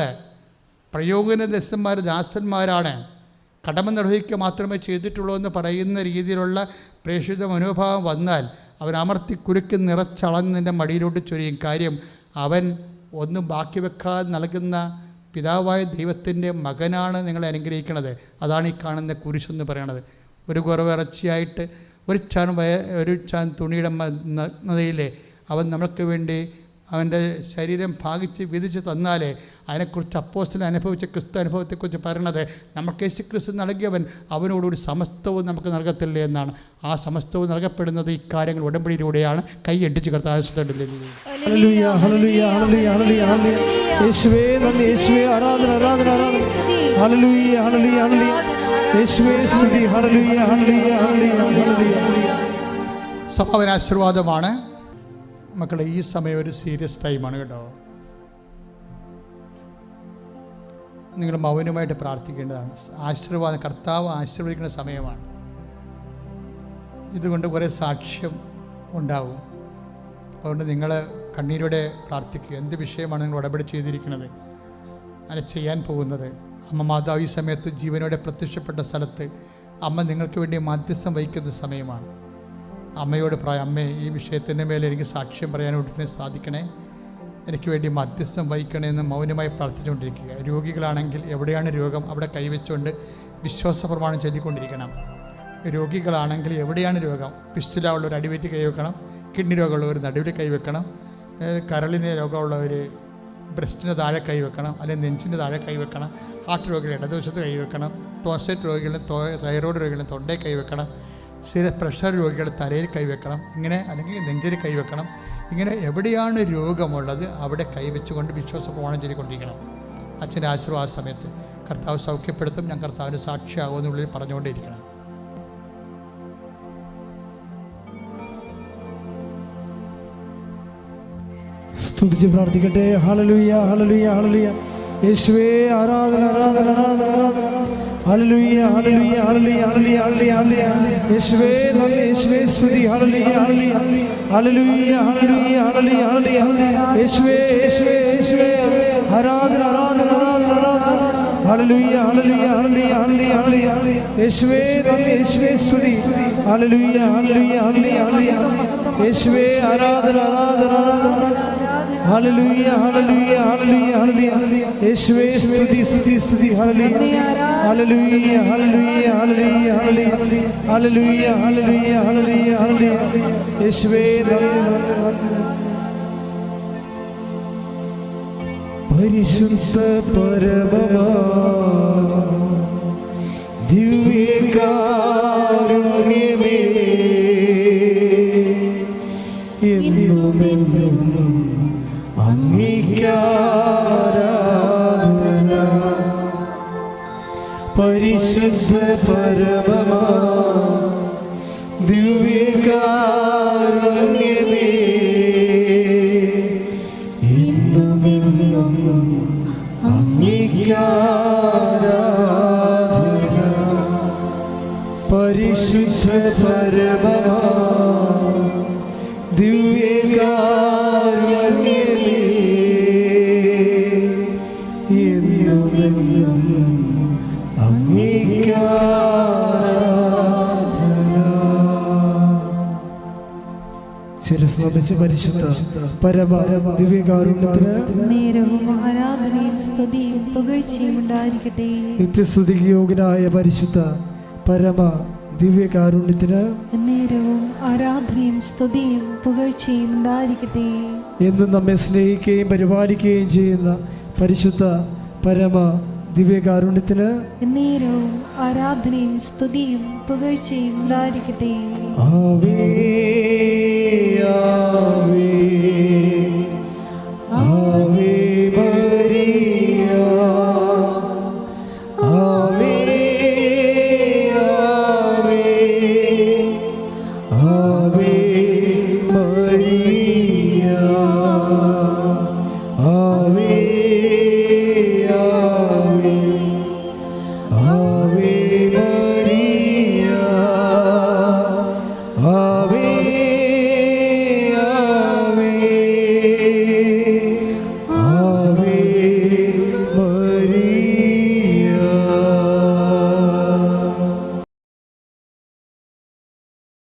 പ്രയോജനദസ്തന്മാർ ദാസന്മാരാണ്, കടമ നിർവഹിക്കുക മാത്രമേ ചെയ്തിട്ടുള്ളൂ എന്ന് പറയുന്ന രീതിയിലുള്ള പ്രേക്ഷിത മനോഭാവം വന്നാൽ അവൻ അമർത്തി കുരുക്കി നിറച്ചളന്ന് നിൻ്റെ മടിയിലോട്ട് ചൊരിയും. കാര്യം അവൻ ഒന്നും ബാക്കി വെക്കാതെ നൽകുന്ന പിതാവായ ദൈവത്തിൻ്റെ മകനാണ് നിങ്ങളെ അനുഗ്രഹിക്കുന്നത്. അതാണ് ഈ കാണുന്ന കുരിശെന്ന് പറയണത്. ഒരു കുറവിറച്ചിയായിട്ട് ഒരു ചാൻ തുണിയുടെ നഗ്നതയിലെ അവൻ നമ്മൾക്ക് വേണ്ടി അവൻ്റെ ശരീരം ഭാഗിച്ച് വിധിച്ച് തന്നാലേ അതിനെക്കുറിച്ച് അപ്പോസ്തലൻ അനുഭവിച്ച ക്രിസ്തു അനുഭവത്തെക്കുറിച്ച് പറയണത് നമുക്ക് യേശു ക്രിസ്തു നൽകിയവൻ അവനോടൊരു സമസ്തവും നമുക്ക് നൽകത്തില്ലേ എന്നാണ്. ആ സമസ്തവും നൽകപ്പെടുന്നത് ഈ കാര്യങ്ങൾ ഉടമ്പടിയിലൂടെയാണ്. കൈയടിച്ച് കർത്താവ് സ്തുതിക്കട്ടെ. സമാപന ആശീർവാദമാണ് മക്കളെ. ഈ സമയം ഒരു സീരിയസ് ടൈമാണ് കേട്ടോ. നിങ്ങൾ മൗനമായിട്ട് പ്രാർത്ഥിക്കേണ്ടതാണ്. ആശീർവാദം കർത്താവ് ആശീർവദിക്കുന്ന സമയമാണ്. ഇതുകൊണ്ട് കുറേ സാക്ഷ്യം ഉണ്ടാവും. അതുകൊണ്ട് നിങ്ങൾ കണ്ണീരോടെ പ്രാർത്ഥിക്കുക. എന്ത് വിഷയമാണ് നിങ്ങൾ ഉടമ്പടി ചെയ്തിരിക്കുന്നത്, അങ്ങനെ ചെയ്യാൻ പോകുന്നത്? അമ്മ മാതാവ് ഈ സമയത്ത് ജീവനോടെ പ്രത്യക്ഷപ്പെട്ട സ്ഥലത്ത് അമ്മ നിങ്ങൾക്ക് വേണ്ടി മധ്യസ്ഥം വഹിക്കുന്ന സമയമാണ്. അമ്മയോട് പറയാം, അമ്മേ ഈ വിഷയത്തിൻ്റെ മേലെ എനിക്ക് സാക്ഷ്യം പറയാനോട്ടിനെ സാധിക്കണേ, എനിക്ക് വേണ്ടി മധ്യസ്ഥം വഹിക്കണേ എന്ന് മൗനമായി പ്രാർത്ഥിച്ചുകൊണ്ടിരിക്കുക. രോഗികളാണെങ്കിൽ എവിടെയാണ് രോഗം അവിടെ കൈവച്ചുകൊണ്ട് വിശ്വാസ പ്രമാണം ചൊല്ലിക്കൊണ്ടിരിക്കണം. രോഗികളാണെങ്കിൽ എവിടെയാണ് രോഗം, പിസ്റ്റുല ഉള്ളവർ അടിവയറ്റ് കൈവെക്കണം, കിഡ്നി രോഗമുള്ളവർ നടുവിൽ കൈവെക്കണം, കരളിന് രോഗമുള്ളവർ ബ്രസ്റ്റിന് താഴെ കൈവെക്കണം, അല്ലെങ്കിൽ നെഞ്ചിന് താഴെ കൈവെക്കണം, ഹാർട്ട് രോഗികൾ ഇടതുവശത്ത് കൈവെക്കണം, പ്രോസ്റ്റേറ്റ് രോഗികളും തൈറോയ്ഡ് രോഗികളും തൊണ്ടയിൽ കൈവെക്കണം, പ്രഷർ രോഗികൾ തലയിൽ കൈവെക്കണം, ഇങ്ങനെ അല്ലെങ്കിൽ നെഞ്ചിൽ കൈവെക്കണം. ഇങ്ങനെ എവിടെയാണ് രോഗമുള്ളത് അവിടെ കൈവച്ചുകൊണ്ട് വിശ്വാസ പ്രമാണം ചൊല്ലിക്കൊണ്ടിരിക്കണം. അച്ഛൻ്റെ ആശീർവാദ സമയത്ത് കർത്താവ് സൗഖ്യപ്പെടുത്തും, ഞാൻ കർത്താവിന് സാക്ഷിയാകുമെന്നുള്ളിൽ പറഞ്ഞുകൊണ്ടേയിരിക്കണം. സ്തുതിച്ച് പ്രാർത്ഥിക്കട്ടെ. Hallelujah hallelujah hallelujah. യേശുവേ ആരാധന ആരാധന ആരാധന ആരാധന. Hallelujah hallelujah hallelujah hallelujah hallelujah. യേശുവേ നന്ദി, യേശുവേ സ്തുതി. Hallelujah hallelujah hallelujah hallelujah hallelujah hallelujah. യേശുവേ യേശുവേ യേശുവേ ആരാധന ആരാധന ആരാധന ആരാധന. Hallelujah hallelujah hallelujah hallelujah hallelujah. യേശുവേ നന്ദി, യേശുവേ സ്തുതി. Hallelujah hallelujah hallelujah hallelujah. യേശുവേ ആരാധന ആരാധന ആരാധന. Hallelujah hallelujah hallelujah hallelujah. യേശുവേ സ്തുതി സ്തുതി സ്തുതി. Hallelujah hallelujah hallelujah hallelujah hallelujah hallelujah hallelujah hallelujah. യേശുവേ പരിശുദ്ധ പരമമാ ദിവ്യകാരുണ്യമേ എന്നുമെന്നും അംഗീകാരാധന. പരിശുദ്ധ പരമമാ ദിവ്യകാരുണ്യമേ എന്നുമെന്നും അംഗീകാരാധന. പരിശുദ്ധ പരമമാ ദിവ്യകാരുണ്യമേ എന്നും സംബന്ധിച്ച് പരിശുദ്ധ പരമ ദിവ്യകാരുണ്യത്തിന് നേരവും ആരാധനയും സ്തുതിയും പുകഴ്ചയും ഉണ്ടായിരിക്കട്ടെ. നിത്യസ്തുതിക്ക് യോഗ്യനായ പരിശുദ്ധ പരമ ദിവ്യകാരുണ്യത്തിന് നേരവും ആരാധനയും സ്തുതിയും പുകഴ്ചയും ഉണ്ടായിരിക്കട്ടെ. എന്നും നമ്മെ സ്നേഹിക്കുകയും പരിപാലിക്കുകയും ചെയ്യുന്ന പരിശുദ്ധ പരമ ദിവ്യകാരുണ്യത്തിന് നേരവും ആരാധനയും സ്തുതിയും പുകഴ്ചയും ഉണ്ടായിരിക്കട്ടെ. ആവേ ആവേ